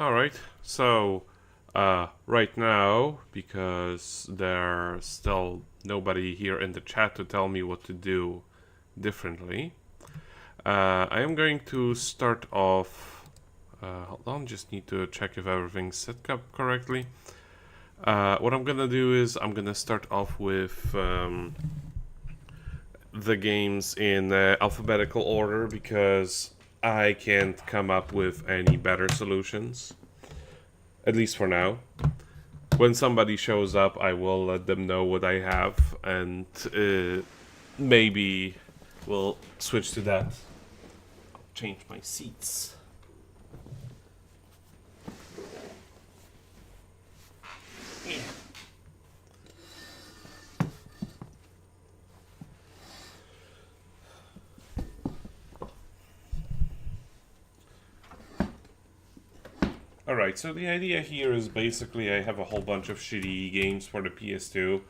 Alright, so right now, because there's still nobody here in the chat to tell me what to do differently, I am going to start off. Hold on, just need to check if everything's set up correctly. What I'm gonna do is I'm gonna start off with the games in alphabetical order because I can't come up with any better solutions, at least for now. When somebody shows up, I will let them know what I have, and maybe we'll switch to that. I'll change my seats. Yeah. Alright, so the idea here is basically I have a whole bunch of shitty games for the PS2.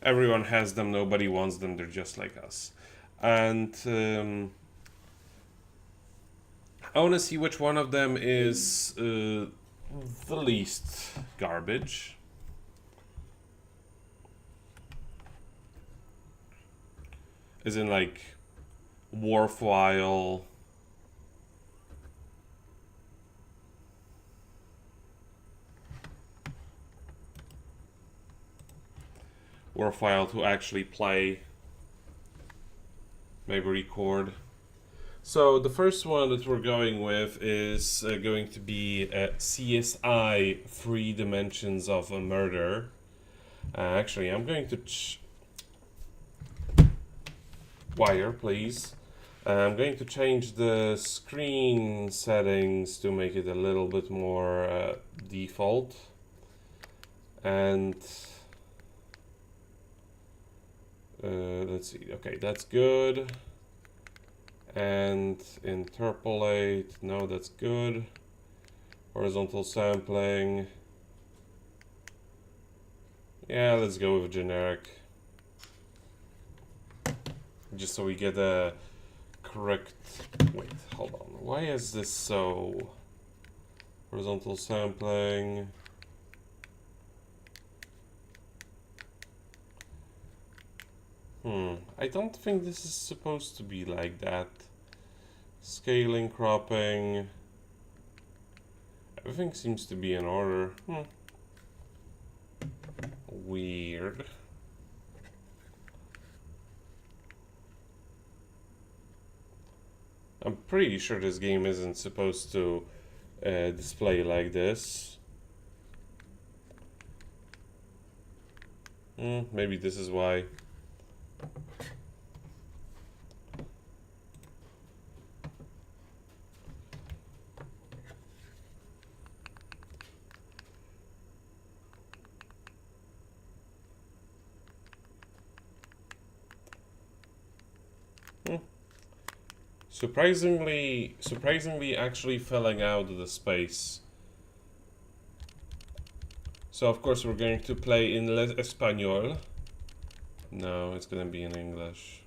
Everyone has them, nobody wants them, they're just like us. And I want to see which one of them is the least garbage. As in, like, worthwhile. Worthwhile to actually play, maybe record. So the first one that we're going with is going to be CSI 3 Dimensions of a Murder. Actually, I'm going to wire, please. I'm going to change the screen settings to make it a little bit more default. And let's see. Okay, that's good. And interpolate. No, that's good. Horizontal sampling. Yeah, let's go with generic. Just so we get a correct. Wait, hold on. Why is this so? Horizontal sampling. I don't think this is supposed to be like that. Scaling, cropping. Everything seems to be in order. Weird. I'm pretty sure this game isn't supposed to display like this. Maybe this is why. Surprisingly actually filling out the space. So of course we're going to play in Español. No, it's gonna be in English.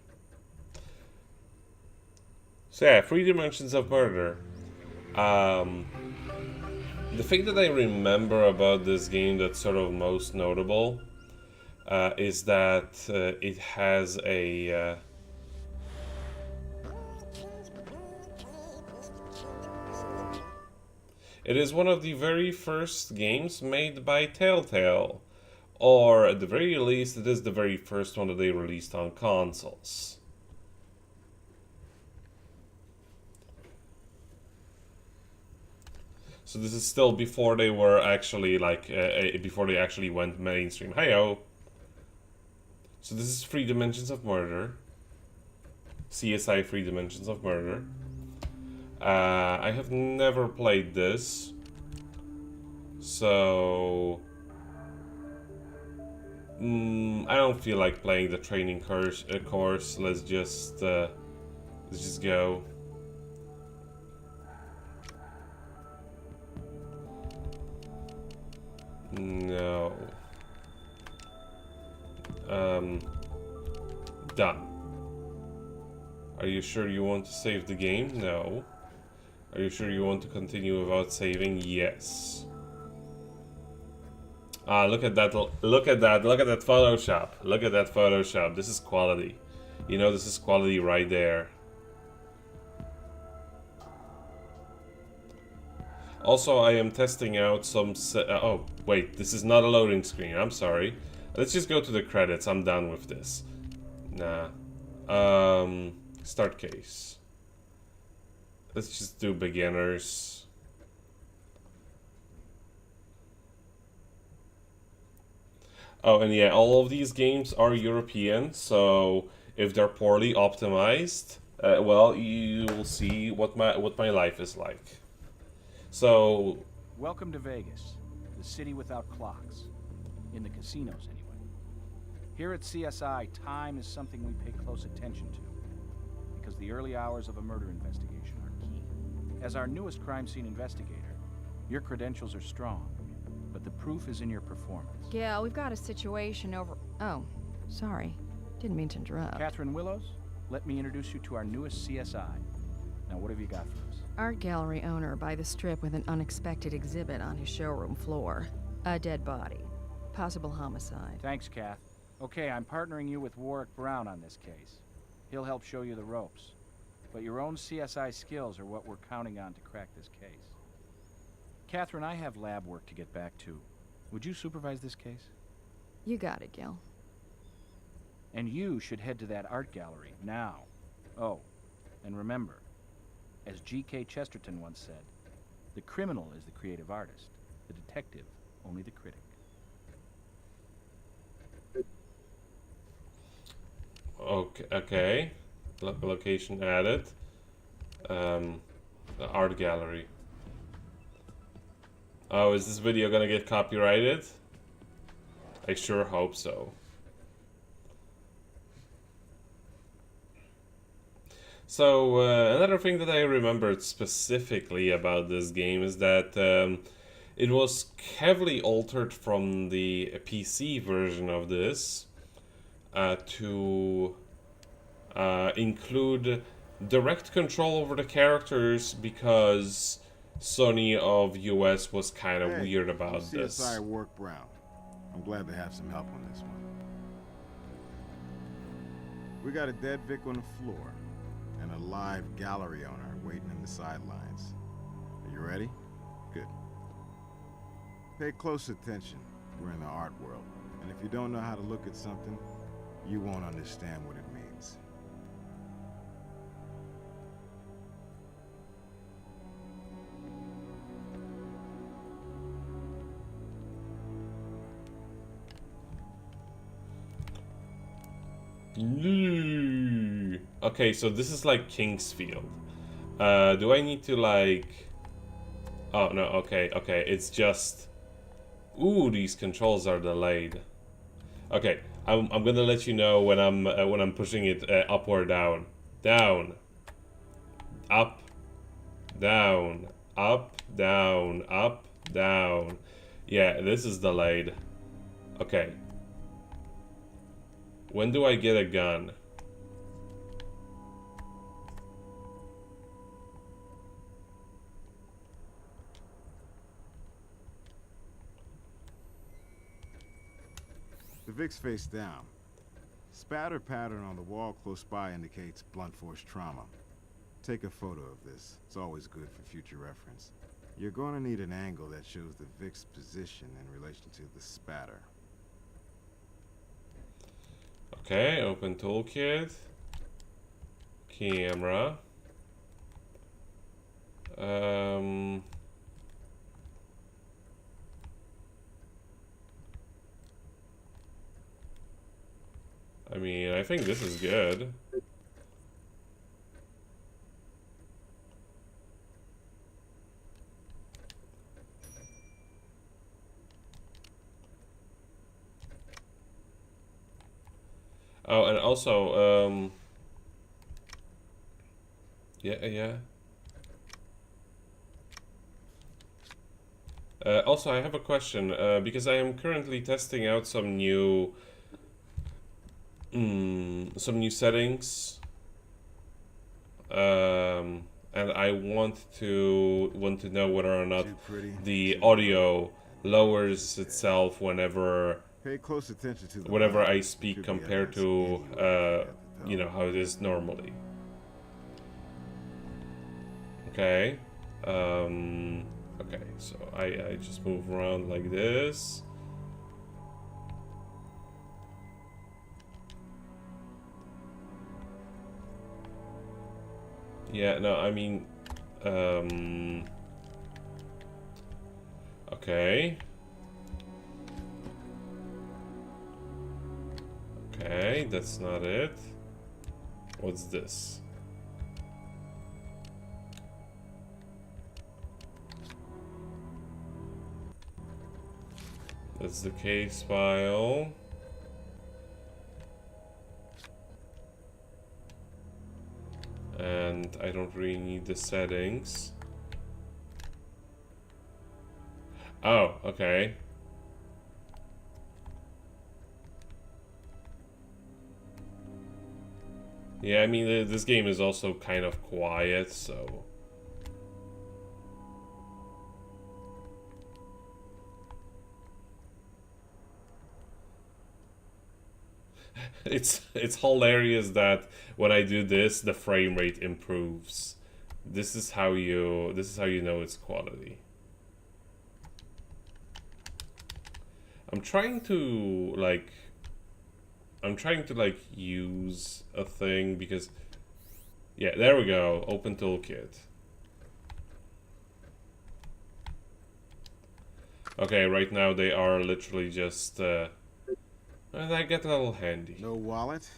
So yeah, 3 Dimensions of Murder. The thing that I remember about this game that's sort of most notable is that it has a it is one of the very first games made by Telltale, or at the very least, it is the very first one that they released on consoles. So this is still before they were actually before they actually went mainstream. Hi-yo! So this is 3 Dimensions of Murder. CSI 3 Dimensions of Murder. I have never played this, so I don't feel like playing the training course. Let's just go. No. Done. Are you sure you want to save the game? No. Are you sure you want to continue without saving? Yes. Ah, look at that, look at that, look at that Photoshop. Look at that Photoshop. This is quality. You know, this is quality right there. Also, I am testing out some oh, wait, this is not a loading screen. I'm sorry. Let's just go to the credits. I'm done with this. Nah. Start case. Let's just do beginners. Oh, and yeah, all of these games are European, so if they're poorly optimized, well, you will see what my life is like. So, welcome to Vegas, the city without clocks. In the casinos, anyway. Here at CSI, time is something we pay close attention to, because the early hours of a murder investigation are key. As our newest crime scene investigator, your credentials are strong, but the proof is in your performance. Gil, we've got a situation over... Oh, sorry. Didn't mean to interrupt. Catherine Willows, let me introduce you to our newest CSI. Now, what have you got for us? Art gallery owner by the Strip with an unexpected exhibit on his showroom floor. A dead body. Possible homicide. Thanks, Kath. Okay, I'm partnering you with Warwick Brown on this case. He'll help show you the ropes. But your own CSI skills are what we're counting on to crack this case. Catherine, I have lab work to get back to. Would you supervise this case? You got it, Gil. And you should head to that art gallery now. Oh, and remember, as G.K. Chesterton once said, the criminal is the creative artist, the detective only the critic. Okay. Location added. The art gallery. Oh, is this video gonna get copyrighted? I sure hope so. So, another thing that I remembered specifically about this game is that it was heavily altered from the PC version of this to include direct control over the characters, because Sony of US was kind of weird about this. CSI Warwick Brown. I'm glad to have some help on this one. We got a dead Vic on the floor and a live gallery owner waiting in the sidelines. Are you ready? Good. Pay close attention. We're in the art world, and if you don't know how to look at something, you won't understand what it means. Okay, so this is like Kingsfield. Do I need to like... Oh, no, okay, it's just... Ooh, these controls are delayed. Okay, I'm gonna let you know when I'm pushing it up or down. Down. Up. Down. Up. Down. Up. Down. Yeah, this is delayed. Okay. When do I get a gun? The Vic's face down. Spatter pattern on the wall close by indicates blunt force trauma. Take a photo of this. It's always good for future reference. You're going to need an angle that shows the Vic's position in relation to the spatter. Okay, open toolkit. Camera. I mean, I think this is good. Oh, and also, yeah. Also, I have a question, because I am currently testing out some new settings and I want to know whether or not Too pretty, the too audio lowers itself whenever Pay close attention to the whenever line. I speak Could be compared evidence to anywhere at the you top. know, how it is normally. Okay. Okay, so I just move around like this. Yeah, no, I mean, okay. Okay, that's not it. What's this? That's the case file. And I don't really need the settings. Oh, okay. Yeah, I mean, this game is also kind of quiet, so... It's hilarious that when I do this, the frame rate improves. This is how you know it's quality. I'm trying to like use a thing because yeah, there we go. Open toolkit. Okay, right now they are literally just and I get a little handy. No wallet,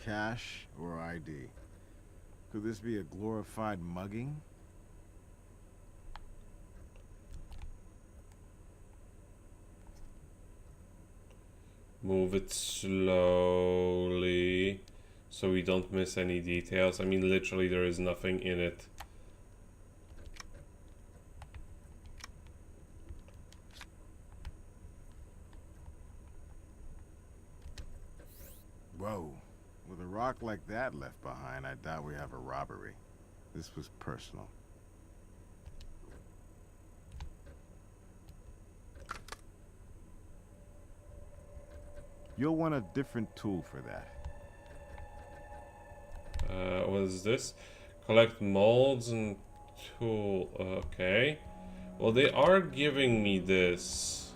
cash, or ID. Could this be a glorified mugging? Move it slowly so we don't miss any details. I mean, literally there is nothing in it. Whoa. With a rock like that left behind, I doubt we have a robbery. This was personal. You'll want a different tool for that. What is this? Collect molds and tool. Okay. Well, they are giving me this.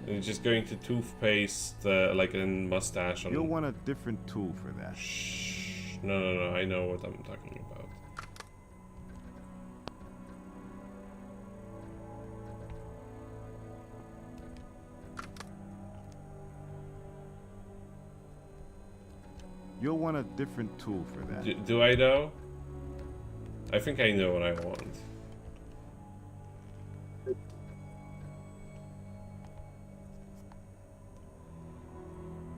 It's just going to toothpaste like a mustache on. You'll want a different tool for that. Shh. No. I know what I'm talking about. You'll want a different tool for that. Do I know? I think I know what I want.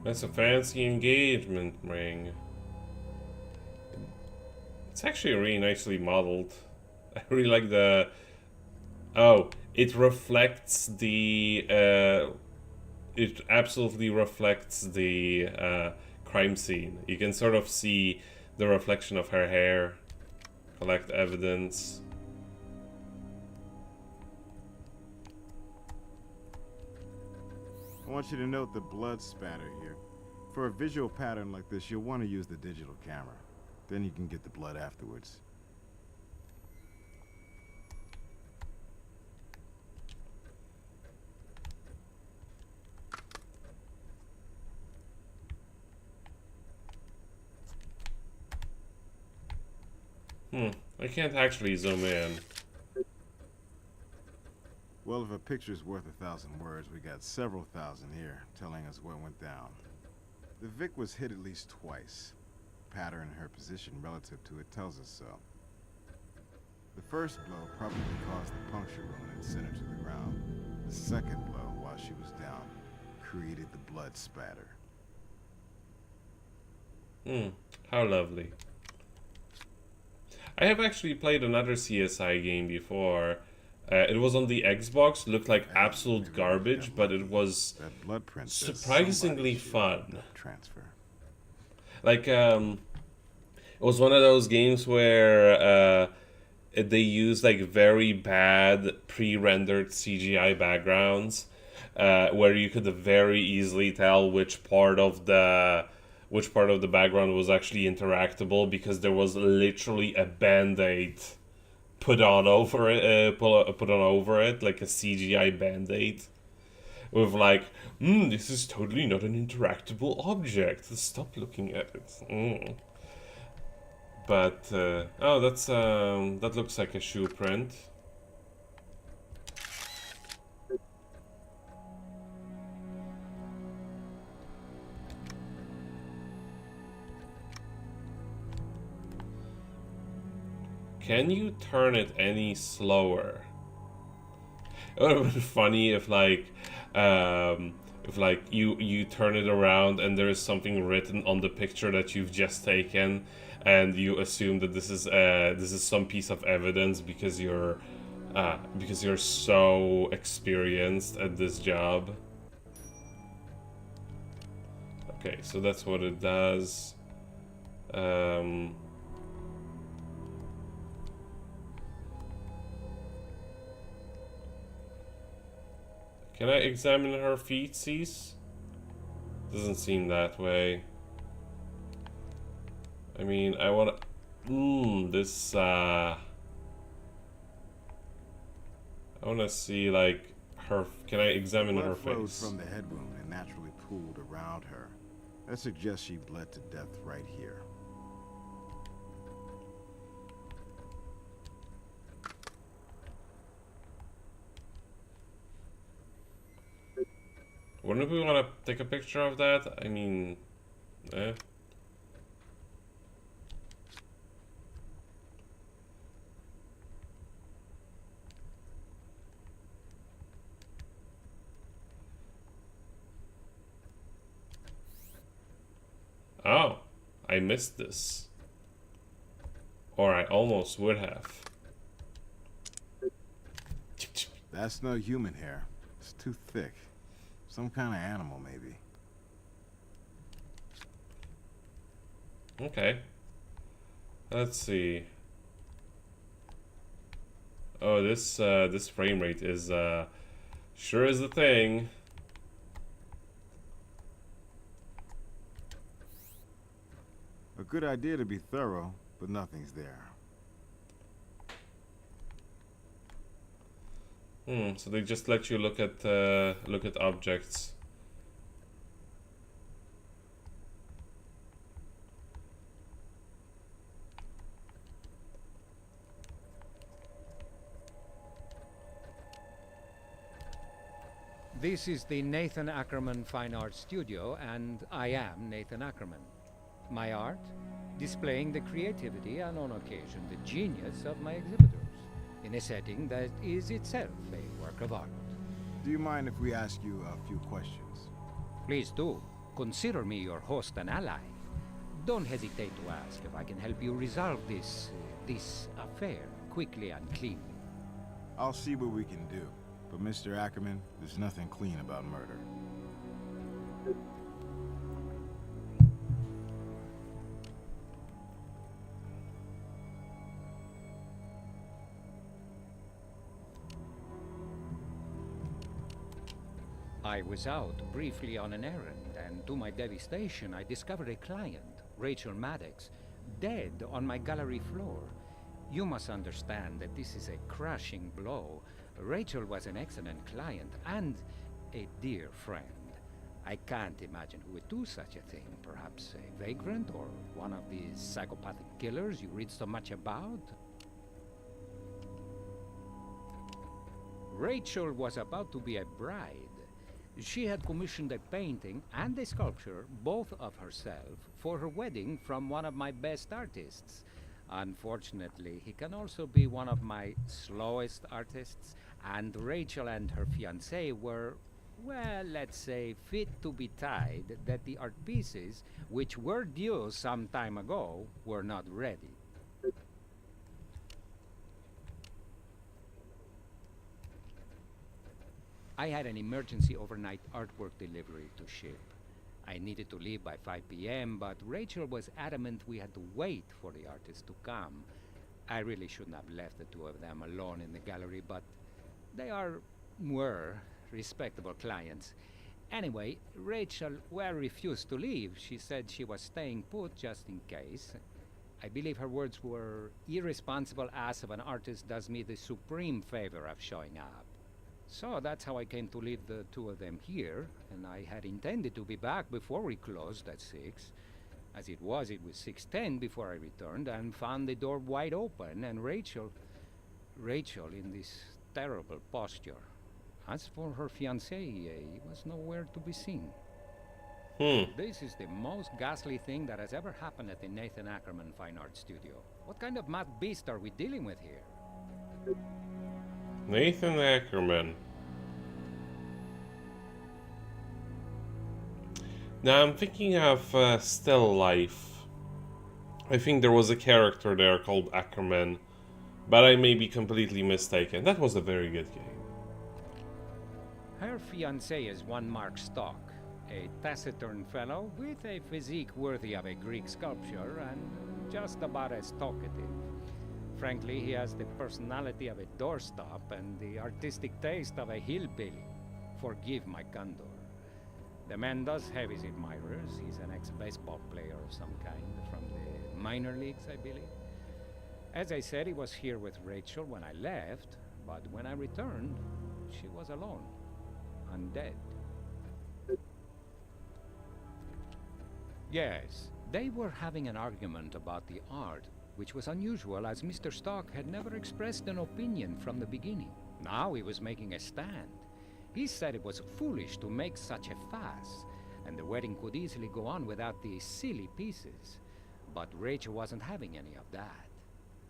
That's a fancy engagement ring. It's actually really nicely modeled. I really like the... Oh, it reflects the... It absolutely reflects the crime scene. You can sort of see the reflection of her hair. Collect evidence. I want you to note the blood spatter here. For a visual pattern like this, you'll want to use the digital camera. Then you can get the blood afterwards. I can't actually zoom in. Well, if a picture's worth 1,000 words, we got several thousand here telling us what went down. The Vic was hit at least twice. Pattern in her position relative to it tells us so. The first blow probably caused the puncture wound and sent her to the ground. The second blow, while she was down, created the blood spatter. How lovely. I have actually played another CSI game before. It was on the Xbox, looked like absolute garbage, but it was That blood print says surprisingly somebody fun. transfer. Like, It was one of those games where they used like very bad pre-rendered CGI backgrounds, where you could very easily tell which part of the background was actually interactable because there was literally a band-aid put on over it, put on over it, like a CGI band-aid with like, this is totally not an interactable object. Stop looking at it. But oh, that looks like a shoe print. Can you turn it any slower? It would have been funny if like you turn it around and there is something written on the picture that you've just taken, and you assume that this is some piece of evidence because you're so experienced at this job. Okay, so that's what it does. Can I examine her feces? Doesn't seem that way. I mean, I wanna... this, I wanna see, like, her... Can I examine her Blood flowed face? from the head wound and naturally pooled around her. That suggests she bled to death right here. Wouldn't we want to take a picture of that? I mean, eh? Oh, I missed this. Or I almost would have. That's no human hair. It's too thick. Some kind of animal, maybe. Okay. Let's see. Oh, this frame rate is sure is the thing. A good idea to be thorough, but nothing's there. So they just let you look at objects. This is the Nathan Ackerman Fine Arts Studio, and I am Nathan Ackerman. My art, displaying the creativity and, on occasion, the genius of my exhibitors, in a setting that is itself a work of art. Do you mind if we ask you a few questions? Please do. Consider me your host and ally. Don't hesitate to ask if I can help you resolve this affair quickly and cleanly. I'll see what we can do. But Mr. Ackerman, there's nothing clean about murder. I was out briefly on an errand, and to my devastation, I discovered a client, Rachel Maddox, dead on my gallery floor. You must understand that this is a crushing blow. Rachel was an excellent client and a dear friend. I can't imagine who would do such a thing. Perhaps a vagrant or one of these psychopathic killers you read so much about? Rachel was about to be a bride. She had commissioned a painting and a sculpture, both of herself, for her wedding from one of my best artists. Unfortunately, he can also be one of my slowest artists, and Rachel and her fiancé were, well, let's say, fit to be tied that the art pieces, which were due some time ago, were not ready. I had an emergency overnight artwork delivery to ship. I needed to leave by 5 p.m., but Rachel was adamant we had to wait for the artist to come. I really shouldn't have left the two of them alone in the gallery, but were respectable clients. Anyway, Rachel refused to leave. She said she was staying put just in case. I believe her words were, "Irresponsible ass of an artist does me the supreme favor of showing up." So that's how I came to leave the two of them here, and I had intended to be back before we closed at 6. As it was 6:10 before I returned and found the door wide open and Rachel in this terrible posture. As for her fiancé, he was nowhere to be seen. This is the most ghastly thing that has ever happened at the Nathan Ackerman Fine Art Studio. What kind of mad beast are we dealing with here? Nathan Ackerman. Now I'm thinking of Still Life. I think there was a character there called Ackerman, but I may be completely mistaken. That was a very good game. Her fiancé is one Mark Stock, a taciturn fellow with a physique worthy of a Greek sculpture and just about as talkative. Frankly, he has the personality of a doorstop and the artistic taste of a hillbilly. Forgive my candor. The man does have his admirers. He's an ex-baseball player of some kind from the minor leagues, I believe. As I said, he was here with Rachel when I left, but when I returned, she was alone, undead. Yes, they were having an argument about the art, which was unusual as Mr. Stock had never expressed an opinion from the beginning. Now he was making a stand. He said it was foolish to make such a fuss, and the wedding could easily go on without these silly pieces. But Rachel wasn't having any of that.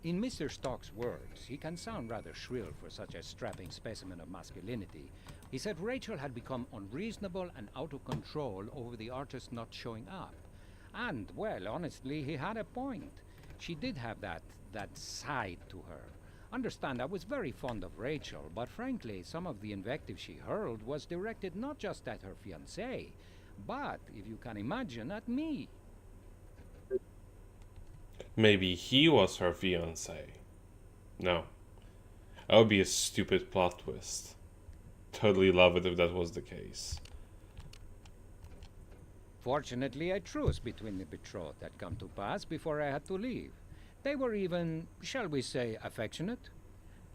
In Mr. Stock's words, he can sound rather shrill for such a strapping specimen of masculinity. He said Rachel had become unreasonable and out of control over the artist not showing up. And, well, honestly, he had a point. She did have that side to her. Understand, I was very fond of Rachel, but frankly, some of the invective she hurled was directed not just at her fiancé, but, if you can imagine, at me. Maybe he was her fiancé. No. That would be a stupid plot twist. Totally love it if that was the case. Fortunately, a truce between the betrothed had come to pass before I had to leave. They were even, shall we say, affectionate.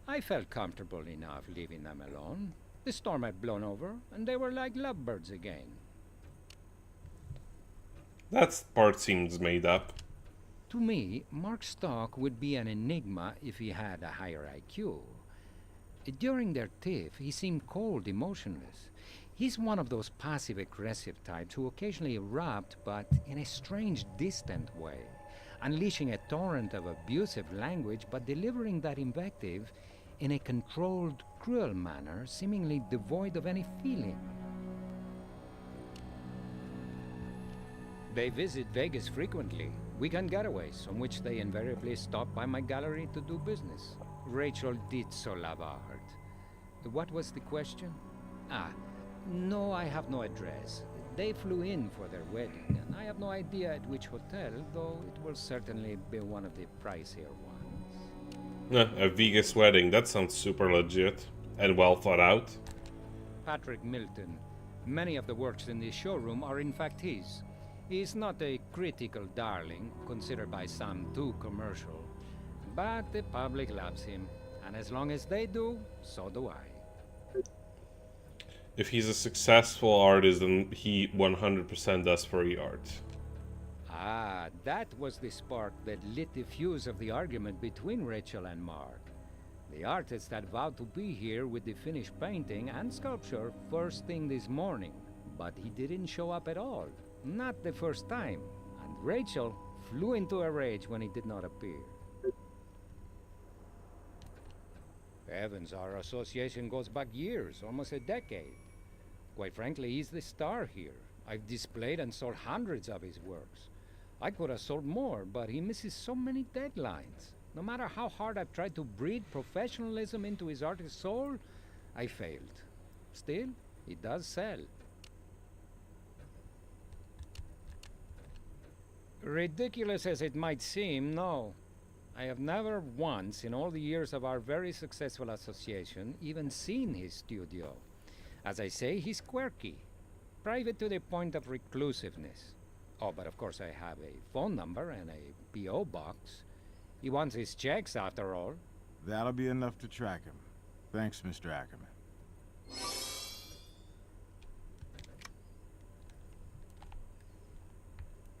I felt comfortable enough leaving them alone. The storm had blown over, and they were like lovebirds again. That part seems made up. To me, Mark Stock would be an enigma if he had a higher IQ. During their tiff, he seemed cold, emotionless. He's one of those passive-aggressive types who occasionally erupt, but in a strange, distant way, unleashing a torrent of abusive language, but delivering that invective in a controlled, cruel manner, seemingly devoid of any feeling. They visit Vegas frequently, weekend getaways, on which they invariably stop by my gallery to do business. Rachel did so love art. What was the question? No, I have no address. They flew in for their wedding, and I have no idea at which hotel, though it will certainly be one of the pricier ones. A Vegas wedding, that sounds super legit and well thought out. Patrick Milton. Many of the works in this showroom are in fact his. He is not a critical darling, considered by some too commercial, but the public loves him, and as long as they do, so do I. If he's a successful artist, then he 100% does free art. That was the spark that lit the fuse of the argument between Rachel and Mark. The artist had vowed to be here with the finished painting and sculpture first thing this morning, but he didn't show up at all. Not the first time, and Rachel flew into a rage when he did not appear. Heavens, our association goes back years, almost a decade. Quite frankly, he's the star here. I've displayed and sold hundreds of his works. I could have sold more, but he misses so many deadlines. No matter how hard I've tried to breed professionalism into his artist's soul, I failed. Still, he does sell. Ridiculous as it might seem, no. I have never once, in all the years of our very successful association, even seen his studio. As I say, he's quirky. Private to the point of reclusiveness. Oh, but of course I have a phone number and a P.O. box. He wants his checks, after all. That'll be enough to track him. Thanks, Mr. Ackerman.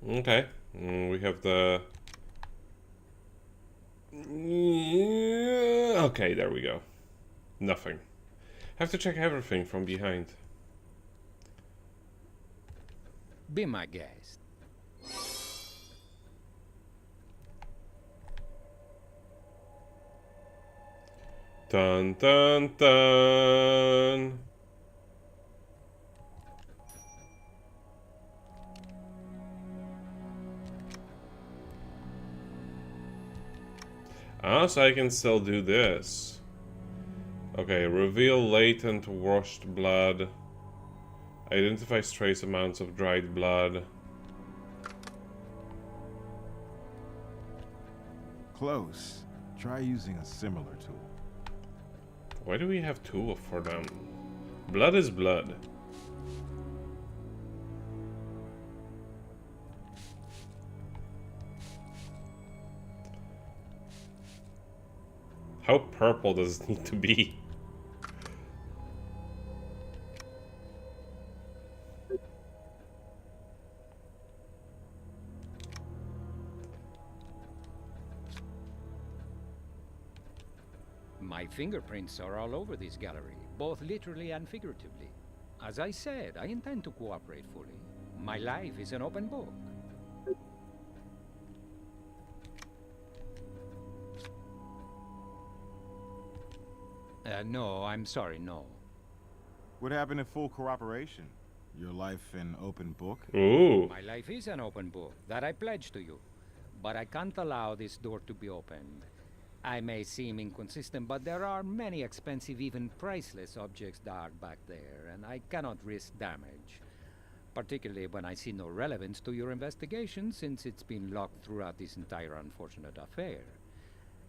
Okay, we have the... Okay, there we go. Nothing. Have to check everything from behind. Be my guest. Dun dun dun. Ah, so I can still do this. Okay, reveal latent washed blood. Identifies trace amounts of dried blood. Close. Try using a similar tool. Why do we have two for them? Blood is blood. How purple does it need to be? My fingerprints are all over this gallery, both literally and figuratively. As I said, I intend to cooperate fully. My life is an open book. No, I'm sorry, no. What happened in full cooperation? Your life an open book? Ooh. My life is an open book, that I pledge to you. But I can't allow this door to be opened. I may seem inconsistent, but there are many expensive, even priceless objects dark back there, and I cannot risk damage. Particularly when I see no relevance to your investigation, since it's been locked throughout this entire unfortunate affair.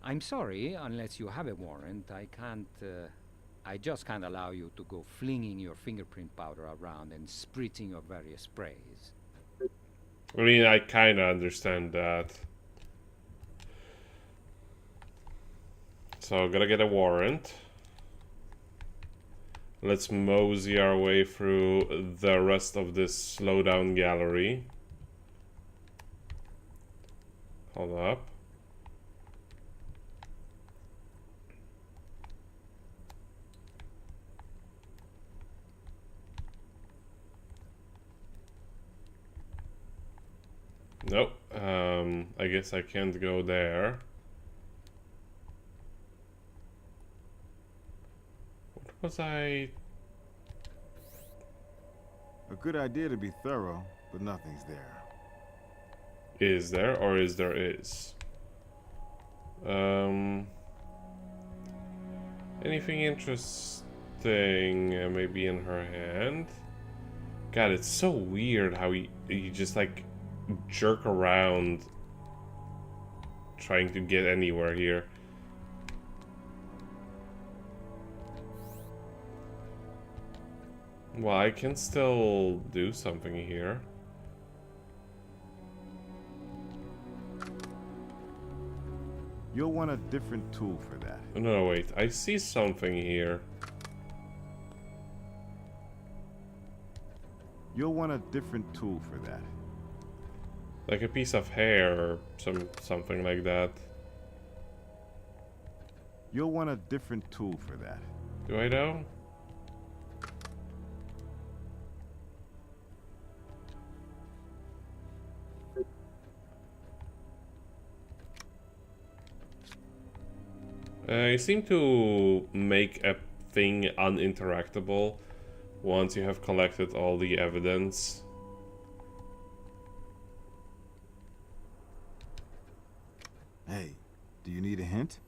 I'm sorry, unless you have a warrant, I just can't allow you to go flinging your fingerprint powder around and spritzing your various sprays. I mean, I kinda understand that. So, gotta get a warrant. Let's mosey our way through the rest of this slowdown gallery. Hold up. Nope. I guess I can't go there. What was I? A good idea to be thorough, but nothing's there. Is there, or is there is? Anything interesting? Maybe in her hand. God, it's so weird how you just like jerk around trying to get anywhere here. Well, I can still do something here. You'll want a different tool for that. No, wait. I see something here. You'll want a different tool for that. Like a piece of hair or something like that. You'll want a different tool for that. Do I know? I seem to make a thing uninteractable once you have collected all the evidence. Hey, do you need a hint?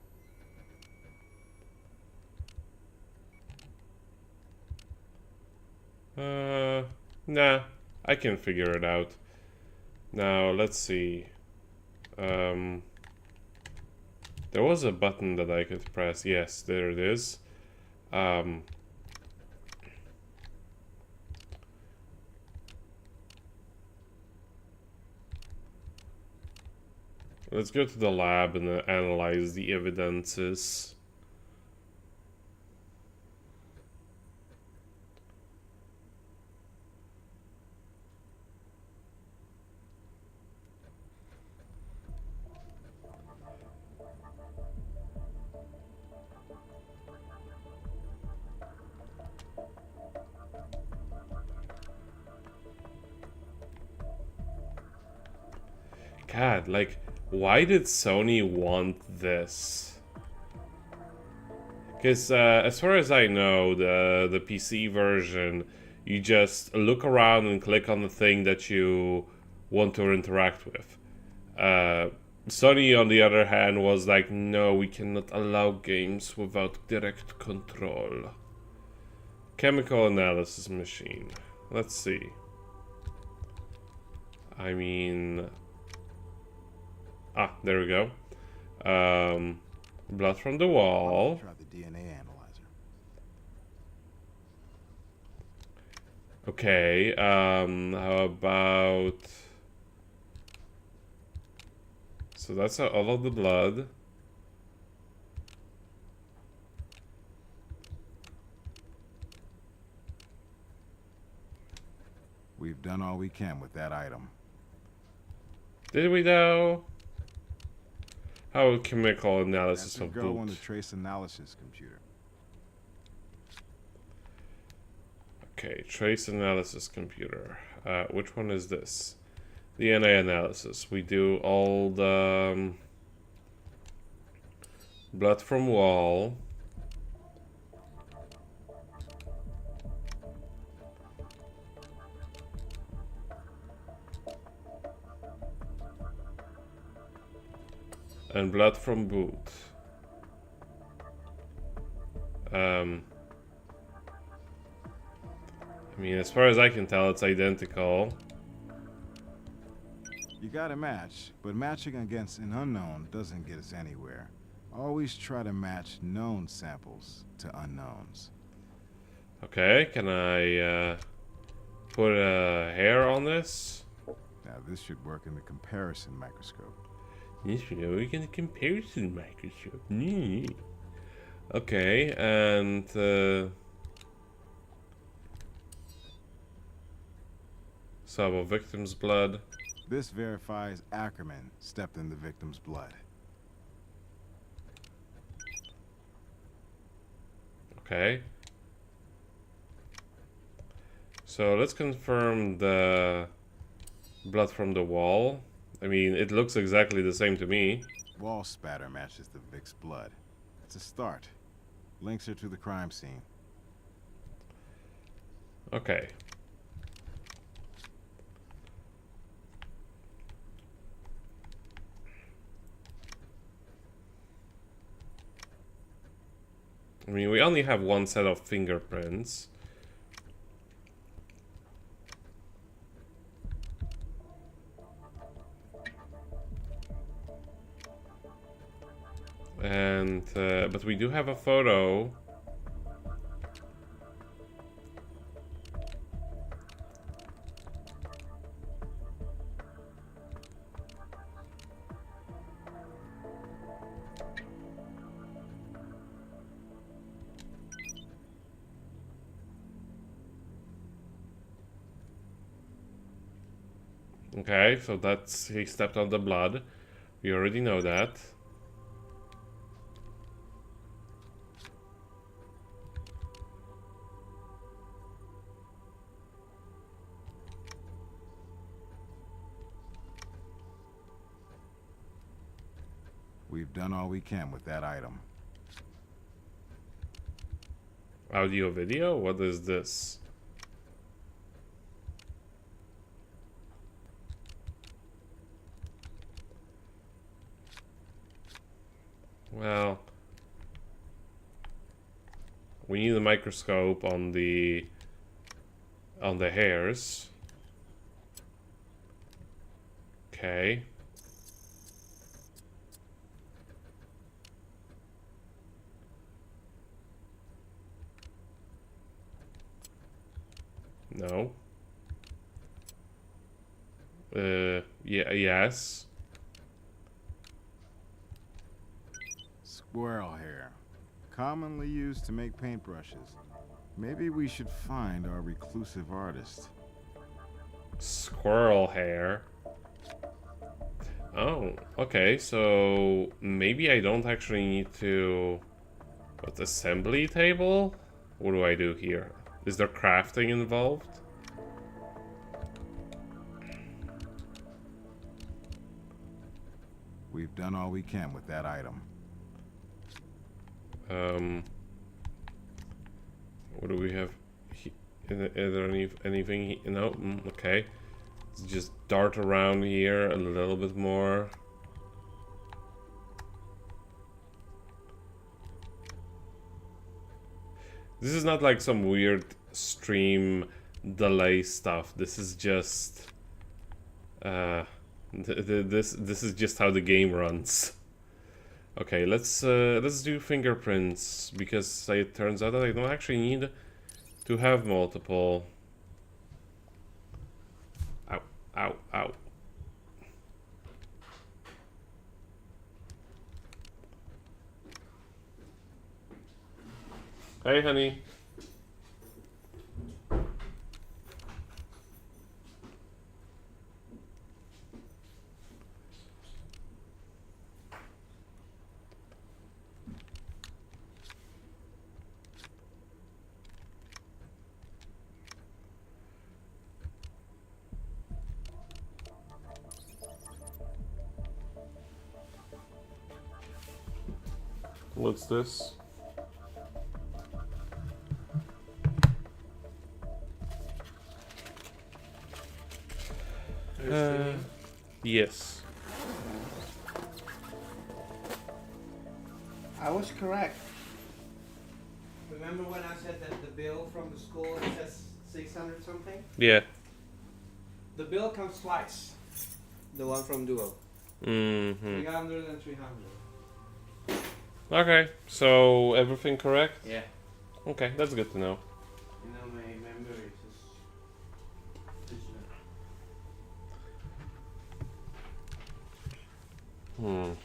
Nah, I can figure it out. Now, let's see. There was a button that I could press. Yes, there it is. Let's go to the lab and analyze the evidences. God, like, why did Sony want this? Because as far as I know, the PC version, you just look around and click on the thing that you want to interact with. Sony, on the other hand, was like, no, we cannot allow games without direct control. Chemical analysis machine. Let's see. I mean... Ah, there we go. Blood from the wall. Try the DNA analyzer. Okay, how about... So that's all of the blood. We've done all we can with that item. Did we though? How chemical analysis That's a of go on the boot? trace analysis computer. Okay, trace analysis computer. Which one is this? DNA analysis. We do all the blood from wall. And blood from boot. I mean, as far as I can tell, it's identical. You got a match, but matching against an unknown doesn't get us anywhere. Always try to match known samples to unknowns. Okay, can I put a hair on this? Now this should work in the comparison microscope. Yes, we can comparison microscope. Okay, and so a victim's blood. This verifies Ackerman stepped in the victim's blood. Okay. So let's confirm the blood from the wall. I mean, it looks exactly the same to me. Wall spatter matches the Vic's blood. It's a start. Links her to the crime scene. Okay. I mean, we only have one set of fingerprints. And, but we do have a photo. Okay, so that's, he stepped on the blood. We already know that. We've done all we can with that item. Audio video? What is this? Well, we need a microscope on the hairs. Okay. No. Yeah, yes. Squirrel hair. Commonly used to make paintbrushes. Maybe we should find our reclusive artist. Squirrel hair. Oh, okay, so maybe I don't actually need to... What, assembly table? What do I do here? Is there crafting involved? We've done all we can with that item. What do we have? Is there anything? No. Okay. Let's just dart around here a little bit more. This is not like some weird stream delay stuff. This is just this is just how the game runs. Okay, let's do fingerprints, because it turns out that I don't actually need to have multiple. Ow, ow, ow. Hey, honey. What's this? Yes. I was correct. Remember when I said that the bill from the school it says 600 something? Yeah. The bill comes twice. The one from Duo. 300 and 300. Okay, so everything correct? Yeah. Okay, that's good to know. You know my memory is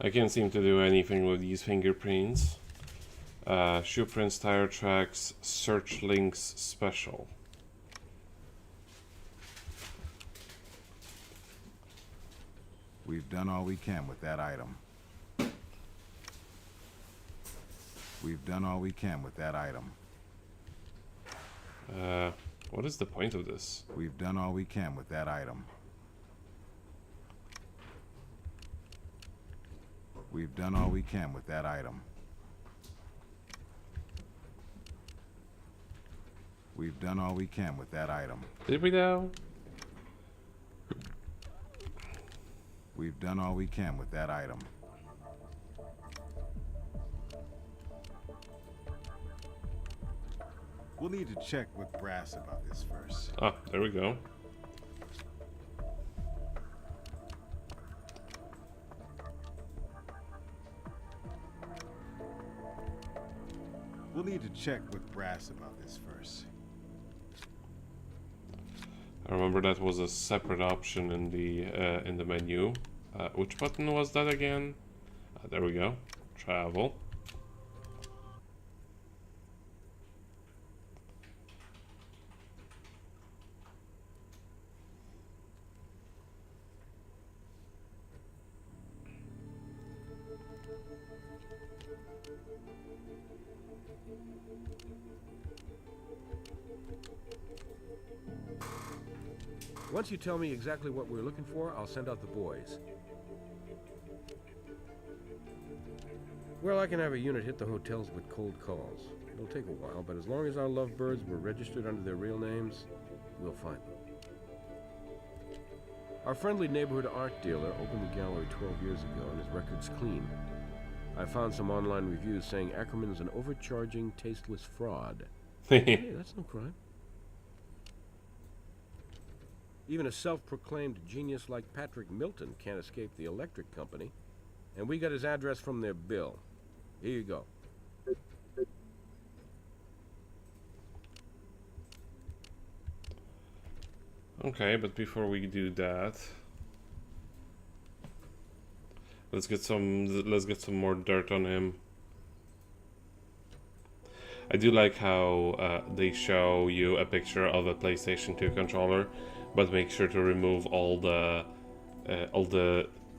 I can't seem to do anything with these fingerprints. Shoe prints, tire tracks, search links special. We've done all we can with that item. We've done all we can with that item. What is the point of this? We've done all we can with that item. We've done all we can with that item. We've done all we can with that item. Did we now? We've done all we can with that item. We'll need to check with Brass about this first. Ah, there we go. We'll need to check with Brass about this first. I remember that was a separate option in the menu. Which button was that again? There we go. Travel. Once you tell me exactly what we're looking for, I'll send out the boys. Well, I can have a unit hit the hotels with cold calls. It'll take a while, but as long as our lovebirds were registered under their real names, we'll find them. Our friendly neighborhood art dealer opened the gallery 12 years ago, and his record's clean. I found some online reviews saying Ackerman's an overcharging, tasteless fraud. Hey, that's no crime. Even a self-proclaimed genius like Patrick Milton can't escape the electric company. And we got his address from their bill. Here you go. Okay, but before we do that, let's get some more dirt on him. I do like how they show you a picture of a PlayStation 2 controller, but make sure to remove all the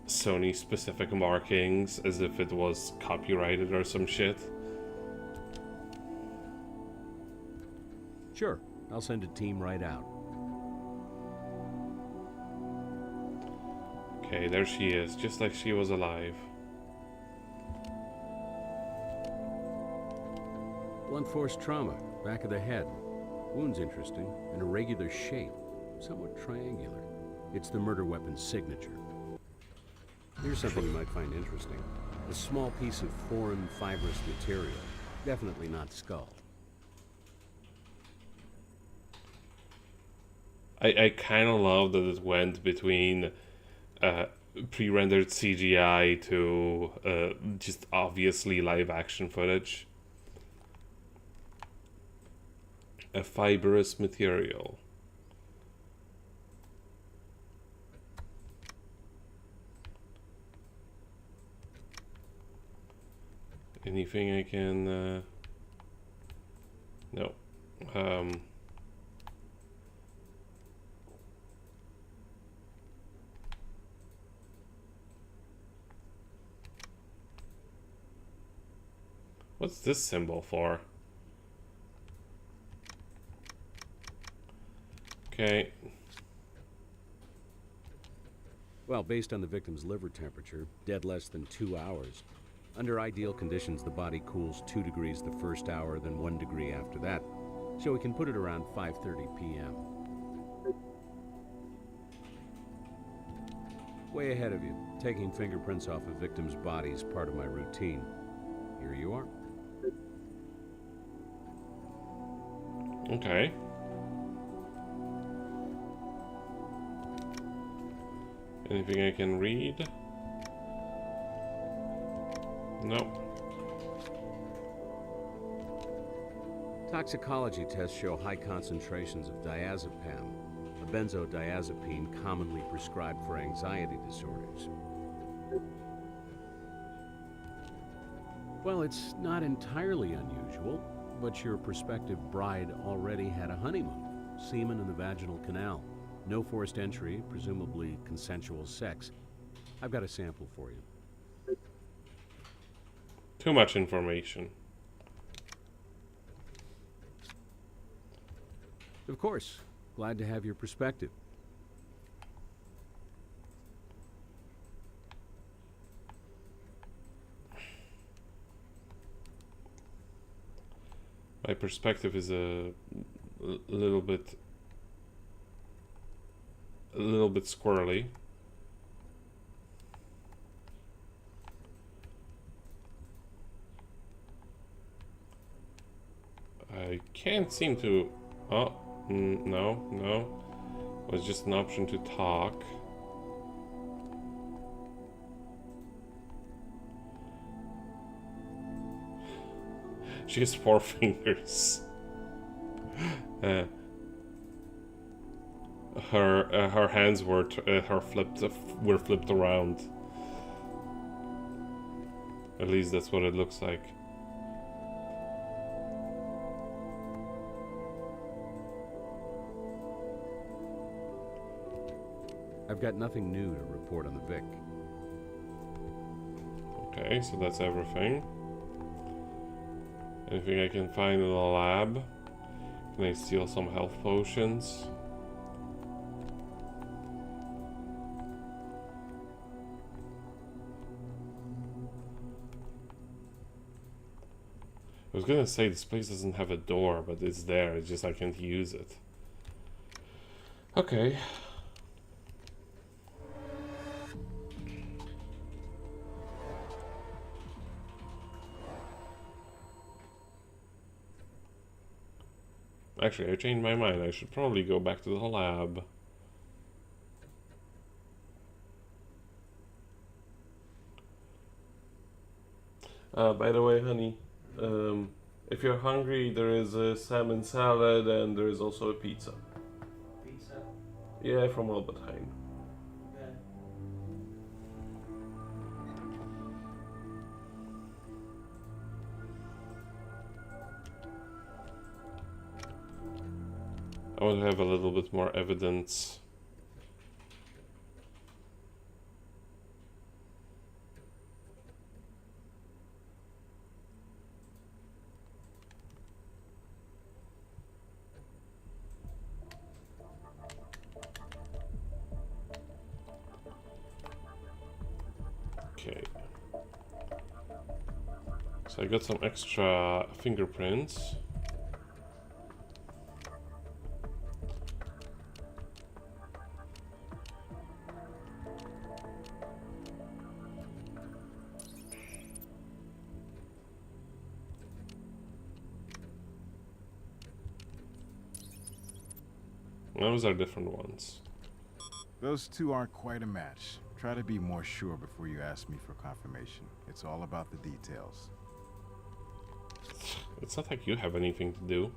Sony specific markings as if it was copyrighted or some shit. Sure, I'll send a team right out. Okay, there she is, just like she was alive. Blunt force trauma, back of the head. Wound's interesting, an irregular shape, somewhat triangular. It's the murder weapon's signature. Here's something you might find interesting. A small piece of foreign fibrous material. Definitely not skull. I kind of love that it went between pre-rendered CGI to just obviously live action footage. A fibrous material. Anything I can... no. What's this symbol for? Okay. Well, based on the victim's liver temperature, dead less than 2 hours. Under ideal conditions, the body cools 2 degrees the first hour, then 1 degree after that. So we can put it around 5:30 p.m. Way ahead of you. Taking fingerprints off a victim's body is part of my routine. Here you are. Okay. Anything I can read? No. Toxicology tests show high concentrations of diazepam, a benzodiazepine commonly prescribed for anxiety disorders. Well, it's not entirely unusual, but your prospective bride already had a honeymoon. Semen in the vaginal canal. No forced entry, presumably consensual sex. I've got a sample for you. Too much information. Of course. Glad to have your perspective. My perspective is a little bit squirrely. I can't seem to... Oh, no. It was just an option to talk. She has 4 fingers. Her hands were flipped around. At least that's what it looks like. I've got nothing new to report on the Vic. Okay, so that's everything. Anything I can find in the lab? Can I steal some health potions? I was gonna say this place doesn't have a door, but it's there, it's just I can't use it. Okay. Actually, I changed my mind. I should probably go back to the lab. By the way, honey, if you're hungry, there is a salmon salad and there is also a pizza. Pizza. Yeah, from Albert Heijn. Okay. I want to have a little bit more evidence. Okay. So I got some extra fingerprints. Those are different ones. Those two aren't quite a match. Try to be more sure before you ask me for confirmation. It's all about the details. It's not like you have anything to do.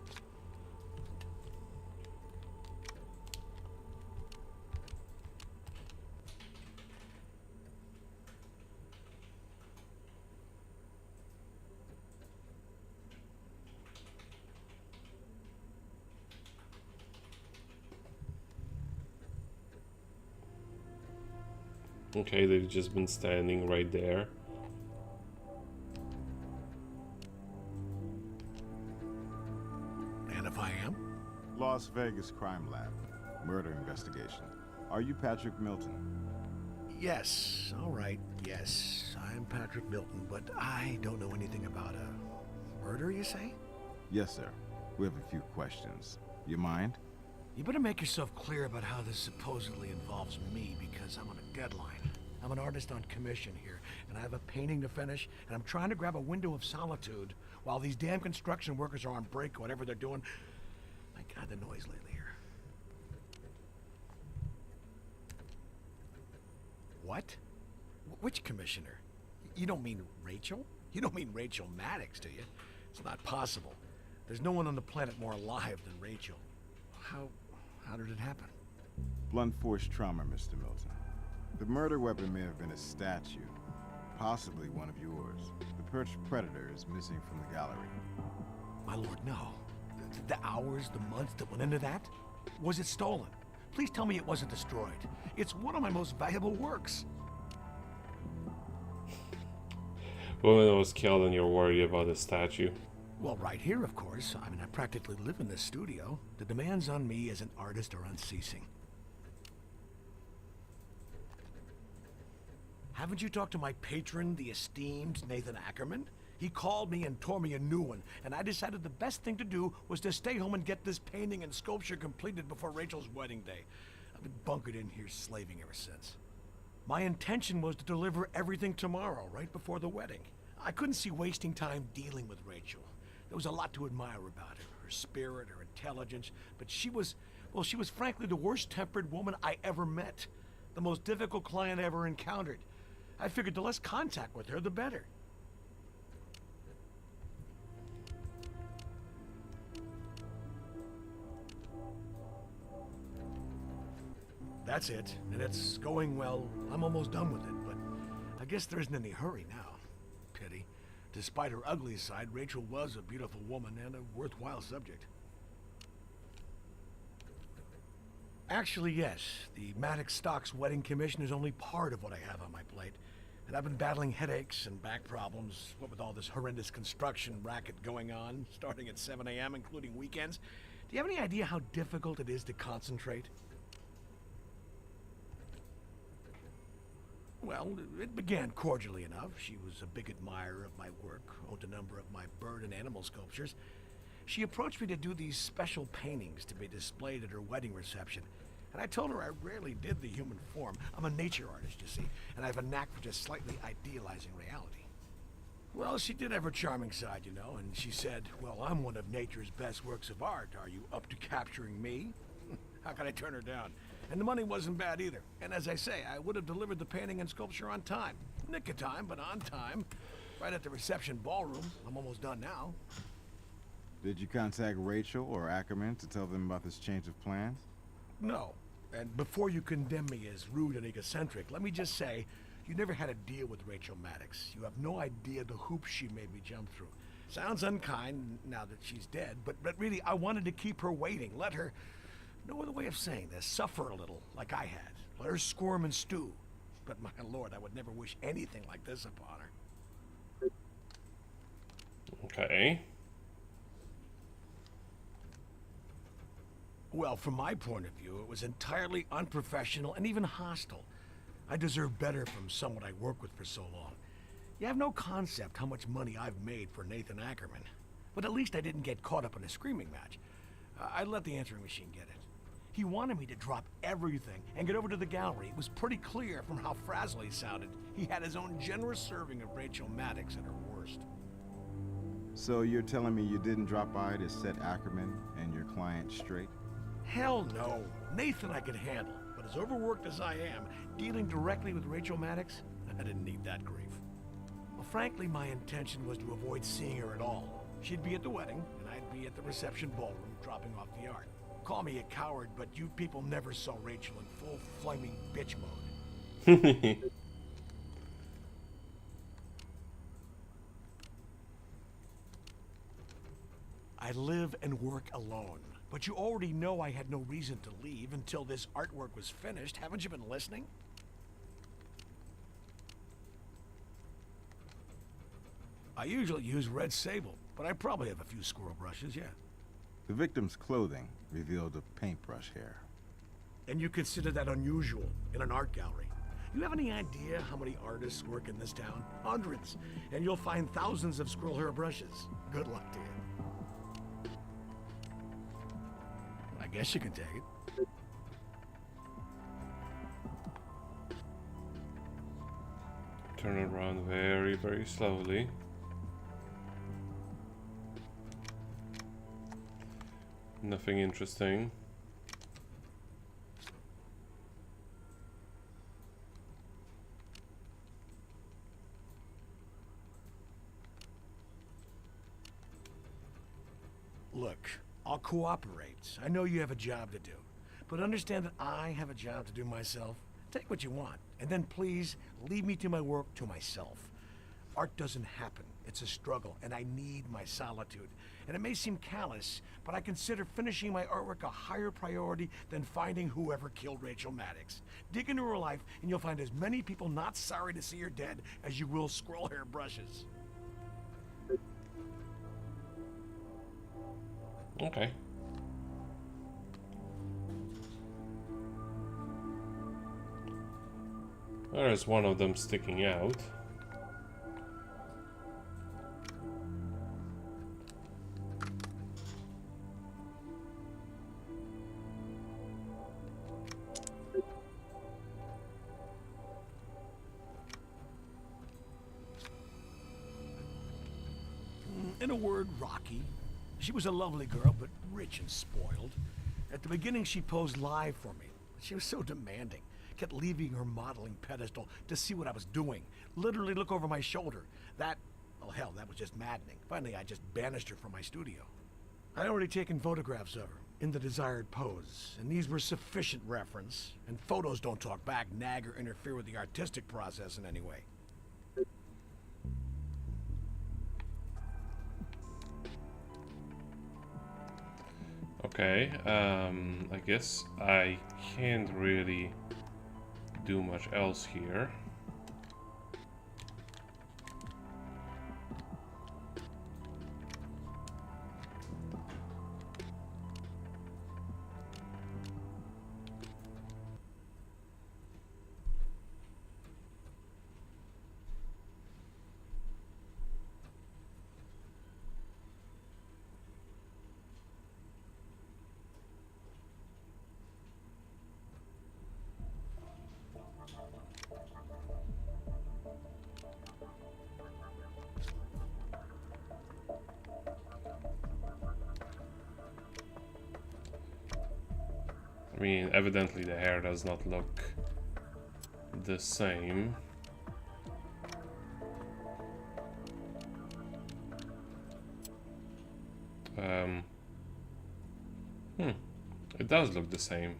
Okay, they've just been standing right there. And if I am? Las Vegas Crime Lab. Murder investigation. Are you Patrick Milton? Yes, all right, yes. I'm Patrick Milton, but I don't know anything about a murder, you say? Yes, sir. We have a few questions. You mind? You better make yourself clear about how this supposedly involves me, because I'm on a deadline. I'm an artist on commission here, and I have a painting to finish, and I'm trying to grab a window of solitude while these damn construction workers are on break or whatever they're doing. My God, the noise lately here. What? Which commissioner? You don't mean Rachel? You don't mean Rachel Maddox, do you? It's not possible. There's no one on the planet more alive than Rachel. How did it happen? Blunt force trauma, Mr. Milton. The murder weapon may have been a statue, possibly one of yours. The perched predator is missing from the gallery. My lord, no. The hours, the months that went into that? Was it stolen? Please tell me it wasn't destroyed. It's one of my most valuable works. Woman was killed and you're worried about the statue. Well, right here, of course. I mean, I practically live in this studio. The demands on me as an artist are unceasing. Haven't you talked to my patron, the esteemed Nathan Ackerman? He called me and tore me a new one, and I decided the best thing to do was to stay home and get this painting and sculpture completed before Rachel's wedding day. I've been bunkered in here slaving ever since. My intention was to deliver everything tomorrow, right before the wedding. I couldn't see wasting time dealing with Rachel. There was a lot to admire about her spirit, her intelligence, but she was frankly the worst-tempered woman I ever met. The most difficult client I ever encountered. I figured the less contact with her, the better. That's it, and it's going well. I'm almost done with it, but I guess there isn't any hurry now. Pity. Despite her ugly side, Rachel was a beautiful woman and a worthwhile subject. Actually, yes. The Maddox Stocks wedding commission is only part of what I have on my plate. And I've been battling headaches and back problems, what with all this horrendous construction racket going on, starting at 7 a.m., including weekends. Do you have any idea how difficult it is to concentrate? Well, it began cordially enough. She was a big admirer of my work, owned a number of my bird and animal sculptures. She approached me to do these special paintings to be displayed at her wedding reception. And I told her I rarely did the human form. I'm a nature artist, you see, and I have a knack for just slightly idealizing reality. Well, she did have her charming side, you know, and she said, well, I'm one of nature's best works of art. Are you up to capturing me? How could I turn her down? And the money wasn't bad either. And as I say, I would have delivered the painting and sculpture on time. Nick of time, but on time. Right at the reception ballroom. I'm almost done now. Did you contact Rachel or Ackerman to tell them about this change of plans? No. And before you condemn me as rude and egocentric, let me just say, you never had a deal with Rachel Maddox. You have no idea the hoops she made me jump through. Sounds unkind now that she's dead, but really, I wanted to keep her waiting. Let her, no other way of saying this, suffer a little, like I had. Let her squirm and stew. But my lord, I would never wish anything like this upon her. Okay. Well, from my point of view, it was entirely unprofessional and even hostile. I deserve better from someone I worked with for so long. You have no concept how much money I've made for Nathan Ackerman. But at least I didn't get caught up in a screaming match. I let the answering machine get it. He wanted me to drop everything and get over to the gallery. It was pretty clear from how frazzled he sounded. He had his own generous serving of Rachel Maddox at her worst. So you're telling me you didn't drop by to set Ackerman and your client straight? Hell no. Nathan I could handle. But as overworked as I am, dealing directly with Rachel Maddox, I didn't need that grief. Well, frankly, my intention was to avoid seeing her at all. She'd be at the wedding, and I'd be at the reception ballroom dropping off the art. Call me a coward, but you people never saw Rachel in full flaming bitch mode. I live and work alone. But you already know I had no reason to leave until this artwork was finished. Haven't you been listening? I usually use red sable, but I probably have a few squirrel brushes, yeah. The victim's clothing revealed a paintbrush hair. And you consider that unusual in an art gallery. You have any idea how many artists work in this town? Hundreds. And you'll find thousands of squirrel hair brushes. Good luck to you. I guess you can take it. Turn it around very, very slowly. Nothing interesting. Look, I'll cooperate. I know you have a job to do. But understand that I have a job to do myself. Take what you want, and then please leave me to my work to myself. Art doesn't happen. It's a struggle, and I need my solitude. And it may seem callous, but I consider finishing my artwork a higher priority than finding whoever killed Rachel Maddox. Dig into her life, and you'll find as many people not sorry to see her dead as you will squirrel hair brushes. Okay. There's one of them sticking out. In a word, rocky. She was a lovely girl, but rich and spoiled. At the beginning, she posed live for me. She was so demanding. Kept leaving her modeling pedestal to see what I was doing. Literally look over my shoulder. That, oh hell, that was just maddening. Finally, I just banished her from my studio. I'd already taken photographs of her in the desired pose, and these were sufficient reference. And photos don't talk back, nag, or interfere with the artistic process in any way. Okay, I guess I can't really do much else here. I mean, evidently the hair does not look the same. It does look the same.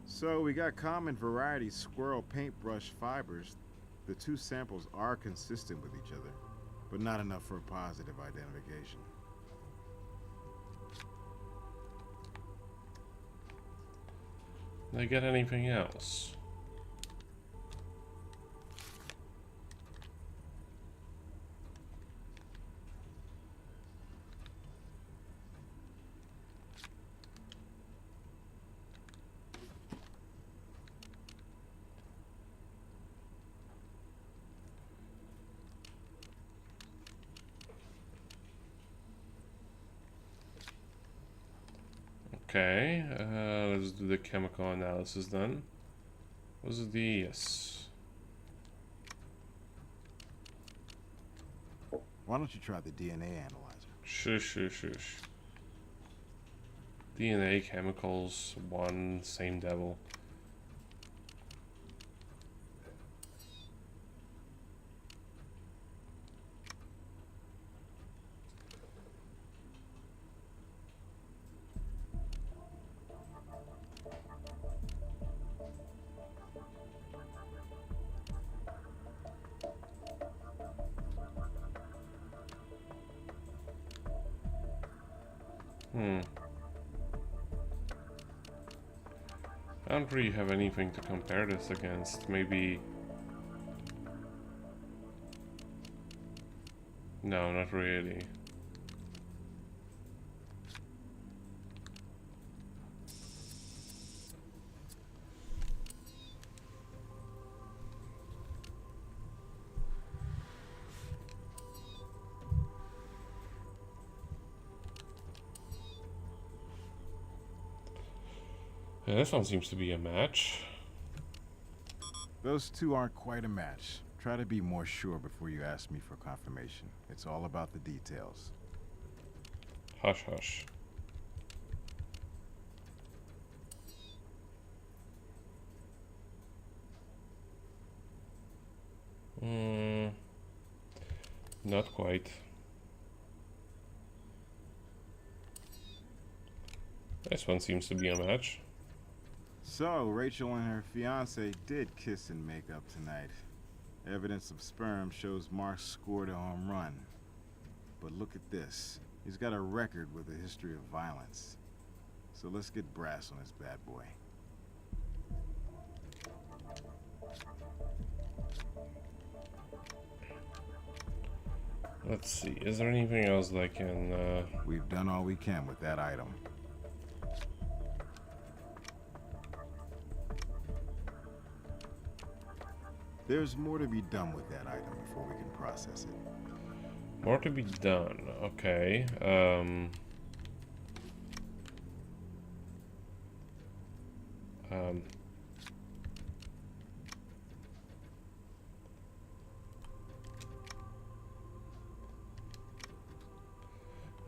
So we got common variety squirrel paintbrush fibers. The two samples are consistent with each other, but not enough for a positive identification. Did I get anything else? Okay, let's do the chemical analysis then. Was the yes? Why don't you try the DNA analyzer? Shush. DNA, chemicals, one, same devil. I don't really have anything to compare this against. Maybe... No, not really. Yeah, this one seems to be a match. Those two aren't quite a match. Try to be more sure before you ask me for confirmation. It's all about the details. Hush, hush. Not quite. This one seems to be a match. So, Rachel and her fiance did kiss and make up tonight. Evidence of sperm shows Mark scored a home run. But look at this. He's got a record with a history of violence. So let's get brass on this bad boy. Let's see, is there anything else that I can... We've done all we can with that item. There's more to be done with that item before we can process it. More to be done, okay.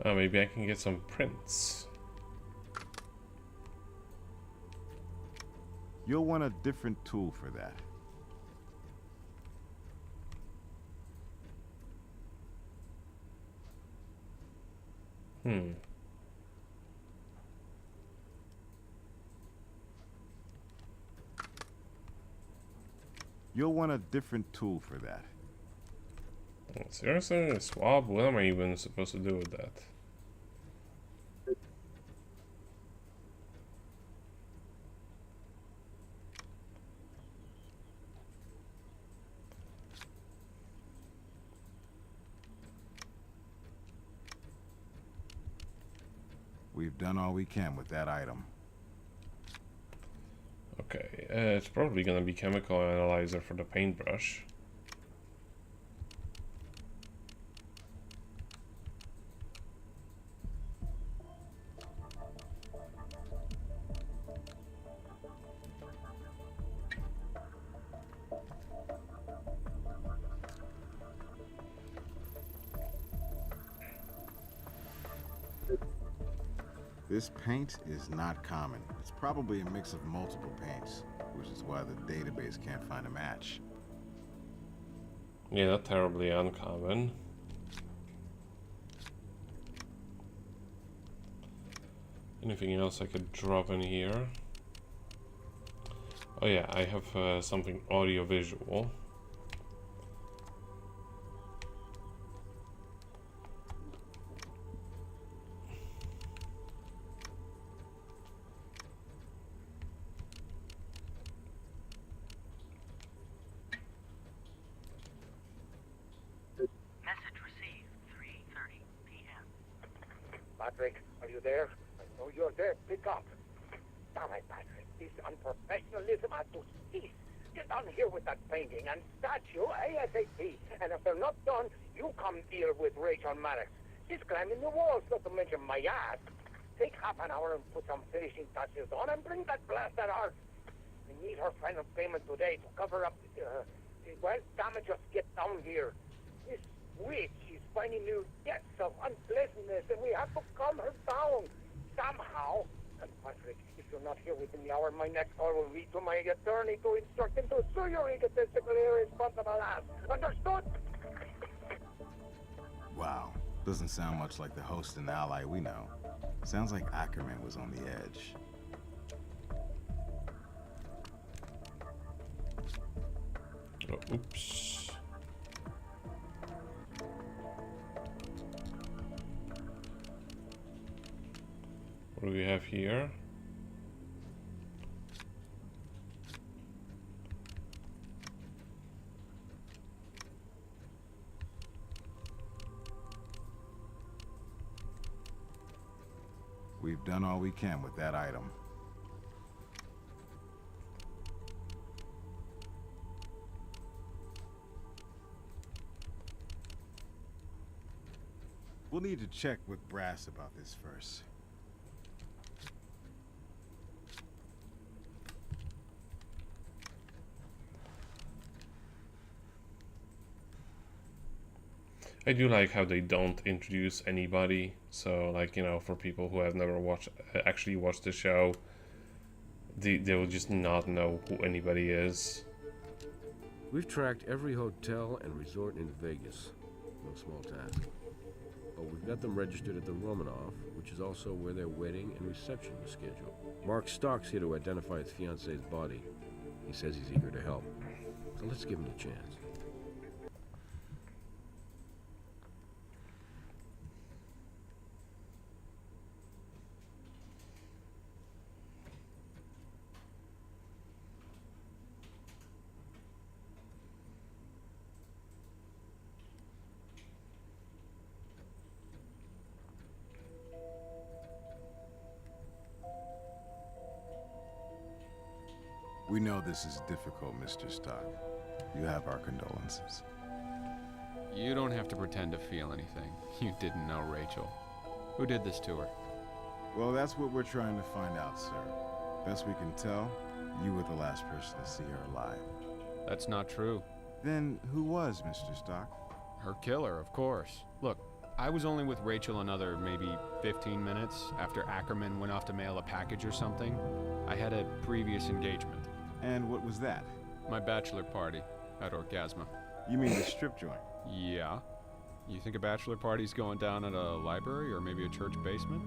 Maybe I can get some prints. You'll want a different tool for that. You'll want a different tool for that. Seriously? A swab? What am I even supposed to do with that? We've done all we can with that item. Okay, it's probably gonna be chemical analyzer for the paintbrush. This paint is not common. It's probably a mix of multiple paints, which is why the database can't find a match. Yeah, not terribly uncommon. Anything else I could drop in here? Oh yeah, I have something audio-visual. Message received, 3:30 p.m. Patrick, are you there? I know you're there. Pick up. Damn it, Patrick. This unprofessionalism has to cease. Get on here with that painting and statue ASAP. And if they're not done, you come deal with Rachel Maddox. She's climbing the walls, not to mention my ass. Take half an hour and put some finishing touches on and bring that blasted art. We need her final payment today to cover up well, damn it, just get down here. This witch is finding new depths of unpleasantness, and we have to calm her down somehow. And Patrick, if you're not here within the hour, my next call will be to my attorney to instruct him to sue your egotistical, irresponsible ass. Understood? Wow, doesn't sound much like the host and ally we know. Sounds like Ackerman was on the edge. Oh, oops. What do we have here? We've done all we can with that item. We'll need to check with Brass about this first. I do like how they don't introduce anybody. So, like, you know, for people who have never actually watched the show, they will just not know who anybody is. We've tracked every hotel and resort in Vegas. No small task. But we've got them registered at the Romanov, which is also where their wedding and reception was scheduled. Mark Stock's here to identify his fiance's body. He says he's eager to help. So let's give him a chance. We know this is difficult, Mr. Stock. You have our condolences. You don't have to pretend to feel anything. You didn't know Rachel. Who did this to her? Well, that's what we're trying to find out, sir. Best we can tell, you were the last person to see her alive. That's not true. Then who was Mr. Stock? Her killer, of course. Look, I was only with Rachel another maybe 15 minutes after Ackerman went off to mail a package or something. I had a previous engagement. And what was that? My bachelor party at Orgasma. You mean the strip joint? Yeah. You think a bachelor party's going down at a library or maybe a church basement?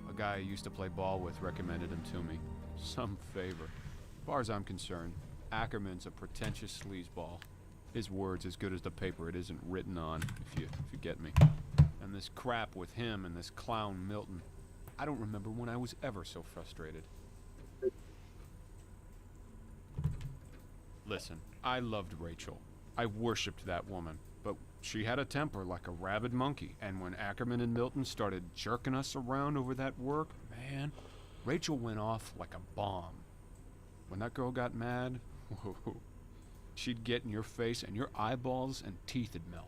A guy I used to play ball with recommended him to me. Some favor. As far as I'm concerned, Ackerman's a pretentious sleazeball. His word's as good as the paper it isn't written on, if you get me. And this crap with him and this clown Milton. I don't remember when I was ever so frustrated. Listen, I loved Rachel. I worshipped that woman. But she had a temper like a rabid monkey. And when Ackerman and Milton started jerking us around over that work, man, Rachel went off like a bomb. When that girl got mad, whoa. She'd get in your face and your eyeballs and teeth'd melt.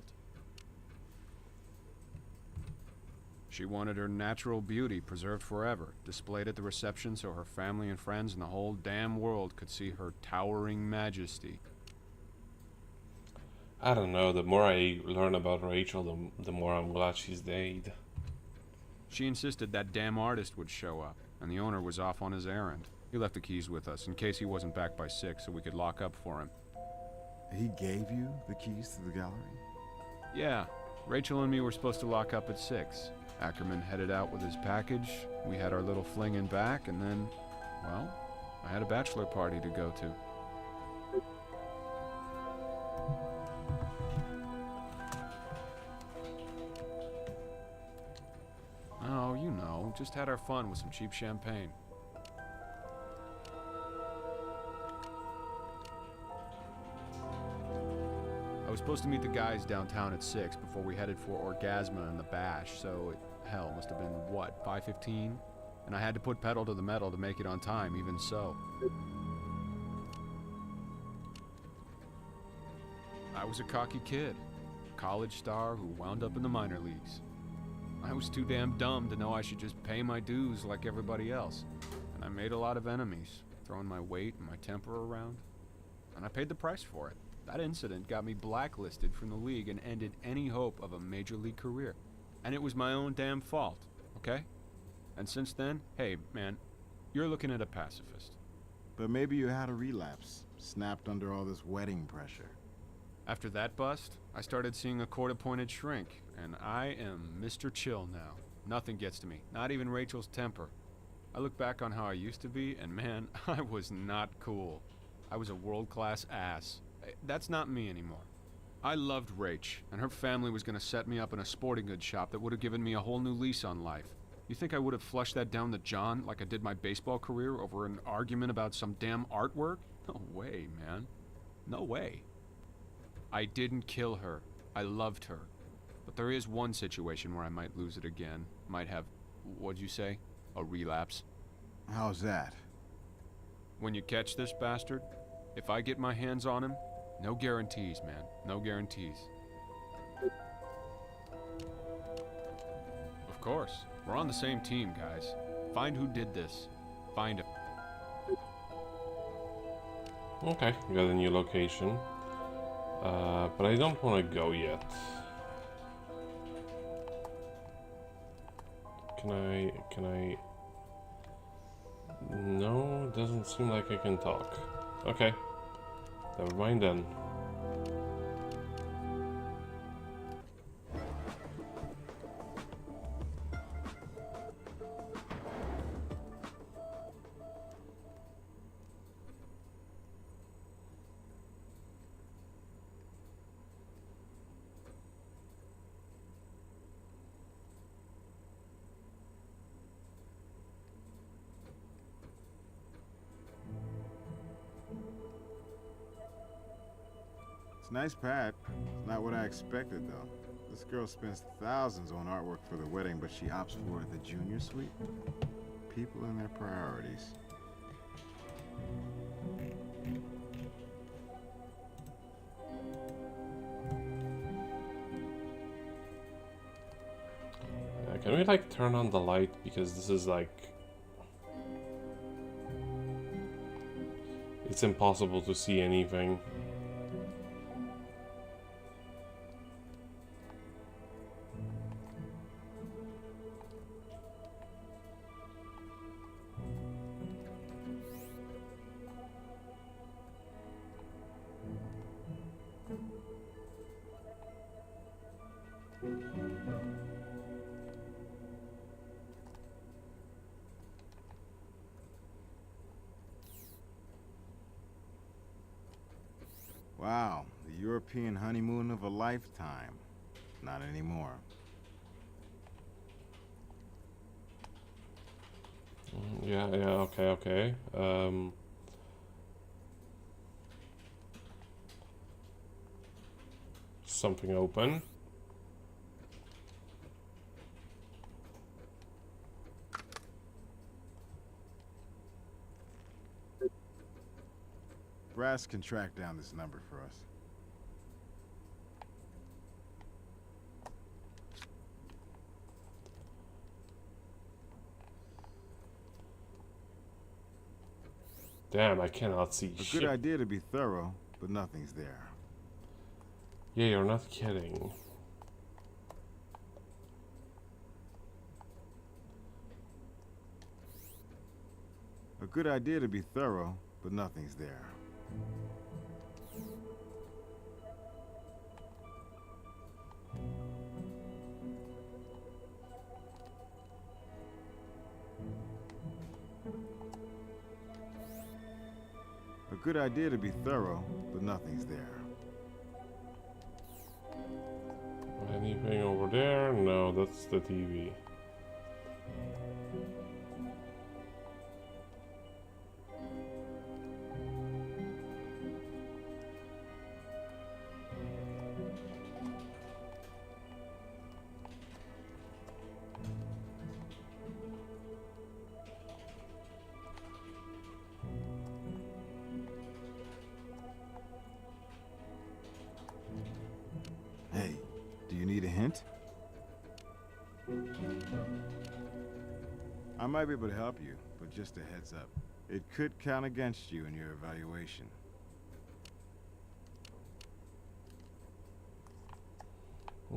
She wanted her natural beauty preserved forever, displayed at the reception so her family and friends and the whole damn world could see her towering majesty. I don't know, the more I learn about Rachel, the more I'm glad she's dead. She insisted that damn artist would show up, and the owner was off on his errand. He left the keys with us in case he wasn't back by 6 so we could lock up for him. He gave you the keys to the gallery? Yeah, Rachel and me were supposed to lock up at 6. Ackerman headed out with his package, we had our little fling in back, and then, well, I had a bachelor party to go to. Oh, you know, just had our fun with some cheap champagne. I was supposed to meet the guys downtown at 6 before we headed for Orgasma and the Bash, so it, hell, must have been, what, 5:15? And I had to put pedal to the metal to make it on time, even so. I was a cocky kid, a college star who wound up in the minor leagues. I was too damn dumb to know I should just pay my dues like everybody else. And I made a lot of enemies, throwing my weight and my temper around. And I paid the price for it. That incident got me blacklisted from the league and ended any hope of a major league career. And it was my own damn fault, okay? And since then, hey, man, you're looking at a pacifist. But maybe you had a relapse, snapped under all this wedding pressure. After that bust, I started seeing a court-appointed shrink, and I am Mr. Chill now. Nothing gets to me, not even Rachel's temper. I look back on how I used to be, and man, I was not cool. I was a world-class ass. That's not me anymore. I loved Rach, and her family was gonna set me up in a sporting goods shop that would have given me a whole new lease on life. You think I would have flushed that down the John like I did my baseball career over an argument about some damn artwork? No way, man. No way. I didn't kill her. I loved her. But there is one situation where I might lose it again. Might have, what'd you say? A relapse. How's that? When you catch this bastard, if I get my hands on him, no guarantees, man. No guarantees. Of course. We're on the same team, guys. Find who did this. Find him. Okay, we got a new location. But I don't want to go yet. Can I... No, doesn't seem like I can talk. Okay. Never mind then. It's a nice pad. It's not what I expected, though. This girl spends thousands on artwork for the wedding, but she opts for the junior suite. People and their priorities. Can we like turn on the light, because this is like... It's impossible to see anything. Wow, the European honeymoon of a lifetime. Not anymore. Yeah, okay. Something open. Brass can track down this number for us. Damn, I cannot see A shit. good idea to be thorough, but nothing's there. Yeah, you're not kidding. A good idea to be thorough, but nothing's there. good idea to be thorough, but nothing's there. Anything over there? No, that's the TV. Hey, do you need a hint? I might be able to help you, but just a heads up. It could count against you in your evaluation.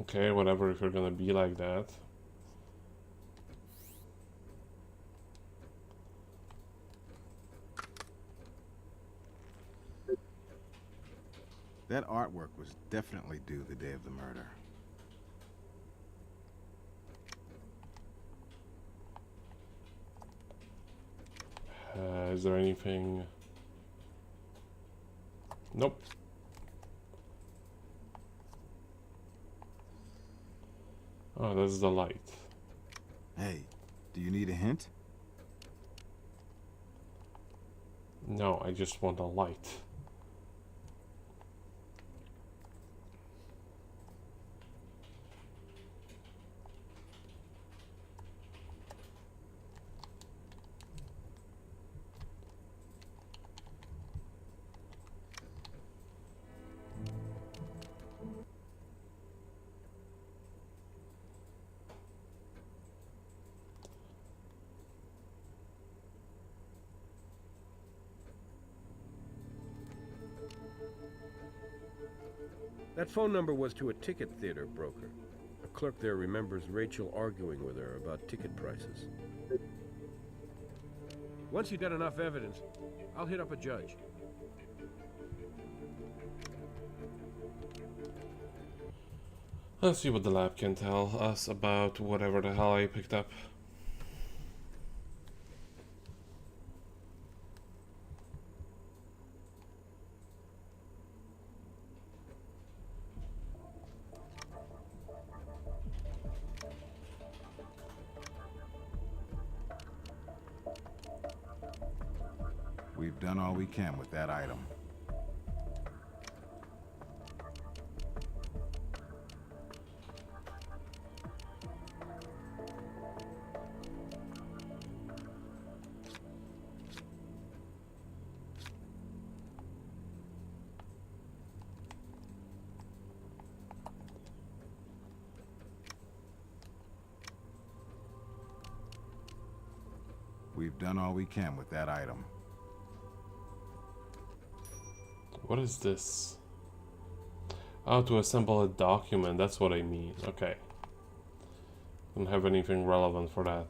Okay, whatever, if you're gonna be like that. That artwork was definitely due the day of the murder. Is there anything? Nope. Oh, that's the light. Hey, do you need a hint? No, I just want a light. That phone number was to a ticket theater broker. A clerk there remembers Rachel arguing with her about ticket prices. Once you've got enough evidence, I'll hit up a judge. Let's see what the lab can tell us about whatever the hell I picked up. We've done all we can with that item. We've done all we can with that item. What is this? How to assemble a document, that's what I mean. Okay. Don't have anything relevant for that.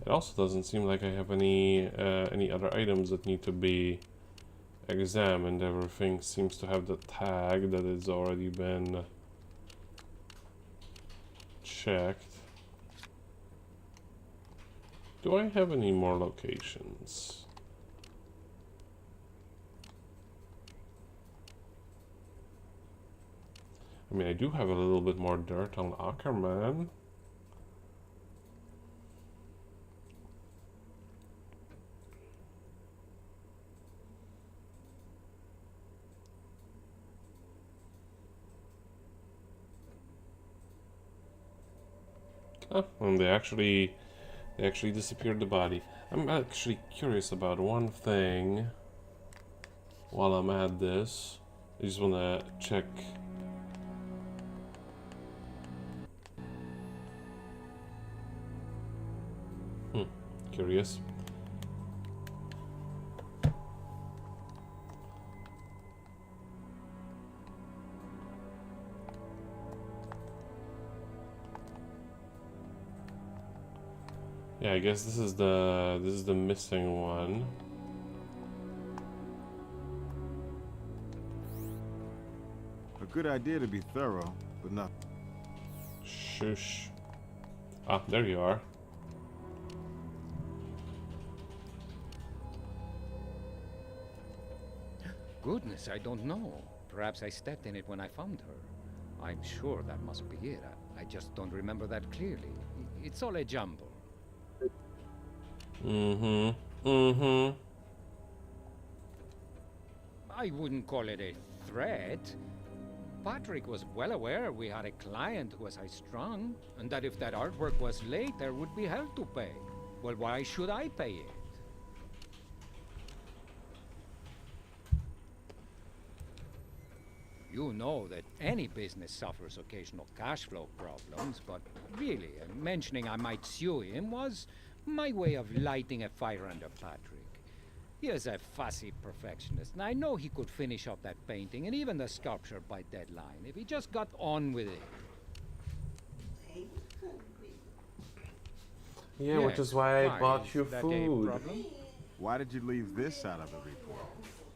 It also doesn't seem like I have any other items that need to be examined. Everything seems to have the tag that has already been checked. Do I have any more locations? I mean, I do have a little bit more dirt on Ackerman. Oh, and they actually disappeared the body. I'm actually curious about one thing while I'm at this. I just want to check. Curious. Yeah, I guess this is the missing one. A good idea to be thorough, but not. Shush. Ah, there you are. goodness, I don't know. Perhaps I stepped in it when I found her. I'm sure that must be it. I just don't remember that clearly. It's all a jumble. I wouldn't call it a threat. Patrick was well aware we had a client who was high-strung, and that if that artwork was late, there would be hell to pay. Well, why should I pay it? You know that any business suffers occasional cash flow problems, but really, mentioning I might sue him was my way of lighting a fire under Patrick. He is a fussy perfectionist, and I know he could finish off that painting and even the sculpture by deadline if he just got on with it. Yeah, which is why I bought you food. Why did you leave this out of the report?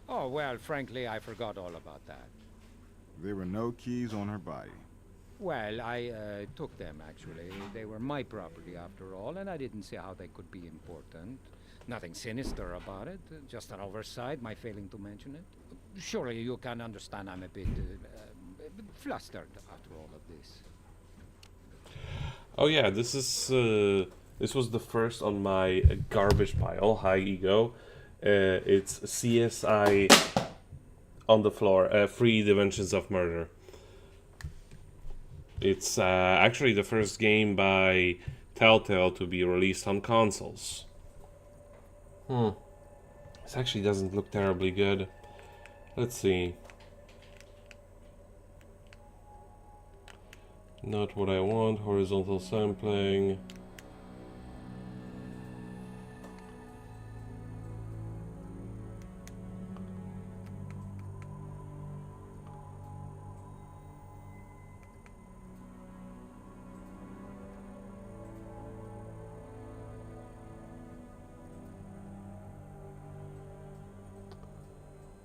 Oh, well, frankly, I forgot all about that. There were no keys on her body. Well, I took them, actually. They were my property, after all, and I didn't see how they could be important. Nothing sinister about it, just an oversight, my failing to mention it. Surely you can understand I'm a bit flustered after all of this. Oh yeah, this was the first on my garbage pile, high ego. It's CSI on the floor, 3 Dimensions of Murder. It's actually the first game by Telltale to be released on consoles. This actually doesn't look terribly good. Let's see. Not what I want. Horizontal sampling.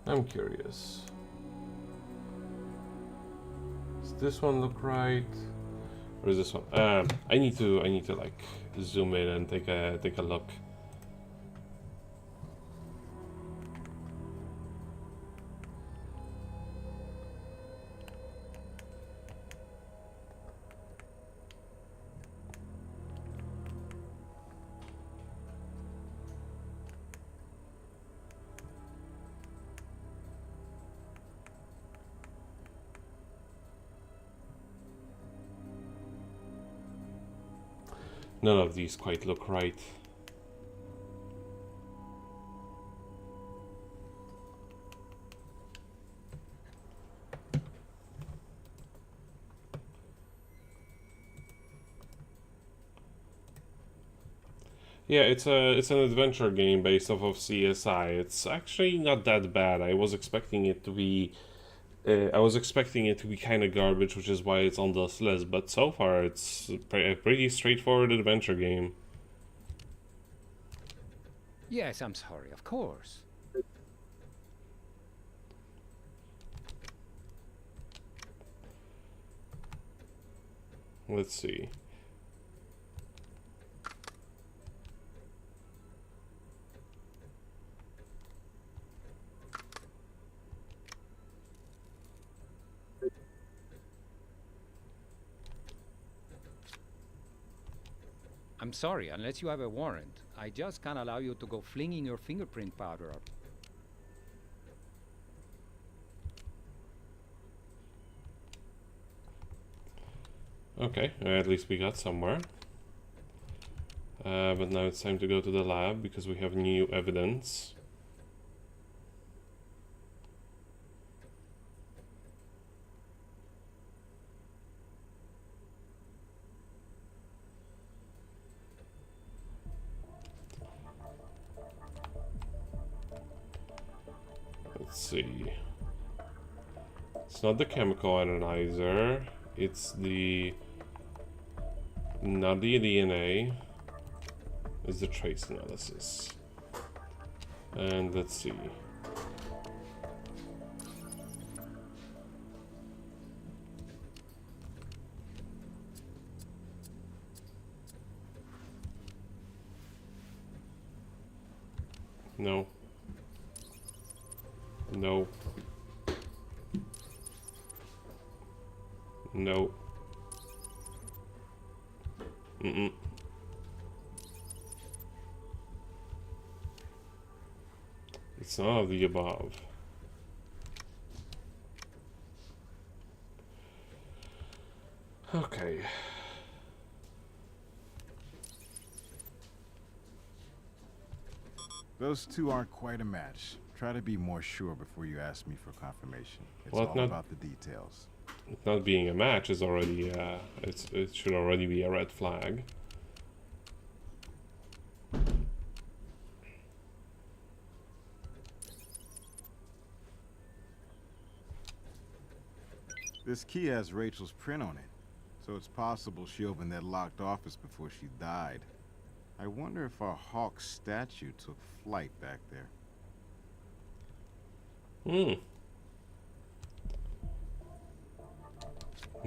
I'm curious. Does this one look right? Or is this one? I need to like zoom in and take a look. None of these quite look right. Yeah, it's an adventure game based off of CSI. It's actually not that bad. I was expecting it to be kind of garbage, which is why it's on this list. But so far, it's a pretty straightforward adventure game. Yes, I'm sorry, of course. Let's see. I'm sorry, unless you have a warrant, I just can't allow you to go flinging your fingerprint powder up. Okay, at least we got somewhere. But now it's time to go to the lab because we have new evidence. Let's see. It's not the chemical analyzer. It's not the DNA. It's the trace analysis. And let's see. No. No. No. Mm-mm. It's none of the above. Okay. Those two aren't quite a match. Try to be more sure before you ask me for confirmation. It's Well, all about the details. Not being a match is already, it should already be a red flag. This key has Rachel's print on it, so it's possible she opened that locked office before she died. I wonder if our Hawk statue took flight back there. Hmm.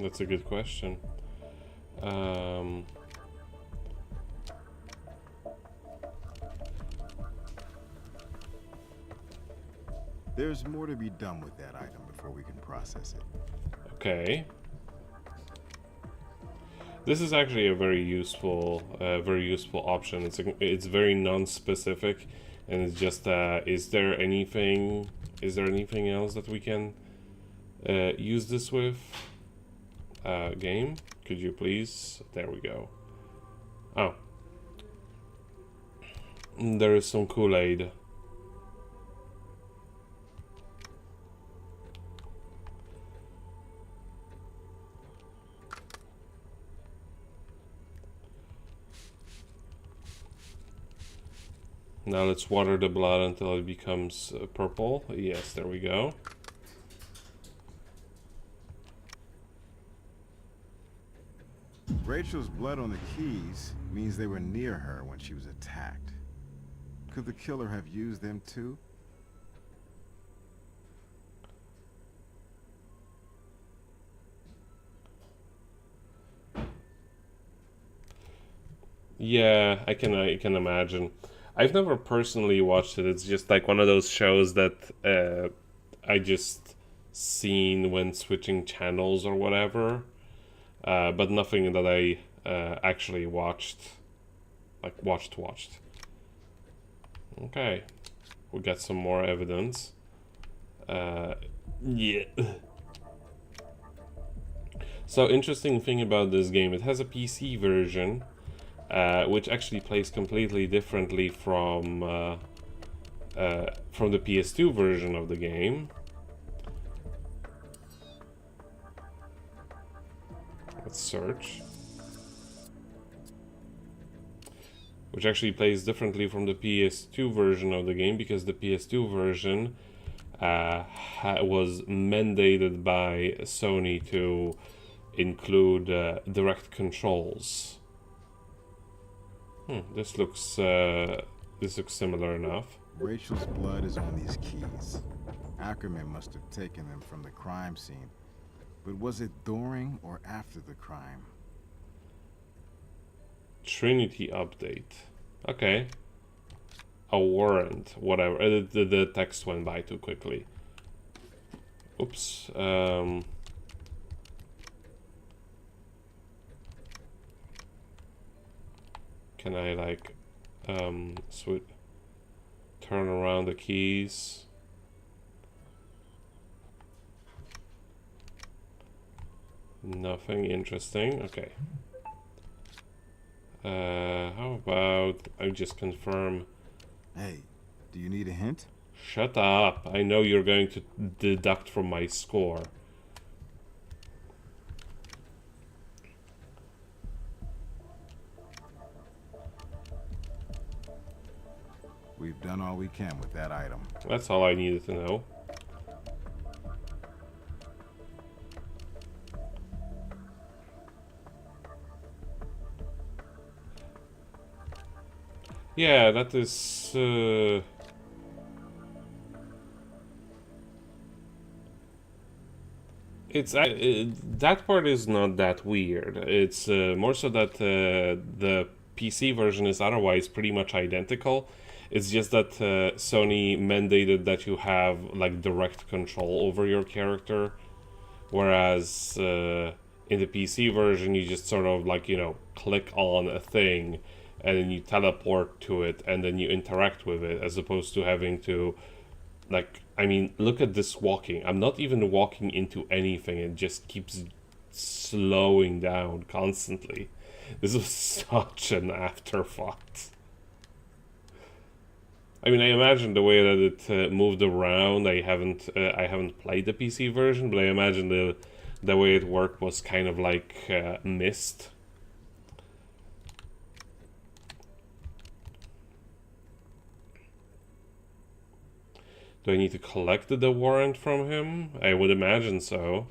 That's a good question. There's more to be done with that item before we can process it. Okay. This is actually a very useful option. It's very non-specific, and it's just is there anything else that we can use this with? Game, could you please? There we go. Oh, there is some Kool-Aid. Now let's water the blood until it becomes purple. Yes, there we go. Rachel's blood on the keys means they were near her when she was attacked. Could the killer have used them too? Yeah, I can imagine. I've never personally watched it. It's just like one of those shows that I just seen when switching channels or whatever. But nothing that I actually watched. Like watched. Okay. We got some more evidence. Yeah. So interesting thing about this game, it has a PC version. Which actually plays completely differently from the PS2 version of the game. Let's search. Which actually plays differently from the PS2 version of the game, because the PS2 version was mandated by Sony to include direct controls. This looks similar enough. Rachel's blood is on these keys. Ackerman must have taken them from the crime scene. But was it during or after the crime? Trinity update. Okay. A warrant. Whatever. The text went by too quickly. Oops. Can I like turn around the keys? Nothing interesting. Okay. How about I just confirm? Hey, do you need a hint? Shut up. I know you're going to deduct from my score. We've done all we can with that item. That's all I needed to know. Yeah, that is... that part is not that weird. It's more so that the PC version is otherwise pretty much identical. It's just that Sony mandated that you have like direct control over your character, whereas in the PC version, you just sort of like, you know, click on a thing and then you teleport to it and then you interact with it, as opposed to having to, like, I mean, look at this walking. I'm not even walking into anything, it just keeps slowing down constantly. This was such an afterthought. I mean, I imagine the way that it moved around. I haven't played the PC version, but I imagine the way it worked was kind of like missed. Do I need to collect the warrant from him? I would imagine so.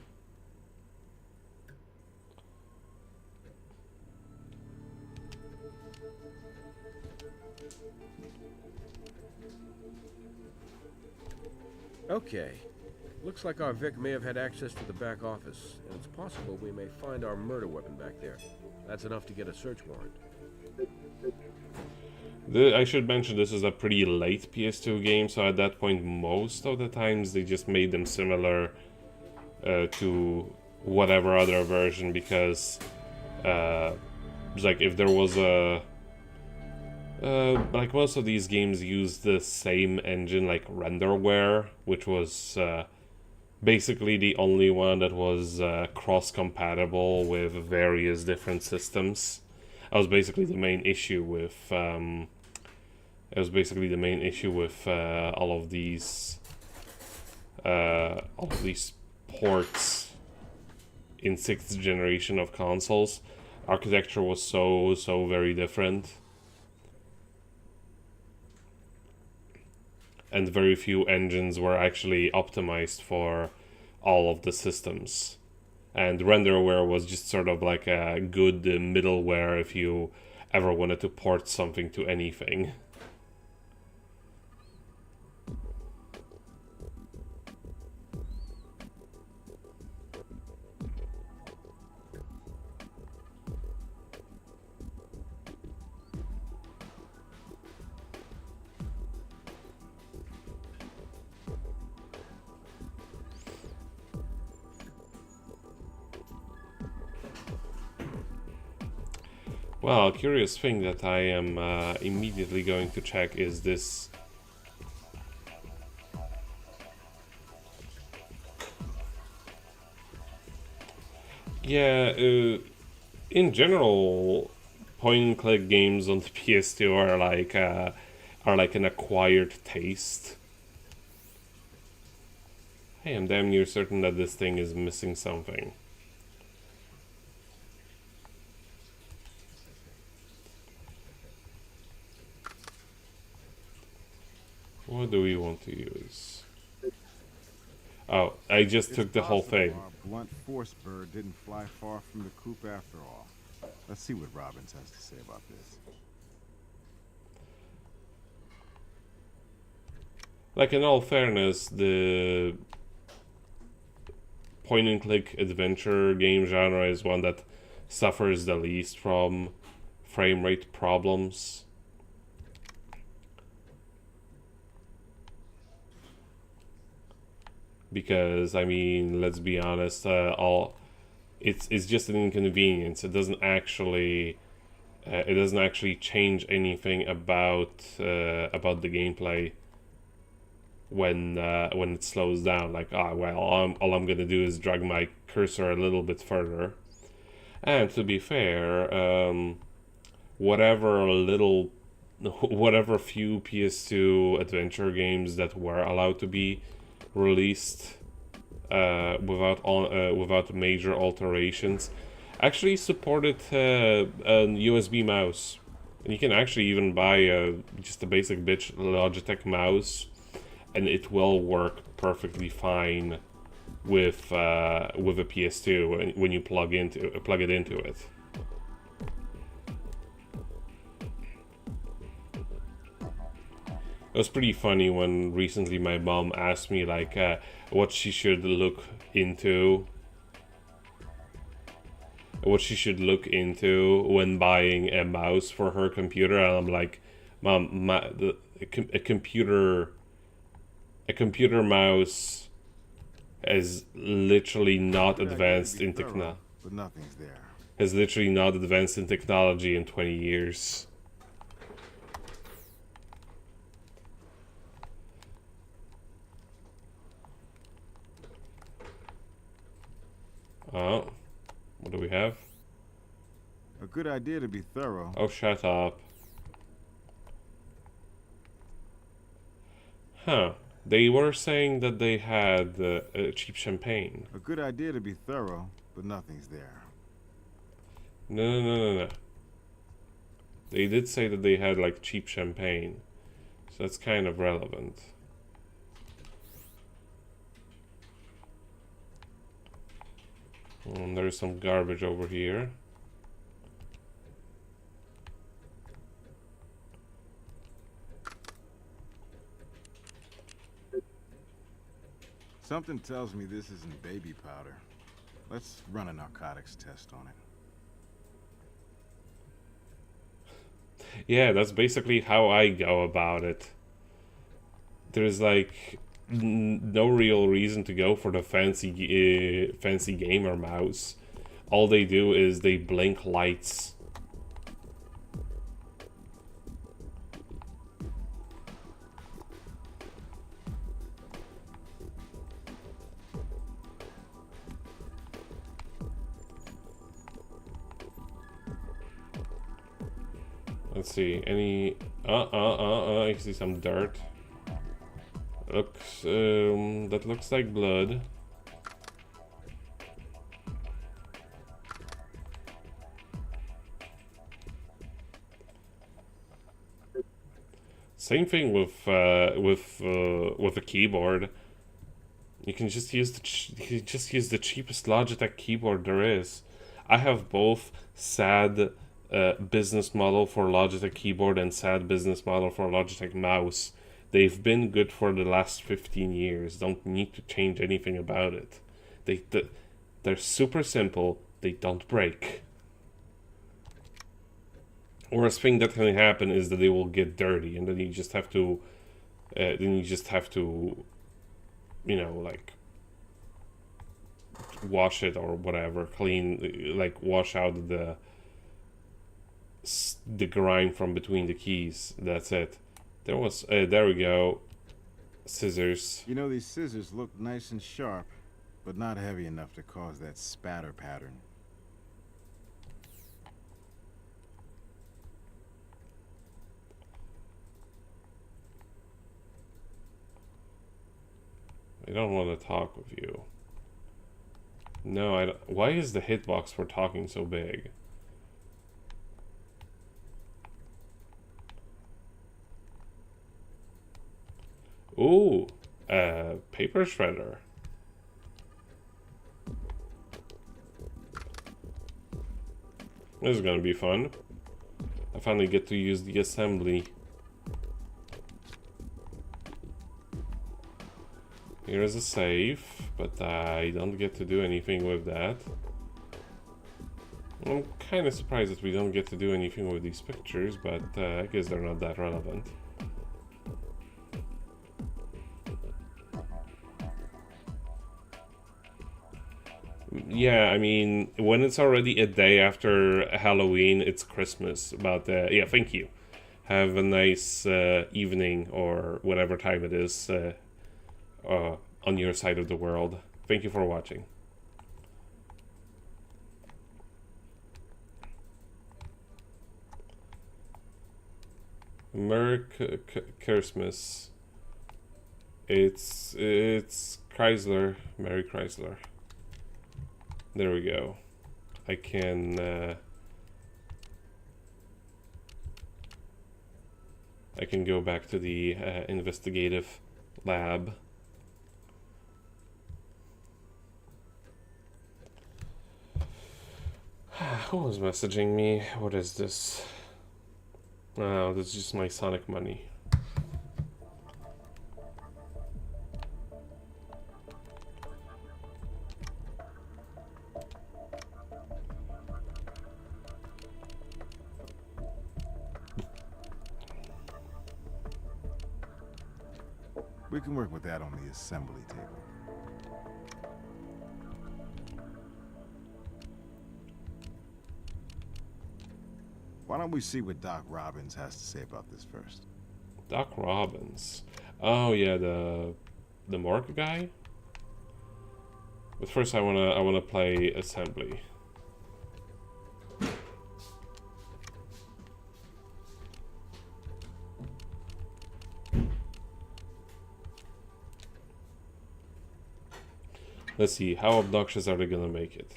Okay. Looks like our Vic may have had access to the back office, and it's possible we may find our murder weapon back there. That's enough to get a search warrant. I should mention this is a pretty late PS2 game, so at that point most of the times they just made them similar to whatever other version, because like if there was a like most of these games use the same engine, like Renderware, which was basically the only one that was cross-compatible with various different systems. That was basically the main issue with all of these ports in 6th generation of consoles. Architecture was so very different, and very few engines were actually optimized for all of the systems. And Renderware was just sort of like a good middleware if you ever wanted to port something to anything. Well, a curious thing that I am immediately going to check is this. Yeah, in general, point-and-click games on the PS2 are like an acquired taste. Hey, I'm damn near certain that this thing is missing something. What do we want to use? Oh, I just took the whole thing. Our blunt force bird didn't fly far from the coop after all. Let's see what Robbins has to say about this. Like, in all fairness, the point-and-click adventure game genre is one that suffers the least from frame rate problems. Because, I mean, let's be honest, it's just an inconvenience. It doesn't actually change anything about the gameplay when it slows down. Like, well, all I'm gonna do is drag my cursor a little bit further. And to be fair, whatever few PS2 adventure games that were allowed to be released without major alterations actually supported a USB mouse, and you can actually even buy just a basic bitch Logitech mouse, and it will work perfectly fine with a PS2 when you plug it into it. It was pretty funny when recently my mom asked me like what she should look into when buying a mouse for her computer, and I'm like, Mom, a computer mouse is literally not advanced in technology. but nothing's there. Has literally not advanced in technology in 20 years. Oh, what do we have? A good idea to be thorough. Oh, shut up. Huh. They were saying that they had cheap champagne. A good idea to be thorough, but nothing's there. No. They did say that they had like cheap champagne. So that's kind of relevant. There's some garbage over here. Something tells me this isn't baby powder. Let's run a narcotics test on it. Yeah, that's basically how I go about it. There's like no real reason to go for the fancy gamer mouse. All they do is they blink lights. Let's see, any... I see some dirt. That looks like blood. Same thing with a keyboard. You can just use the cheapest Logitech keyboard there is. I have both sad business model for Logitech keyboard and sad business model for Logitech mouse. They've been good for the last 15 years. Don't need to change anything about it. They're super simple. They don't break. Worst thing that can happen is that they will get dirty, and then you just have to, you know, like wash it or whatever, clean, like wash out the grime from between the keys. That's it. There we go. Scissors. You know, these scissors look nice and sharp, but not heavy enough to cause that spatter pattern. I don't want to talk with you. No, I don't. Why is the hitbox for talking so big? Ooh, paper shredder. This is gonna be fun. I finally get to use the assembly. Here is a safe, but I don't get to do anything with that. I'm kind of surprised that we don't get to do anything with these pictures, but I guess they're not that relevant. Yeah, I mean, when it's already a day after Halloween, it's Christmas. But yeah, thank you. Have a nice evening or whatever time it is on your side of the world. Thank you for watching. Merry Christmas. It's Chrysler. Merry Chrysler. There we go. I can go back to the investigative lab. Who was messaging me? What is this? Oh, this is just my Sonic money. We can work with that on the assembly table. Why don't we see what Doc Robbins has to say about this first? Doc Robbins. Oh yeah, the morgue guy. But first, I wanna play assembly. Let's see, how obnoxious are they gonna make it?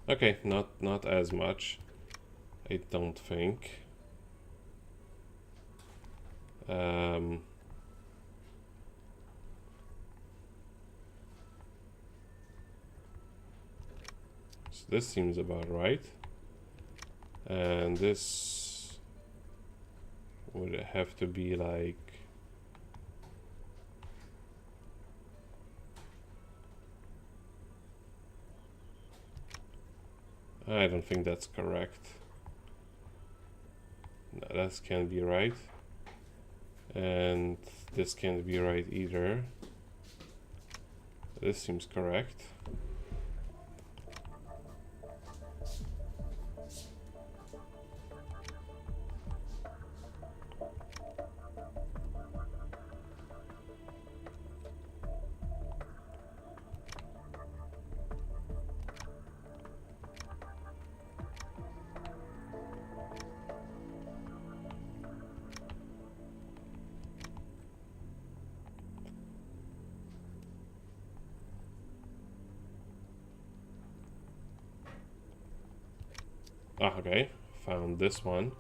Okay, not as much. I don't think. So this seems about right. And this would have to be like... I don't think that's correct. No, that can't be right. And this can't be right either. This seems correct. Ah, okay, found this one.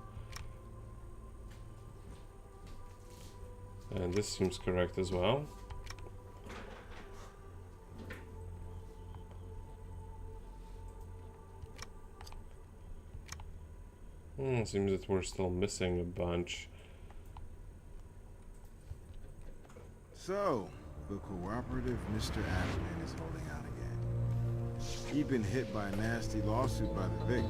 And this seems correct as well. Seems that we're still missing a bunch. So, the cooperative Mr. Ackerman is holding out again. He'd been hit by a nasty lawsuit by the Vic.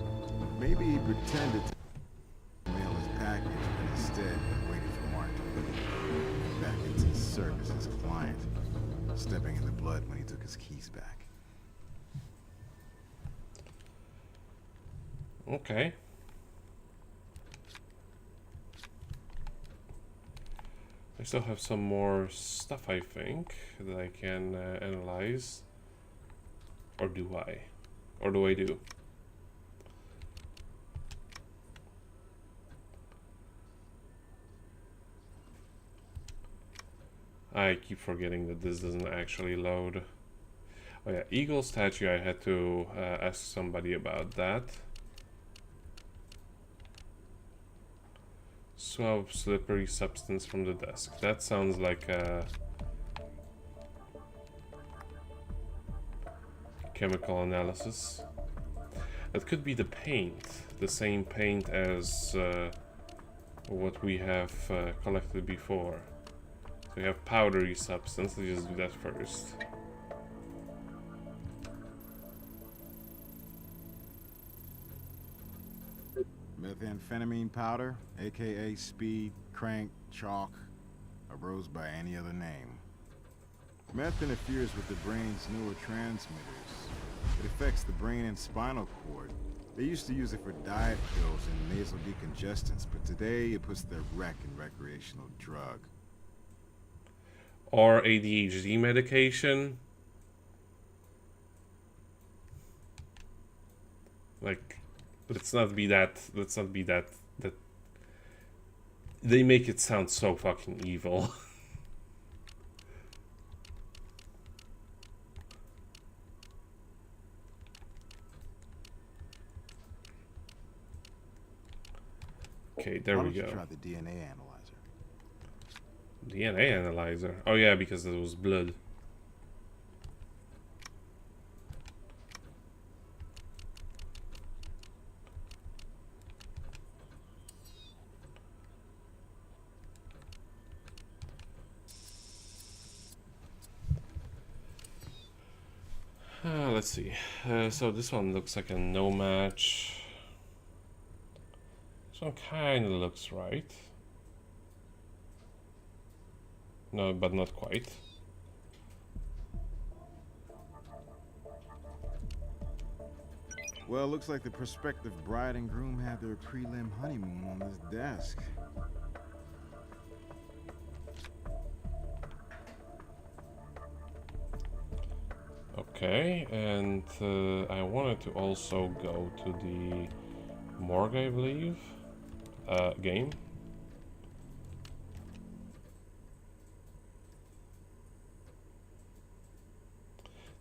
Maybe he pretended to mail his package, but instead waited for Mark to leave. Back into service as client, stepping in the blood when he took his keys back. Okay. I still have some more stuff, I think, that I can analyze. Or do I? Or do I do? I keep forgetting that this doesn't actually load. Oh yeah, eagle statue, I had to ask somebody about that. Swab slippery substance from the desk. That sounds like a chemical analysis. It could be the paint, the same paint as what we have collected before. So we have powdery substance. Let's just do that first. Methamphetamine powder, aka speed, crank, chalk, arose by any other name. Meth interferes with the brain's neurotransmitters. It affects the brain and spinal cord. They used to use it for diet pills and nasal decongestants, but today it puts their wreck in recreational drug. Or ADHD medication. Like, let's not be that they make it sound so fucking evil. Okay, there we go. Try the DNA analyzer. DNA analyzer. Oh yeah, because it was blood. Let's see. So this one looks like a no match. This one kind of looks right. No, but not quite. Well, looks like the prospective bride and groom had their prelim honeymoon on this desk. Okay, and I wanted to also go to the morgue, I believe, game.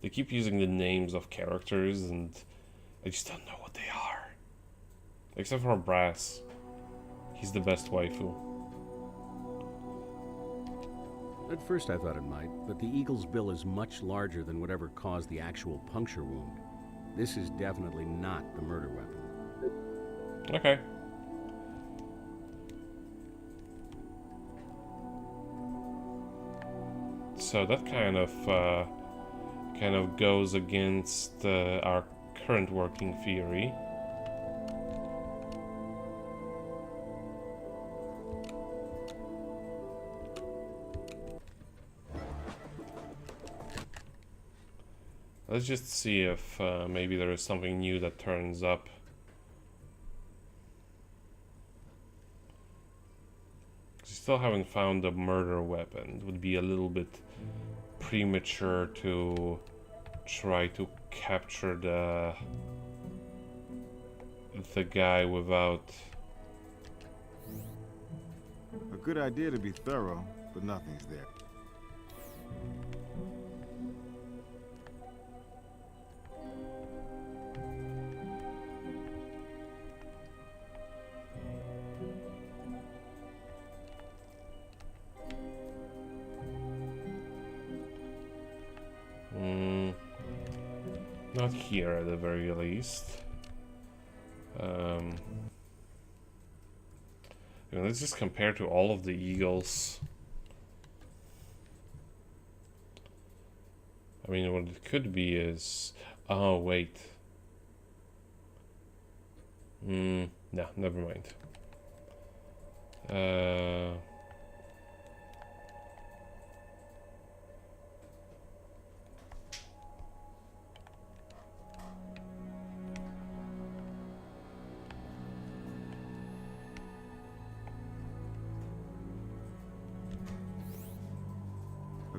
They keep using the names of characters and I just don't know what they are. Except for Brass. He's the best waifu. At first I thought it might, but the eagle's bill is much larger than whatever caused the actual puncture wound. This is definitely not the murder weapon. Okay. So that kind of goes against our current working theory. Let's just see if maybe there is something new that turns up. Still haven't found the murder weapon. It would be a little bit premature to try to capture the guy without... A good idea to be thorough, but nothing's there. Not here at the very least. Let's just compare to all of the eagles. I mean, what it could be is... Oh, wait. No, never mind.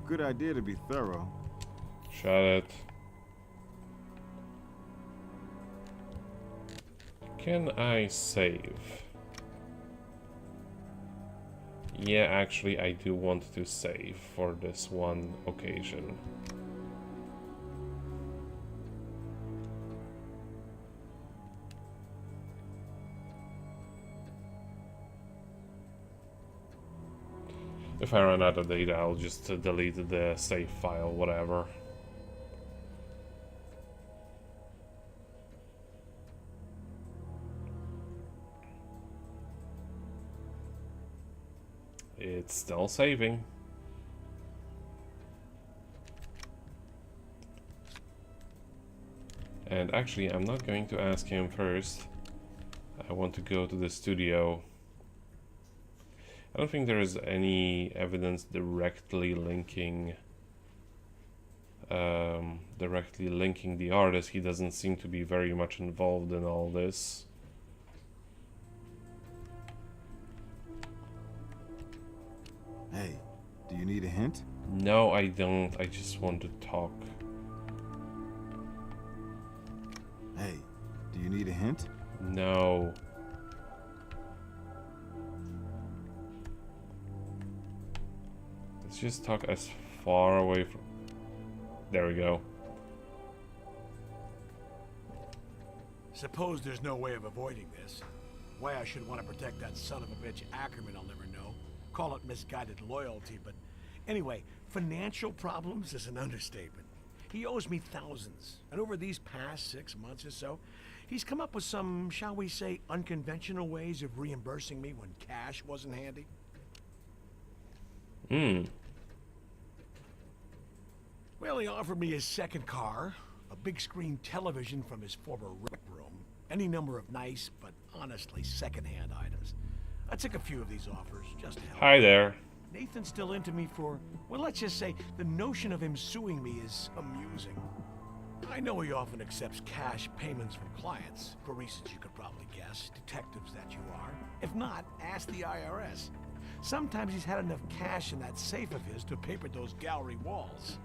Good idea to be thorough. Shut it. Can I save? Yeah, actually I do want to save for this one occasion. If I run out of data, I'll just delete the save file, whatever. It's still saving. And actually, I'm not going to ask him first. I want to go to the studio. I don't think there is any evidence directly linking the artist. He doesn't seem to be very much involved in all this. Hey, do you need a hint? No, I don't. I just want to talk. Hey, do you need a hint? No. Let's just talk as far away from... There we go. Suppose there's no way of avoiding this. Why I should want to protect that son of a bitch Ackerman, I'll never know. Call it misguided loyalty, but anyway, financial problems is an understatement. He owes me thousands, and over these past 6 months or so, he's come up with some, shall we say, unconventional ways of reimbursing me when cash wasn't handy. Well, he offered me his second car, a big screen television from his former rec room, any number of nice, but honestly secondhand items. I took a few of these offers just to help. Hi there. Nathan's still into me for, well, let's just say the notion of him suing me is amusing. I know he often accepts cash payments from clients, for reasons you could probably guess, detectives that you are. If not, ask the IRS. Sometimes he's had enough cash in that safe of his to paper those gallery walls.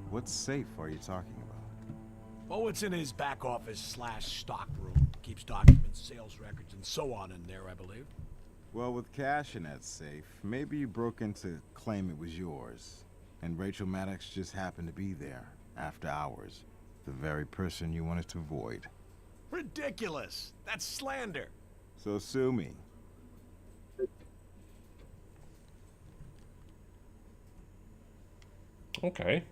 What safe are you talking about? Oh, it's in his back office / stock room. Keeps documents, sales records, and so on in there, I believe. Well, with cash in that safe, maybe you broke in to claim it was yours. And Rachel Maddox just happened to be there, after hours. The very person you wanted to avoid. Ridiculous! That's slander! So sue me. Okay.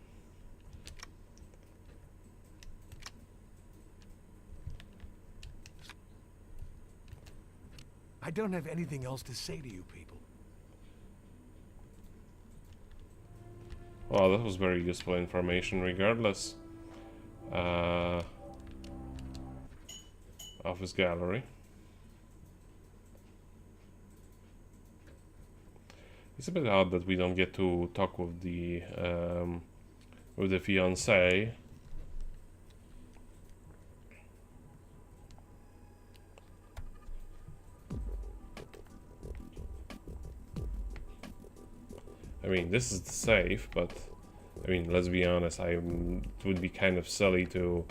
I don't have anything else to say to you people. Well, that was very useful information regardless. Office gallery. It's a bit odd that we don't get to talk with the fiancée. I mean, this is the safe, but I mean, let's be honest. It would be kind of silly to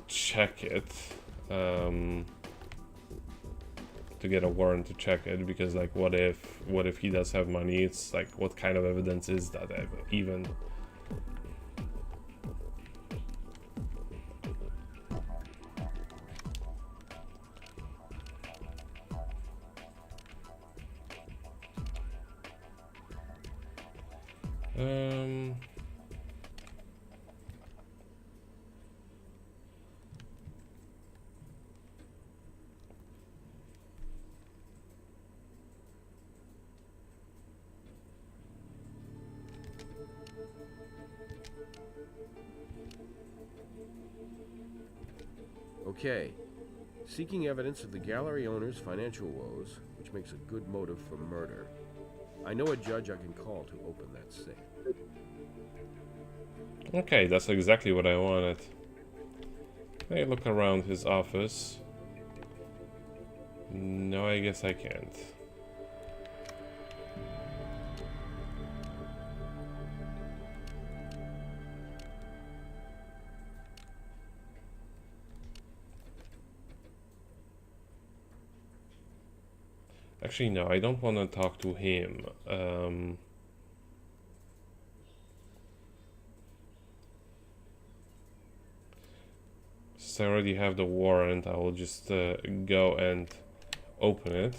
check it, to get a warrant to check it, because like, what if he does have money? It's like, what kind of evidence is that even? Okay. Seeking evidence of the gallery owner's financial woes, which makes a good motive for murder. I know a judge I can call to open that safe. Okay, that's exactly what I wanted. Hey, look around his office. No, I guess I can't. Actually, no, I don't want to talk to him. Since I already have the warrant, I will just go and open it.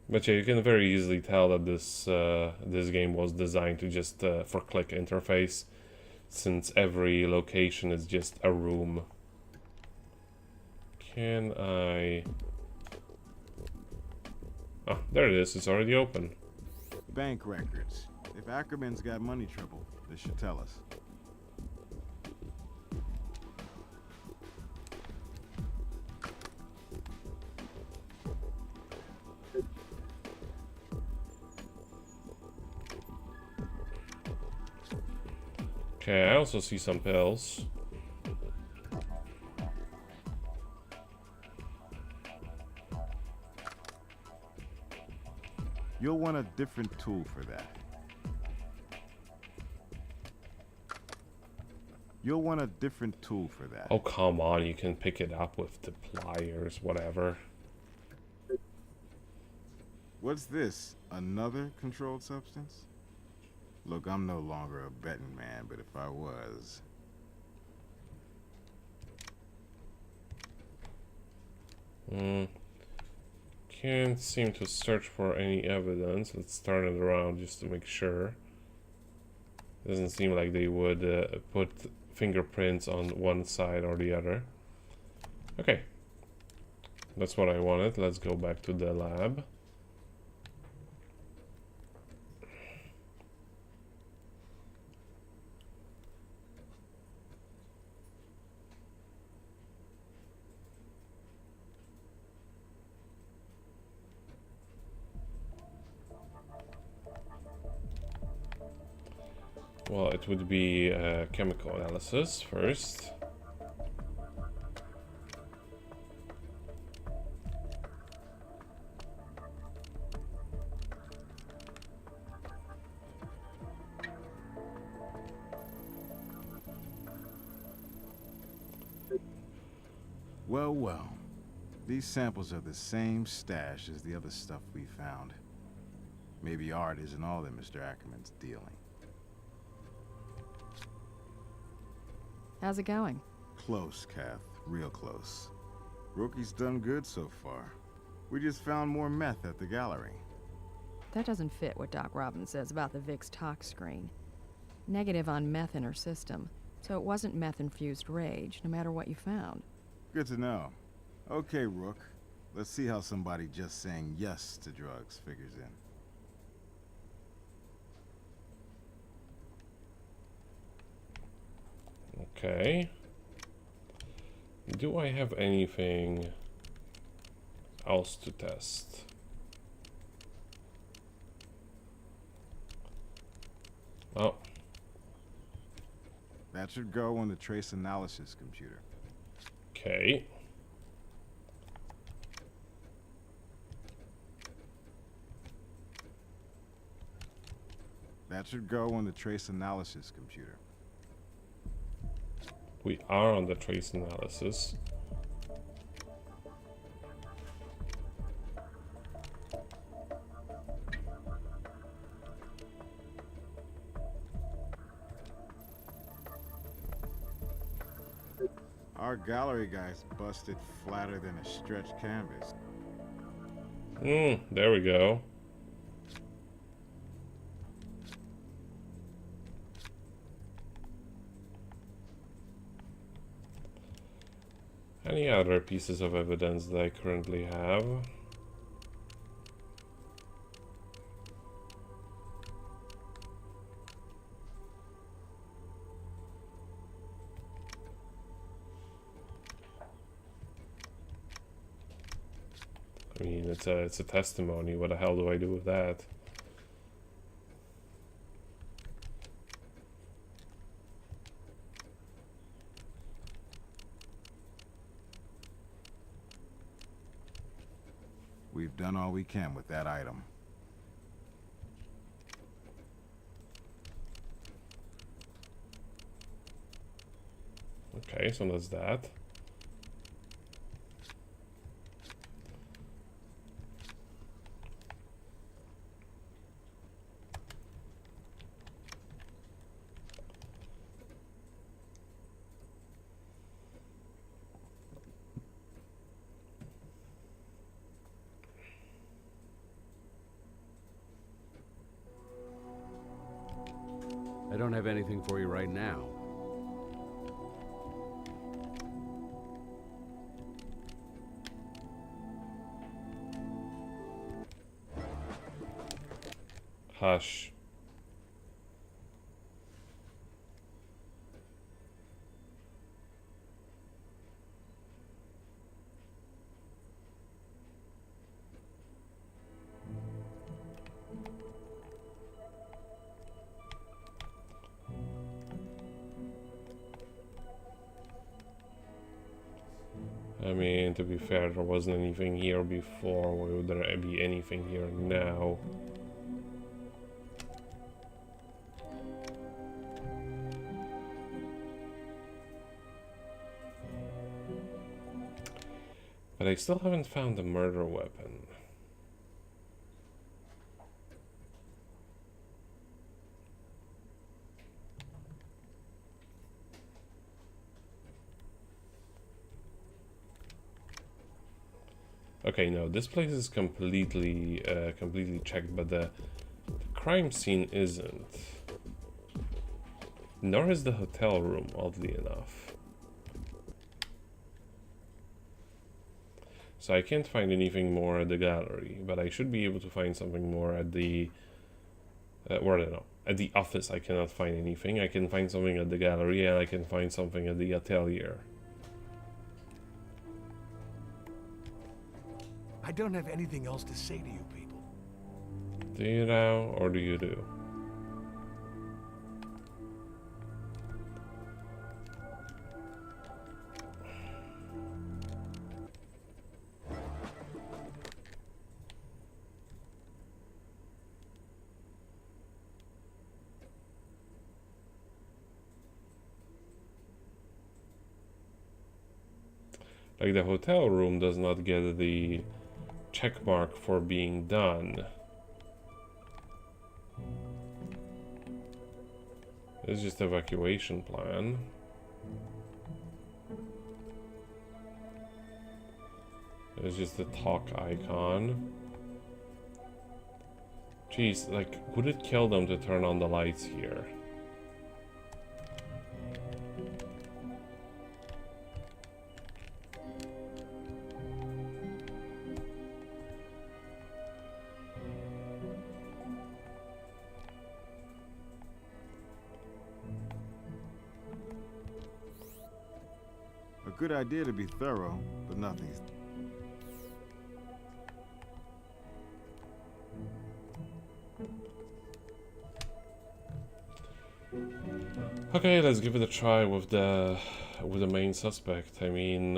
But yeah, you can very easily tell that this game was designed to just for click interface, since every location is just a room. Can I... Oh, there it is. It's already open. Bank records. If Ackerman's got money trouble, they should tell us. Okay, I also see some pills. You'll want a different tool for that. You'll want a different tool for that. Oh, come on, you can pick it up with the pliers, whatever. What's this? Another controlled substance? Look, I'm no longer a betting man, but if I was... Can't seem to search for any evidence. Let's turn it around just to make sure. Doesn't seem like they would put fingerprints on one side or the other. Okay. That's what I wanted. Let's go back to the lab. Well, it would be chemical analysis first. Well, well. These samples are the same stash as the other stuff we found. Maybe art isn't all that Mr. Ackerman's dealing. How's it going? Close, Kath. Real close. Rookie's done good so far. We just found more meth at the gallery. That doesn't fit what Doc Robbins says about the Vic's tox screen. Negative on meth in her system, so it wasn't meth-infused rage, no matter what you found. Good to know. Okay, Rook. Let's see how somebody just saying yes to drugs figures in. Okay. Do I have anything else to test? Oh. That should go on the trace analysis computer. Okay. That should go on the trace analysis computer. We are on the trace analysis. Our gallery guy's busted flatter than a stretched canvas. There we go. Any other pieces of evidence that I currently have? I mean, it's a testimony. What the hell do I do with that? We've done all we can with that item. Okay, so that's that. I don't have anything for you right now. Hush. I mean, to be fair, there wasn't anything here before. Why would there be anything here now? But I still haven't found the murder weapon. Okay, no, this place is completely checked, but the crime scene isn't. Nor is the hotel room, oddly enough. So I can't find anything more at the gallery, but I should be able to find something more at the... well, no, at the office I cannot find anything. I can find something at the gallery, and I can find something at the atelier. I don't have anything else to say to you people. Do you now, or do you do? Like, the hotel room does not get the check mark for being done. It's just evacuation plan. It's just the talk icon. Jeez, like, would it kill them to turn on the lights here? A good idea to be thorough, but nothing's... Okay, let's give it a try with the main suspect. I mean,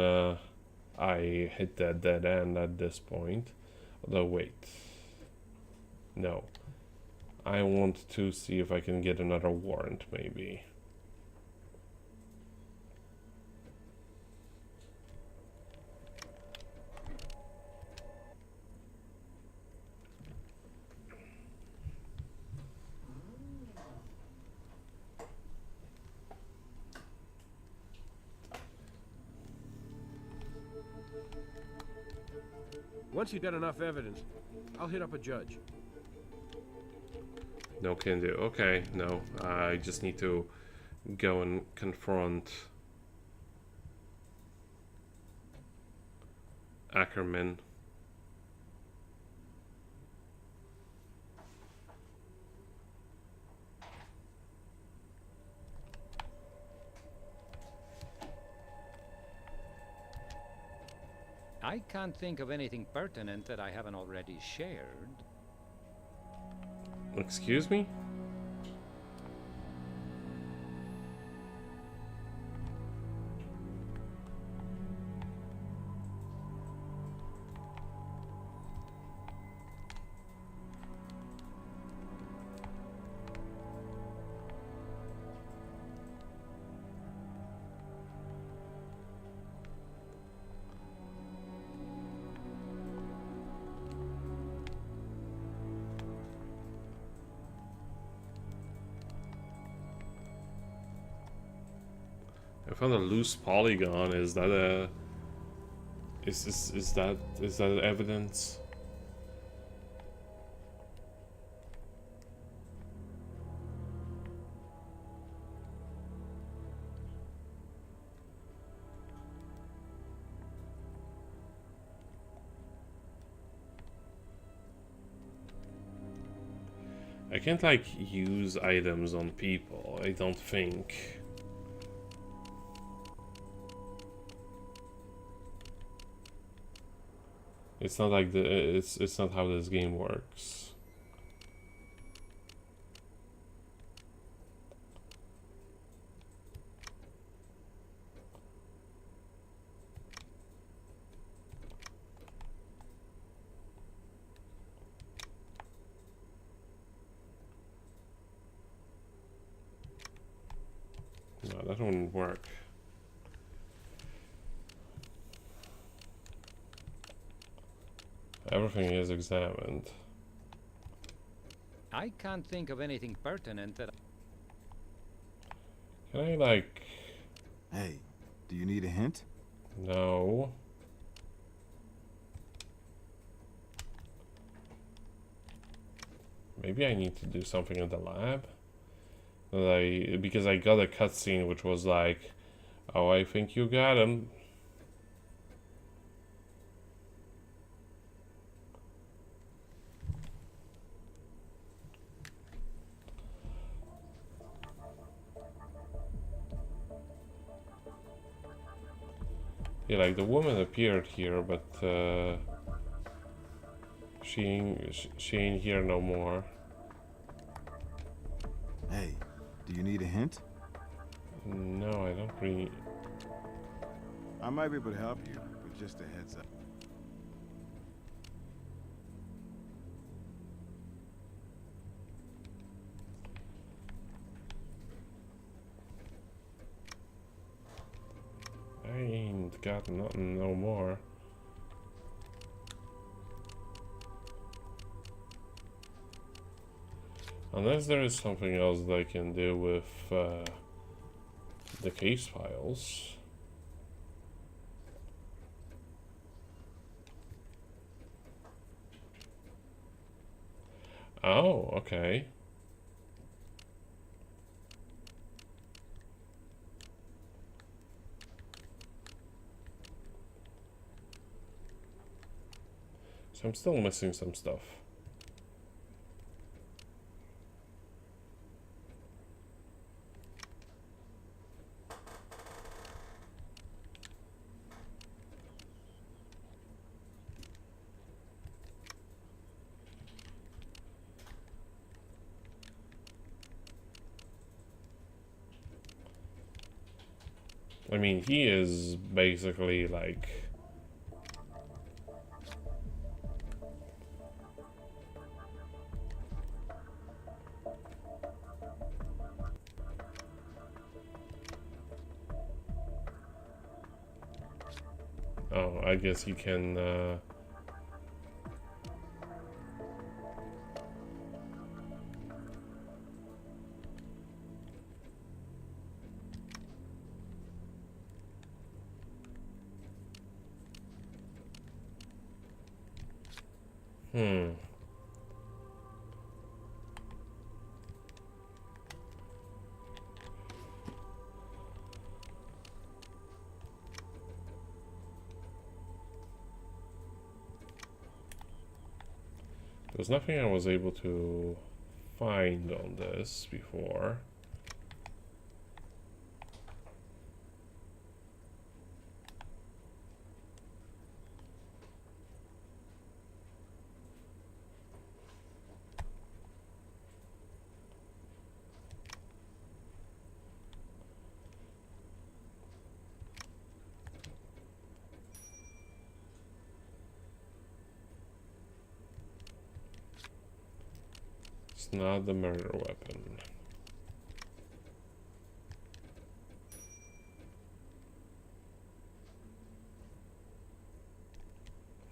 I hit that dead end at this point. Although, wait. No. I want to see if I can get another warrant, maybe. Once you've got enough evidence, I'll hit up a judge. No can do. Okay, no. I just need to go and confront Ackerman. I can't think of anything pertinent that I haven't already shared. Excuse me? I found a loose polygon. Is that a... Is that evidence? I can't, like, use items on people, I don't think. It's not like it's not how this game works. No, that wouldn't work. Everything is examined. I can't think of anything pertinent that... Can I, like... Hey, do you need a hint? No. Maybe I need to do something in the lab? Because I got a cutscene which was like, oh, I think you got him. Yeah, like the woman appeared here, but she ain't here no more. Hey, do you need a hint? No, I don't really. I might be able to help you, but just a heads up. I ain't got nothing no more. Unless there is something else that I can do with the case files. Oh, okay. So I'm still missing some stuff. I mean, he is basically like... Oh, I guess you can... There's nothing I was able to find on this before. It's not the murder weapon.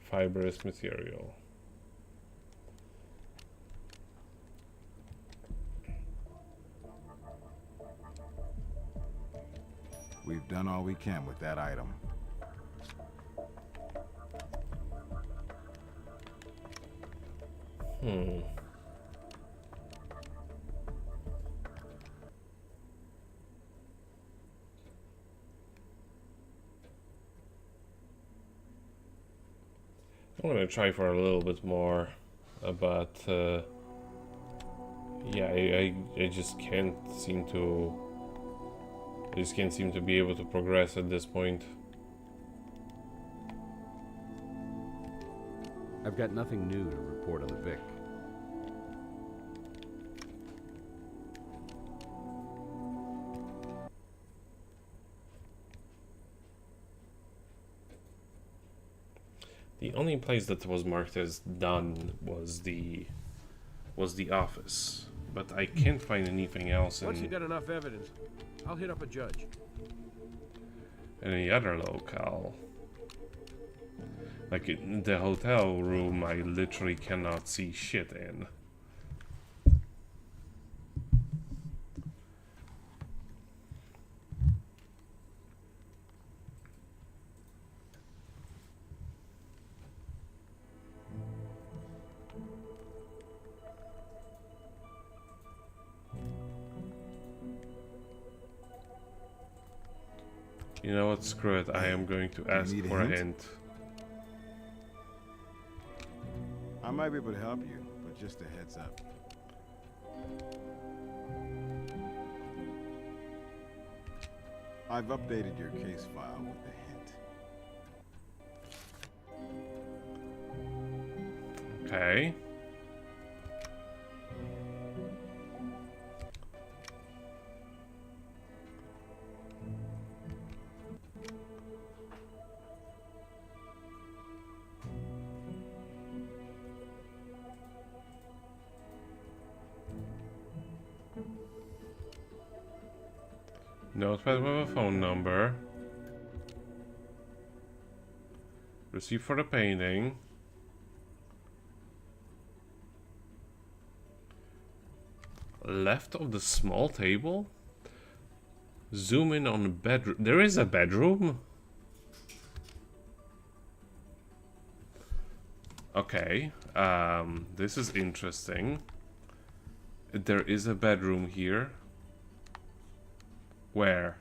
Fibrous material. We've done all we can with that item. I'm gonna try for a little bit more, but yeah, I just can't seem to. I just can't seem to be able to progress at this point. I've got nothing new to report on the Vic. The only place that was marked as done was the office, but I can't find anything else Once you in got enough evidence, I'll hit up a judge. any other locale. Like in the hotel room, I literally cannot see shit in. You know what? Screw it. I am going to ask need a for a hint? hint. I might be able to help you, but just a heads up. I've updated your case file with a hint. Okay. Notepad with a phone number. Receipt for the painting. Left of the small table. Zoom in on the bedroom. There is a bedroom? Okay. This is interesting. There is a bedroom here. Where?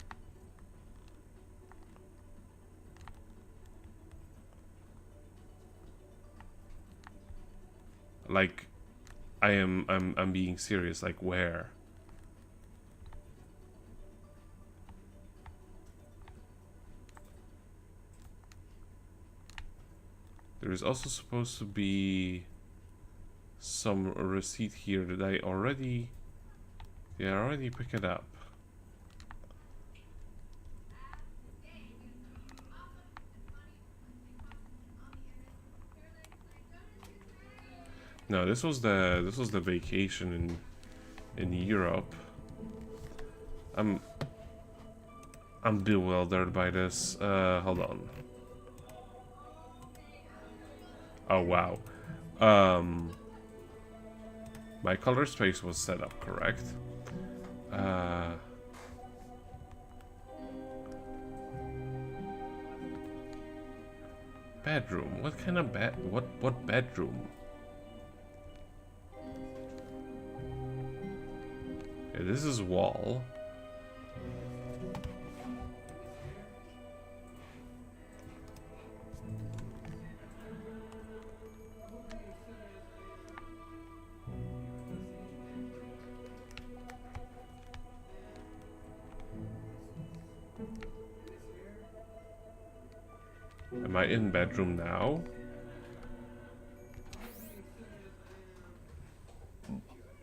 Like, I'm being serious. Like, where? There is also supposed to be some receipt here that I already... Yeah, I already picked it up. No, this was the vacation in Europe. I'm bewildered by this. Hold on. Oh wow. My color space was set up correct. Bedroom. What kind of bed? What bedroom? Yeah, this is wall. Am I in bedroom now?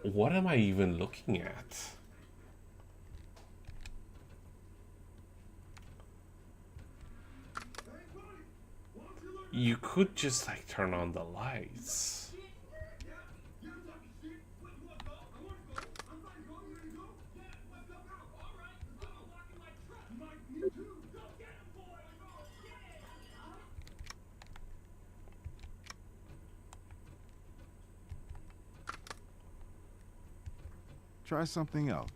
What am I even looking at? You could just like turn on the lights. Try something else.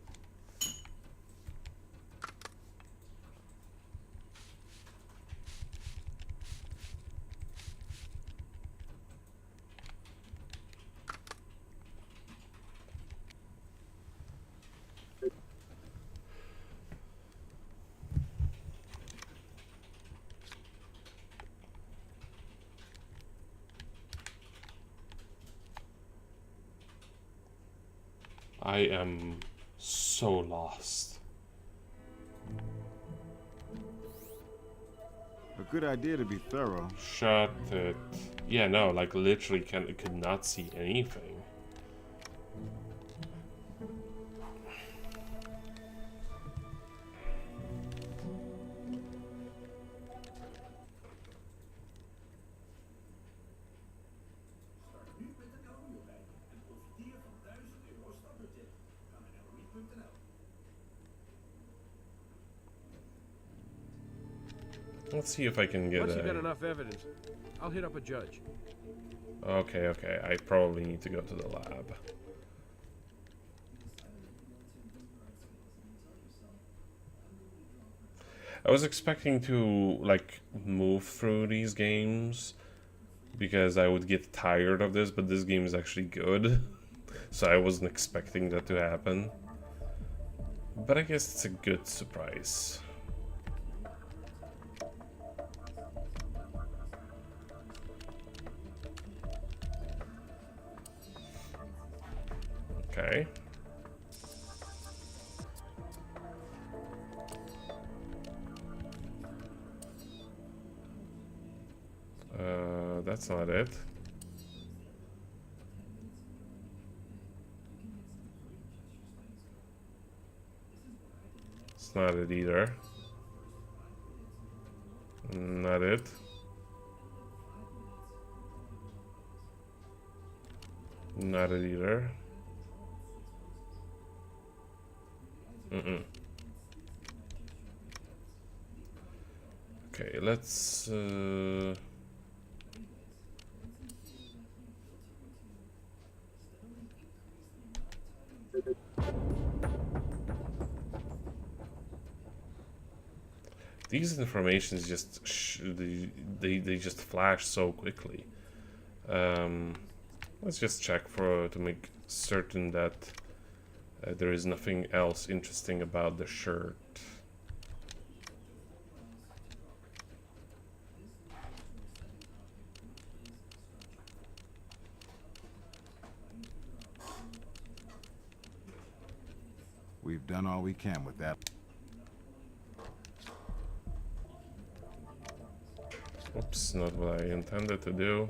I am so lost. A good idea to be thorough. Shut it. Yeah, no, like literally could not see anything. Let's see if I can get Once you got enough evidence, I'll hit up a judge. Okay, okay. I probably need to go to the lab. I was expecting to, like, move through these games because I would get tired of this, but this game is actually good. So I wasn't expecting that to happen. But I guess it's a good surprise. Okay. That's not it. It's not it either. Not it. Not it either. Okay, let's These informations just they just flash so quickly. Let's just check to make certain that there is nothing else interesting about the shirt. We've done all we can with that. Oops, not what I intended to do.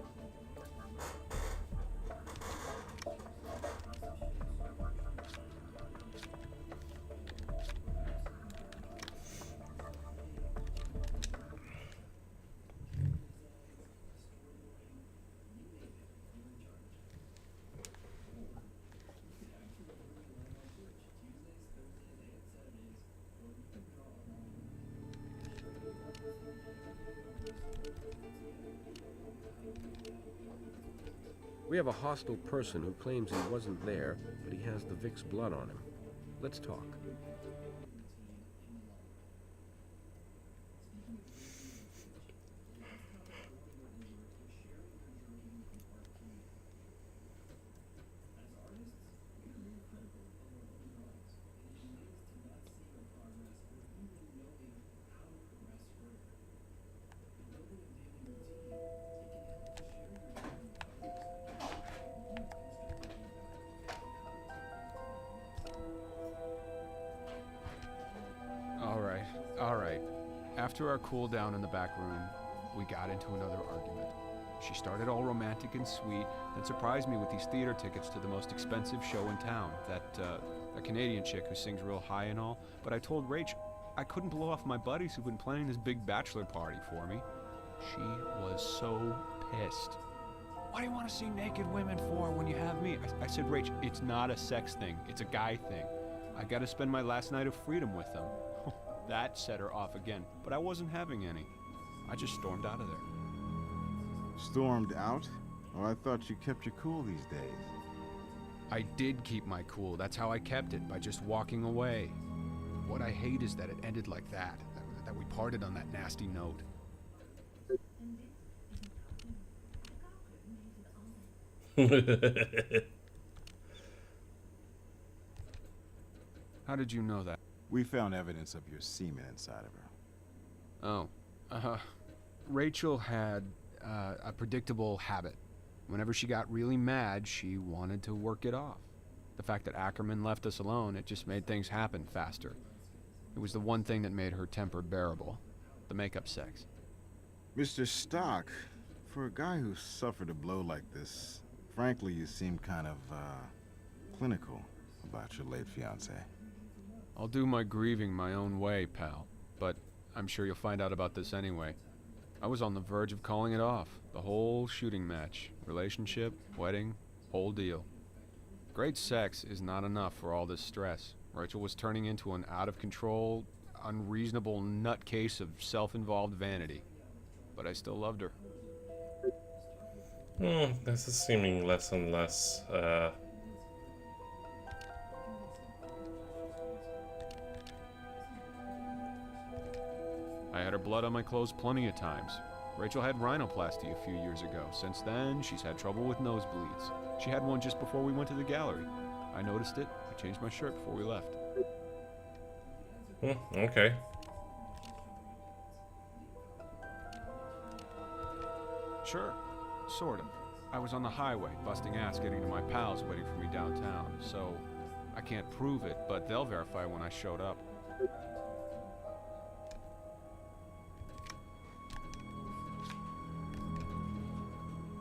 We have a hostile person who claims he wasn't there, but he has the Vic's blood on him. Let's talk. Alright. After our cool down in the back room, we got into another argument. She started all romantic and sweet, then surprised me with these theater tickets to the most expensive show in town. A Canadian chick who sings real high and all. But I told Rach I couldn't blow off my buddies who've been planning this big bachelor party for me. She was so pissed. What do you want to see naked women for when you have me? I said, Rach, it's not a sex thing. It's a guy thing. I gotta spend my last night of freedom with them. That set her off again, but I wasn't having any. I just stormed out of there. Stormed out? Oh, I thought you kept your cool these days. I did keep my cool. That's how I kept it, by just walking away. What I hate is that it ended like that we parted on that nasty note. How did you know that? We found evidence of your semen inside of her. Oh, Rachel had a predictable habit. Whenever she got really mad, she wanted to work it off. The fact that Ackerman left us alone, it just made things happen faster. It was the one thing that made her temper bearable. The makeup sex. Mr. Stock, for a guy who suffered a blow like this, frankly, you seem kind of, clinical about your late fiancé. I'll do my grieving my own way, pal. But I'm sure you'll find out about this anyway. I was on the verge of calling it off. The whole shooting match. Relationship, wedding, whole deal. Great sex is not enough for all this stress. Rachel was turning into an out-of-control, unreasonable nutcase of self-involved vanity. But I still loved her. This is seeming less and less, I had her blood on my clothes plenty of times. Rachel had rhinoplasty a few years ago. Since then, she's had trouble with nosebleeds. She had one just before we went to the gallery. I noticed it. I changed my shirt before we left. Okay. Sure. Sort of. I was on the highway, busting ass getting to my pals waiting for me downtown. So, I can't prove it, but they'll verify when I showed up.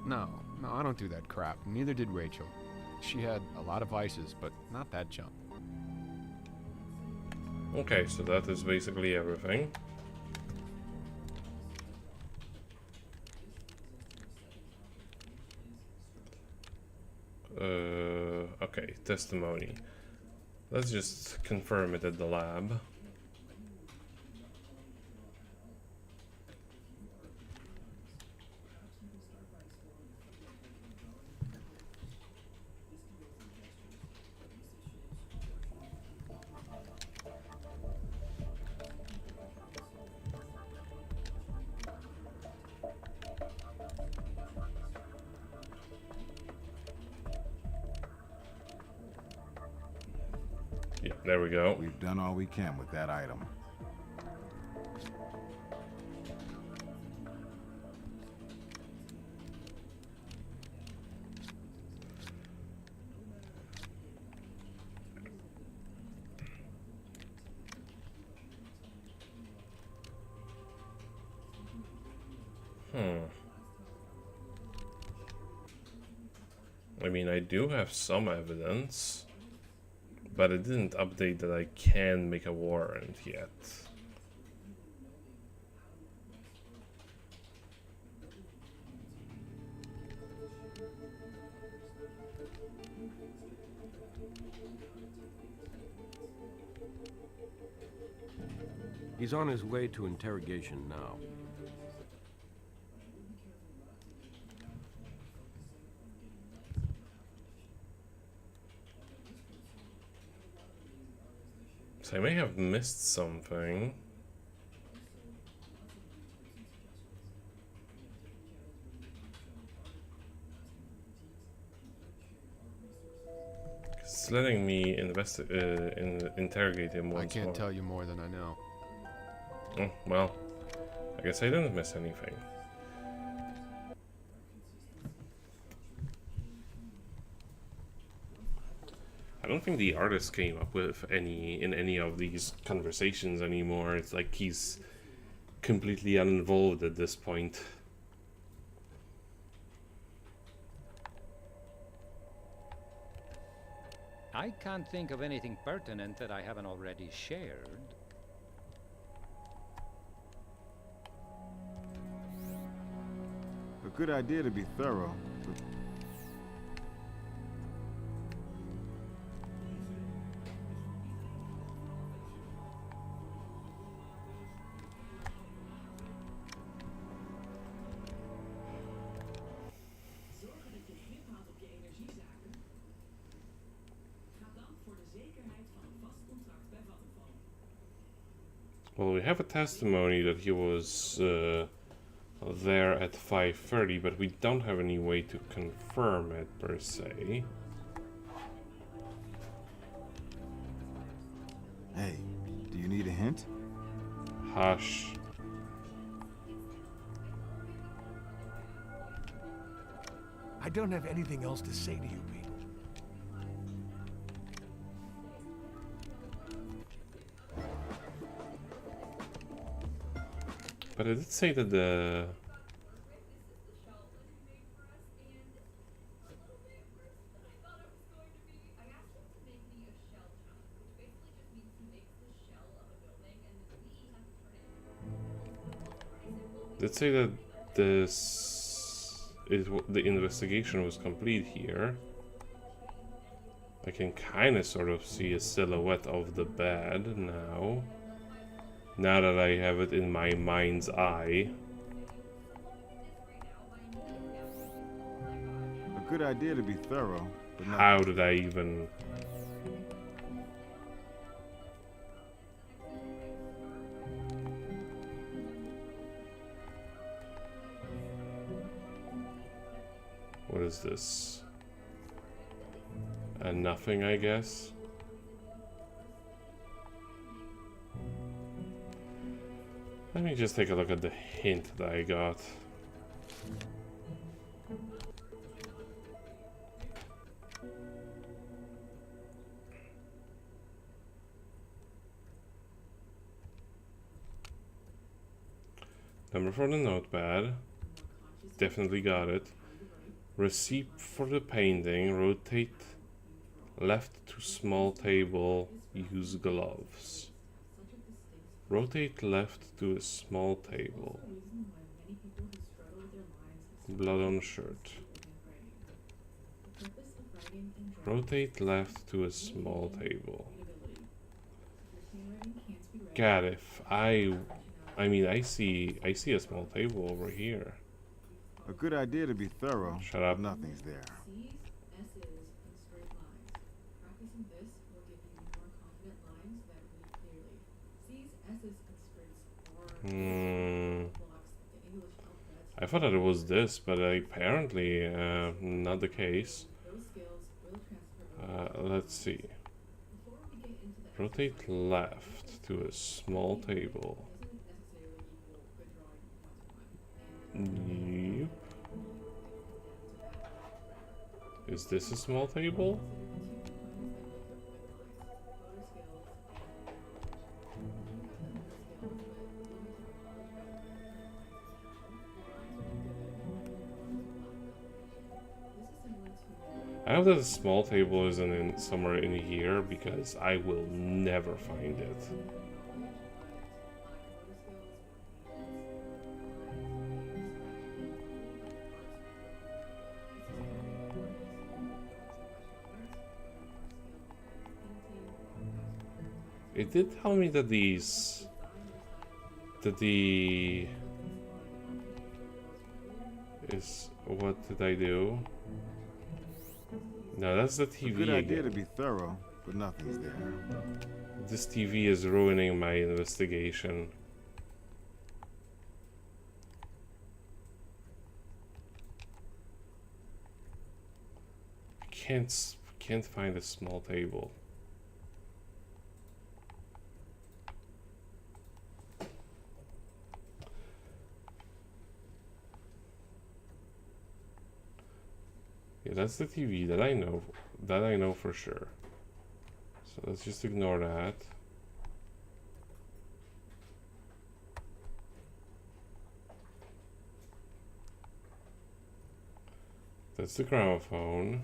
No, I don't do that crap. Neither did Rachel. She had a lot of vices, but not that junk. Okay, so that is basically everything. Okay, testimony. Let's just confirm it at the lab. There we go. We've done all we can with that item. I mean, I do have some evidence, but it didn't update that I can make a warrant yet. He's on his way to interrogation now. So I may have missed something. It's letting me interrogate him once I can't more. tell you more than I know. Oh, well, I guess I didn't miss anything. I don't think the artist came up with any of these conversations anymore. It's like he's completely uninvolved at this point. I can't think of anything pertinent that I haven't already shared. A good idea to be thorough. Well, we have a testimony that he was there at 5:30, but we don't have any way to confirm it per se. Hey, do you need a hint? Hush. I don't have anything else to say to you people. But I did say that the... Did say that the investigation was complete here. I can kind of sort of see a silhouette of the bed now. Now that I have it in my mind's eye. A good idea to be thorough, but not... How did I even... What is this? Nothing, I guess. Let me just take a look at the hint that I got. Number for the notepad. Definitely got it. Receipt for the painting. Rotate left to small table. Use gloves. Rotate left to a small table. Blood on shirt. Rotate left to a small table. God, if I mean, I see a small table over here. A good idea to be thorough. Shut up. But nothing's there. I thought that it was this, but apparently not the case. Let's see. Rotate left to a small table. Yep. Is this a small table? I hope that the small table isn't in somewhere in here because I will never find it. It did tell me that the is, what did I do? No, that's the TV. Good idea again. to be thorough, but nothing's there. This TV is ruining my investigation. Can't find a small table. Yeah, that's the TV that I know for sure. So let's just ignore that. That's the gramophone.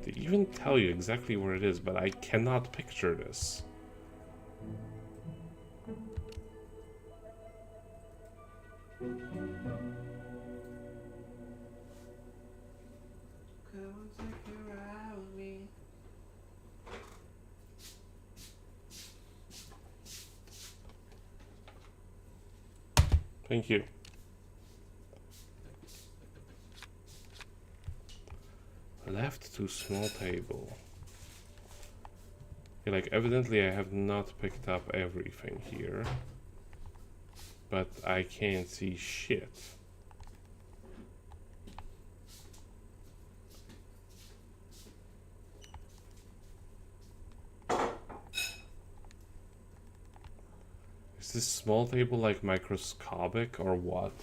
They even tell you exactly where it is, but I cannot picture this. Thank you. Left to small table. Yeah, like evidently I have not picked up everything here, but I can't see shit. Is this small table like microscopic or what?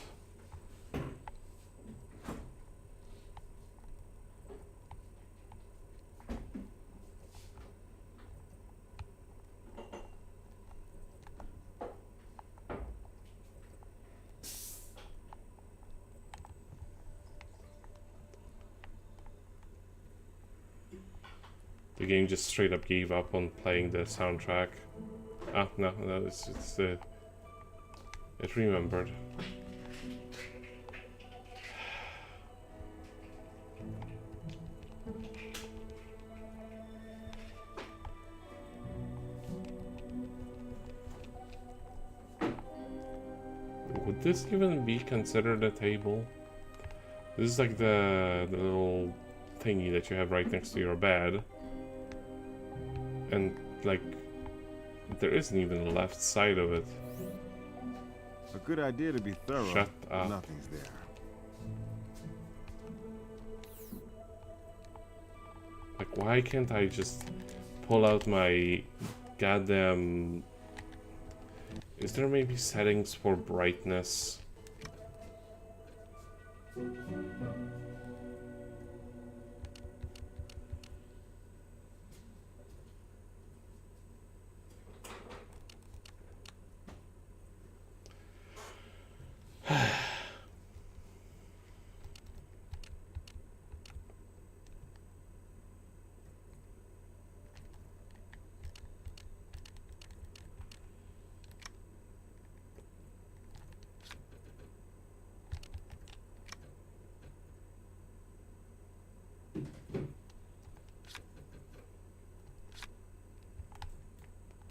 The game just straight up gave up on playing the soundtrack. Ah, no, it remembered. Would this even be considered a table? This is like the little thingy that you have right next to your bed. And like, there isn't even a left side of it. A good idea to be thorough. Shut up. Nothing's there. Like, why can't I just pull out my goddamn... Is there maybe settings for brightness?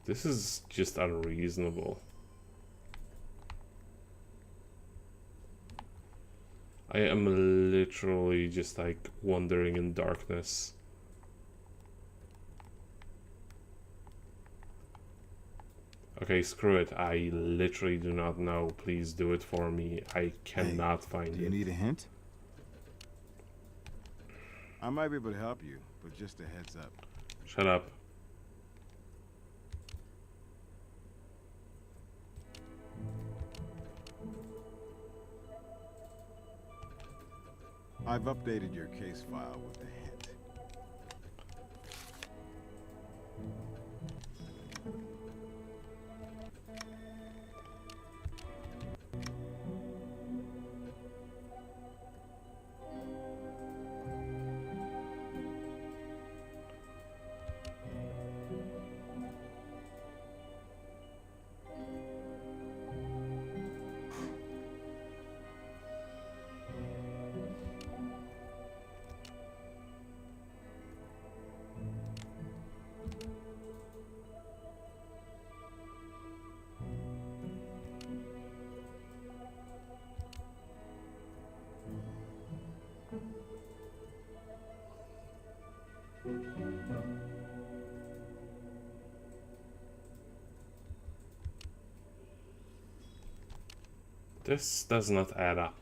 This is just unreasonable. I am literally just like wandering in darkness. Okay, screw it. I literally do not know. Please do it for me. I cannot find Do you it. need a hint? I might be able to help you, but just a heads up. Shut up. I've updated your case file with a hint. This does not add up.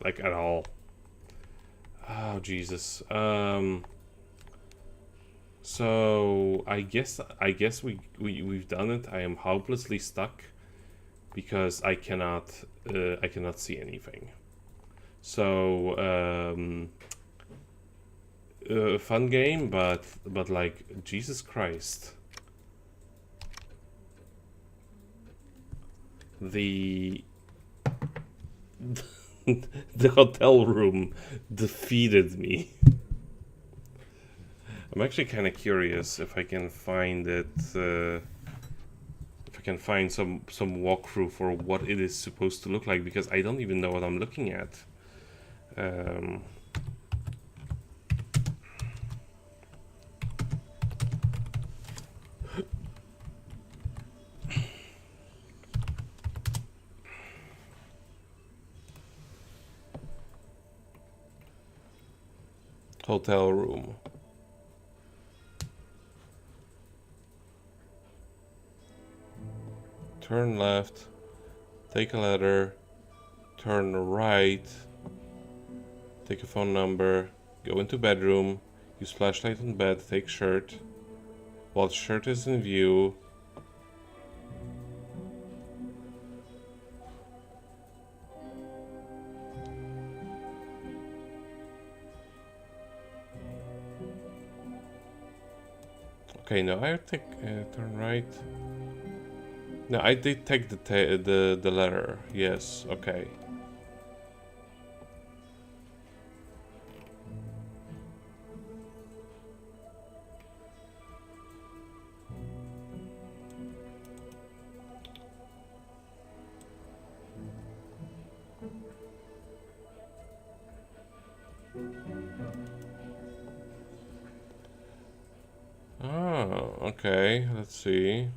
Like at all. Oh Jesus. So I guess we've done it. I am hopelessly stuck because I cannot see anything. So fun game, but like Jesus Christ. The the hotel room defeated me. I'm actually kind of curious if I can find it, if I can find some walkthrough for what it is supposed to look like, because I don't even know what I'm looking at. Hotel room. Turn left, take a ladder, turn right, take a phone number, go into bedroom, use flashlight on bed, take shirt. While shirt is in view, okay, no, I take turn right. No, I did take the letter. Yes, okay. Oh, okay. Let's see.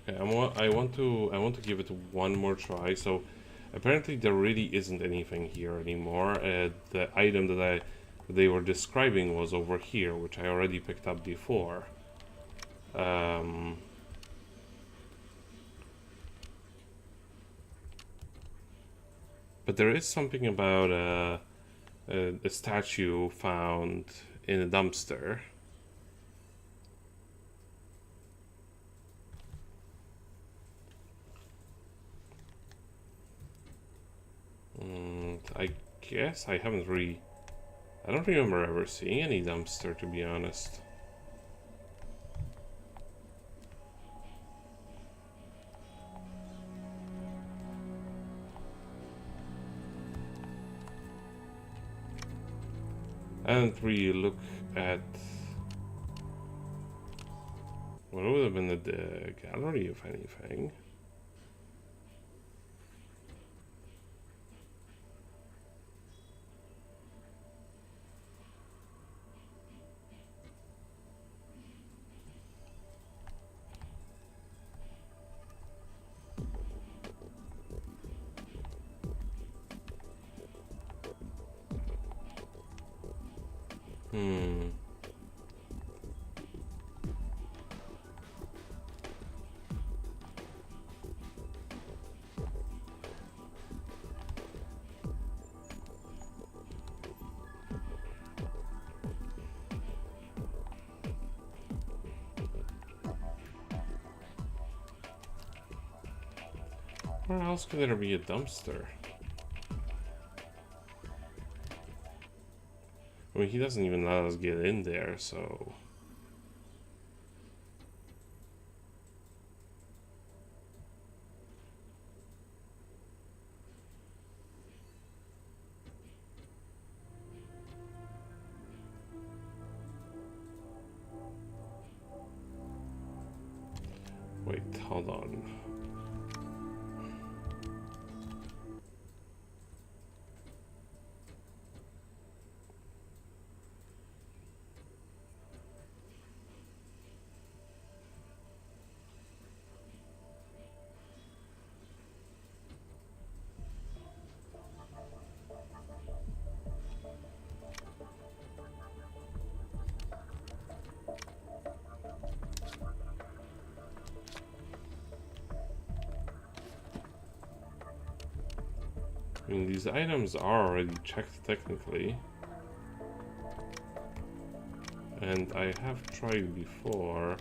Okay, I want to give it one more try. So apparently there really isn't anything here anymore. The item that they were describing was over here, which I already picked up before. But there is something about a statue found in a dumpster. I guess I haven't really... I don't remember ever seeing any dumpster, to be honest. I didn't really look at what would have been the gallery, if anything. Where else could there be a dumpster? I mean, he doesn't even let us get in there, so... Wait, hold on. I mean, these items are already checked technically. And I have tried before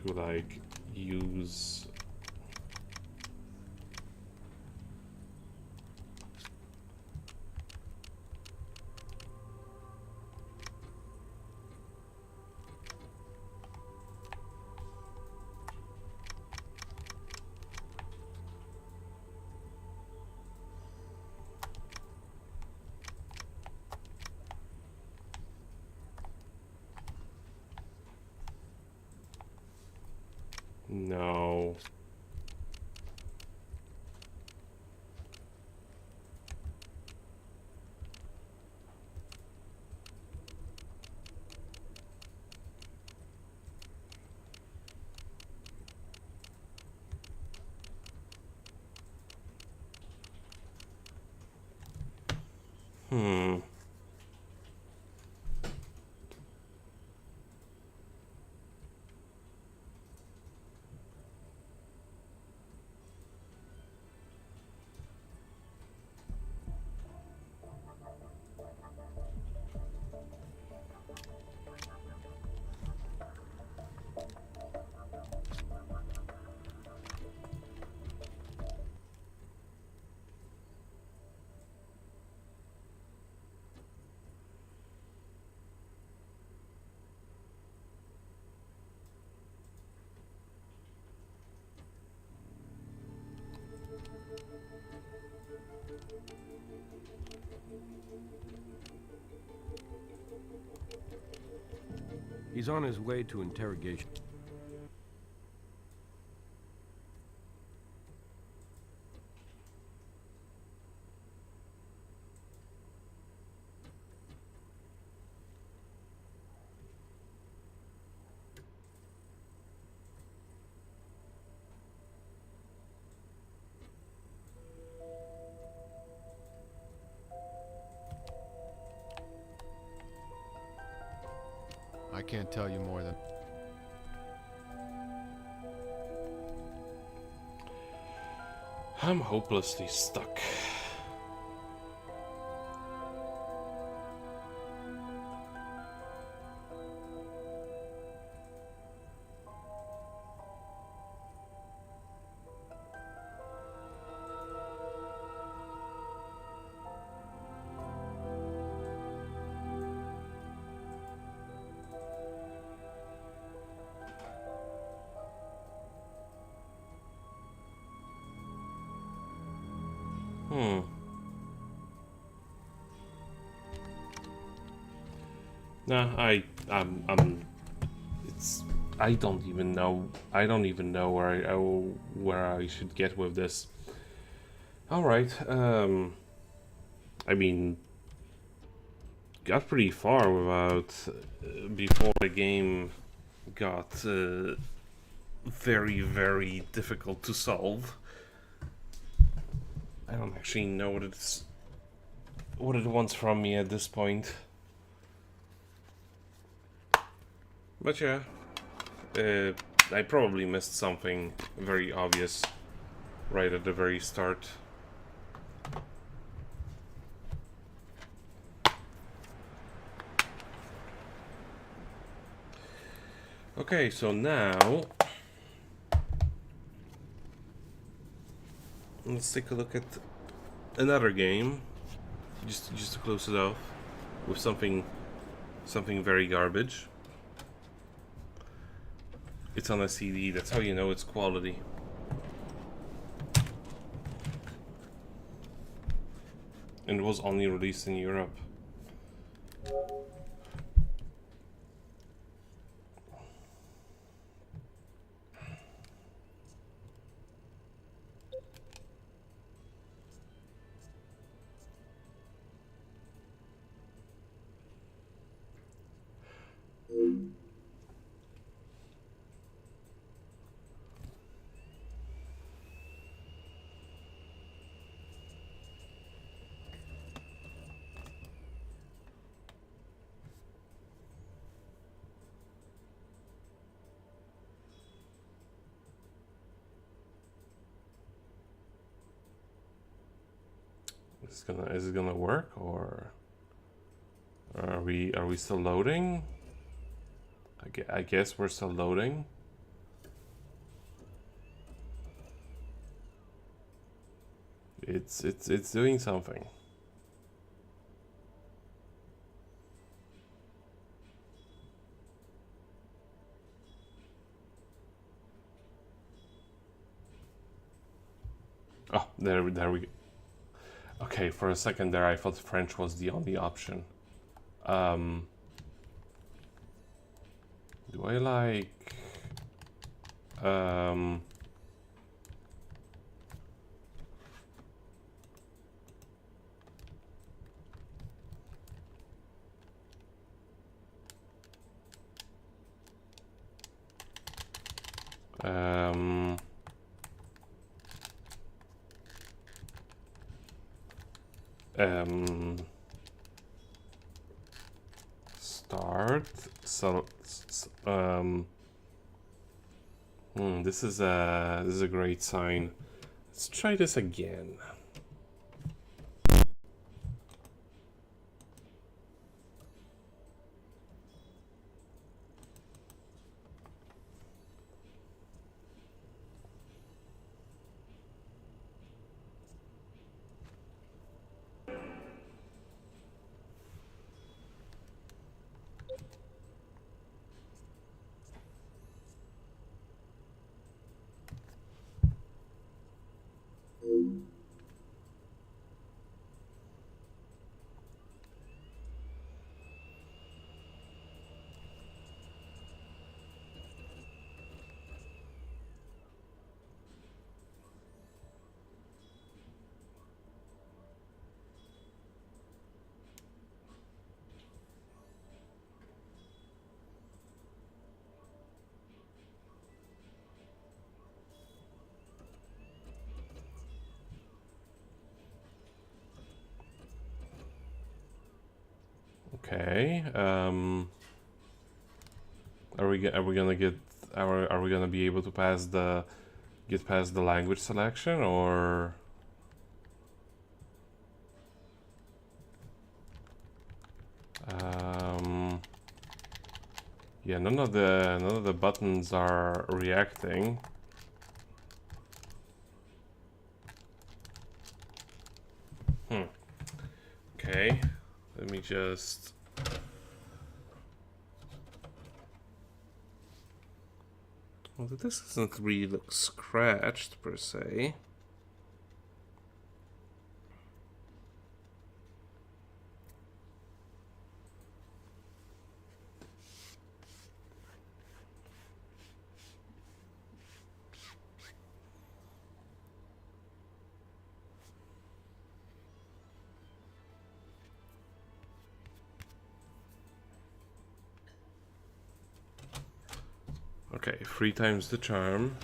to like use no. Hmm. He's on his way to interrogation. can't tell you more than... I'm hopelessly stuck. No, it's. I don't even know. I don't even know where I should get with this. All right. I mean, got pretty far without before the game got very, very difficult to solve. I don't actually know what it wants from me at this point. But yeah, I probably missed something very obvious right at the very start. Okay, so now let's take a look at another game, just to close it off with something very garbage. It's on a CD, that's how you know it's quality. And it was only released in Europe. Is it gonna work, or are we still loading? I guess we're still loading. It's doing something. Oh, there we go. Okay, for a second there I thought French was the only option. Do I like... start. So, this is a great sign. Let's try this again. Okay, Are we gonna get are we gonna be able to pass the get past the language selection, or yeah, none of the buttons are reacting. Okay, let me just. Well, this doesn't really look scratched per se. Okay, 3 times the charm.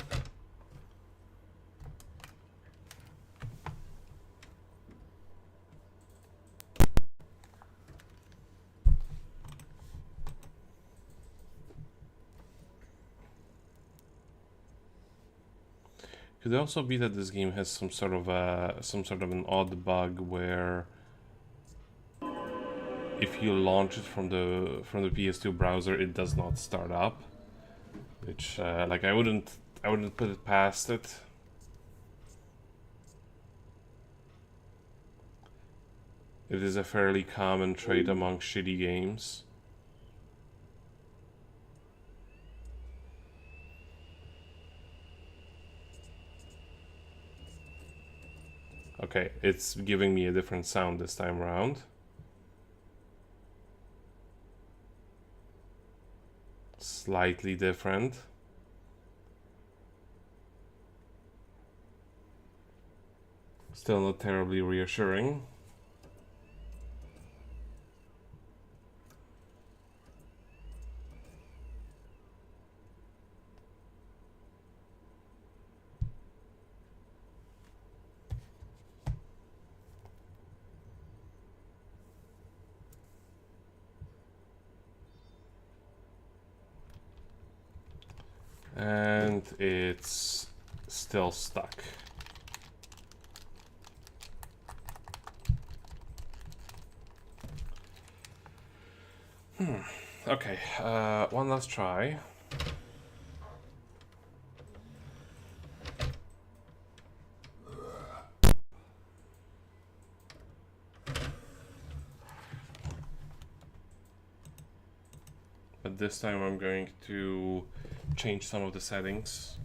Could it also be that this game has some sort of an odd bug where if you launch it from the PS2 browser, it does not start up, which like I wouldn't put it past it. It is a fairly common trait among shitty games. Okay, it's giving me a different sound this time around. Slightly different. Still not terribly reassuring. And it's still stuck. Okay, one last try. But this time I'm going to change some of the settings.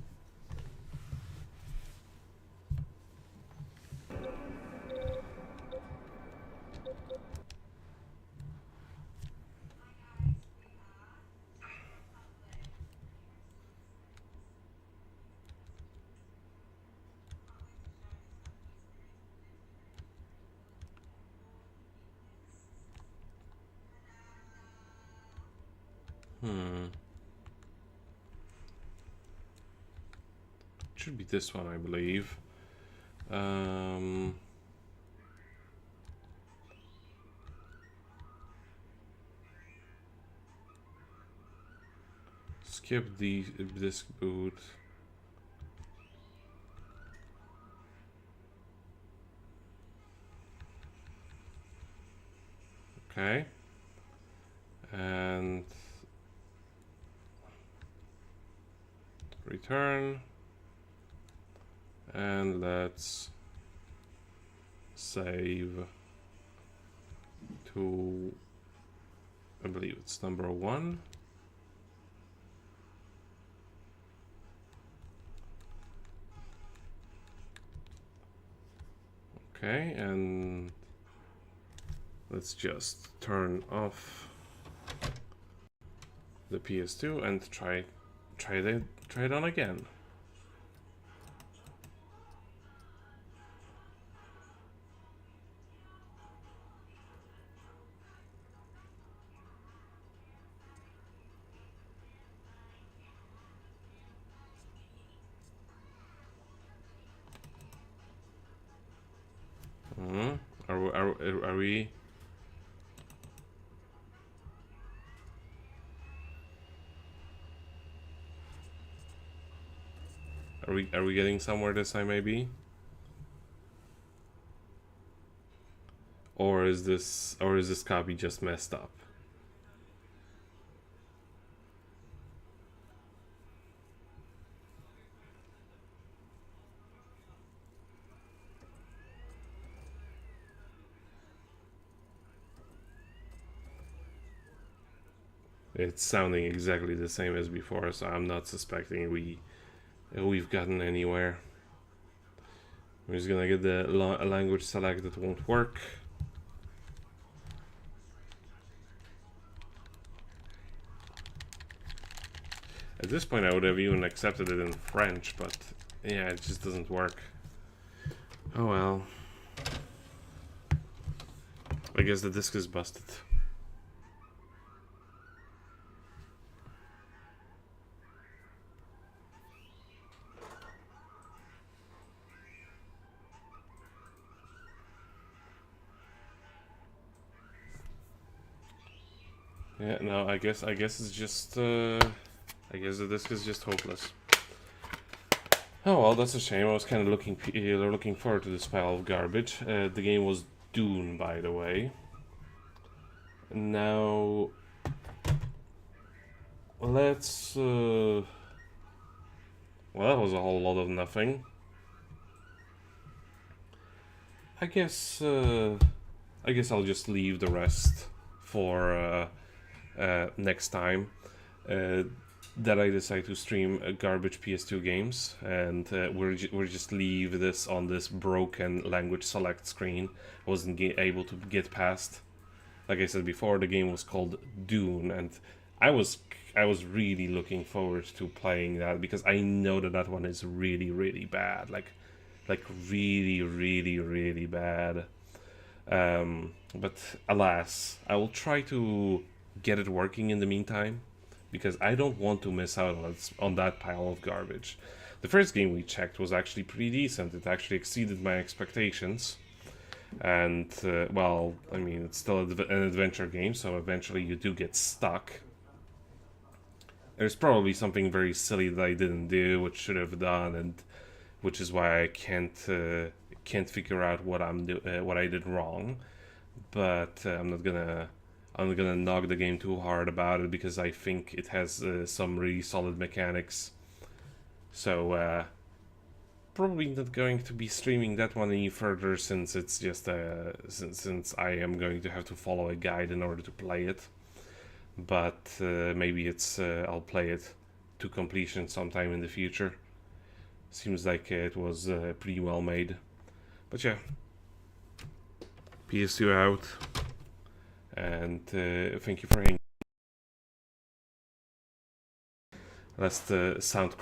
Should be this one, I believe. Skip the disk boot. Okay. And return. And let's save to, I believe it's number 1. Okay, and let's just turn off the PS2 and try it on again. Are we? Are we getting somewhere this time, maybe? Or is this copy just messed up? It's sounding exactly the same as before, so I'm not suspecting we've gotten anywhere. I'm just gonna get the language select that won't work. At this point I would have even accepted it in French, but yeah, it just doesn't work. Oh well. I guess the disk is busted. Yeah, no, I guess it's just I guess the disc is just hopeless. Oh well, that's a shame. I was kind of looking forward to this pile of garbage. The game was Dune, by the way. Now let's well, that was a whole lot of nothing. I guess I'll just leave the rest for next time that I decide to stream garbage PS2 games, and we'll just leave this on this broken language select screen. I wasn't able to get past. Like I said before, the game was called Dune, and I was really looking forward to playing that because I know that one is really bad, like really bad. But alas, I will try to get it working in the meantime, because I don't want to miss out on that pile of garbage. The first game we checked was actually pretty decent. It actually exceeded my expectations. And, well, I mean, it's still an adventure game, so eventually you do get stuck. There's probably something very silly that I didn't do, which should have done, and which is why I can't figure out what I did wrong. But I'm not gonna knock the game too hard about it, because I think it has some really solid mechanics. So probably not going to be streaming that one any further, since it's just since I am going to have to follow a guide in order to play it. But maybe I'll play it to completion sometime in the future. Seems like it was pretty well made. But yeah, PS2 out, and thank you for hanging. Last sound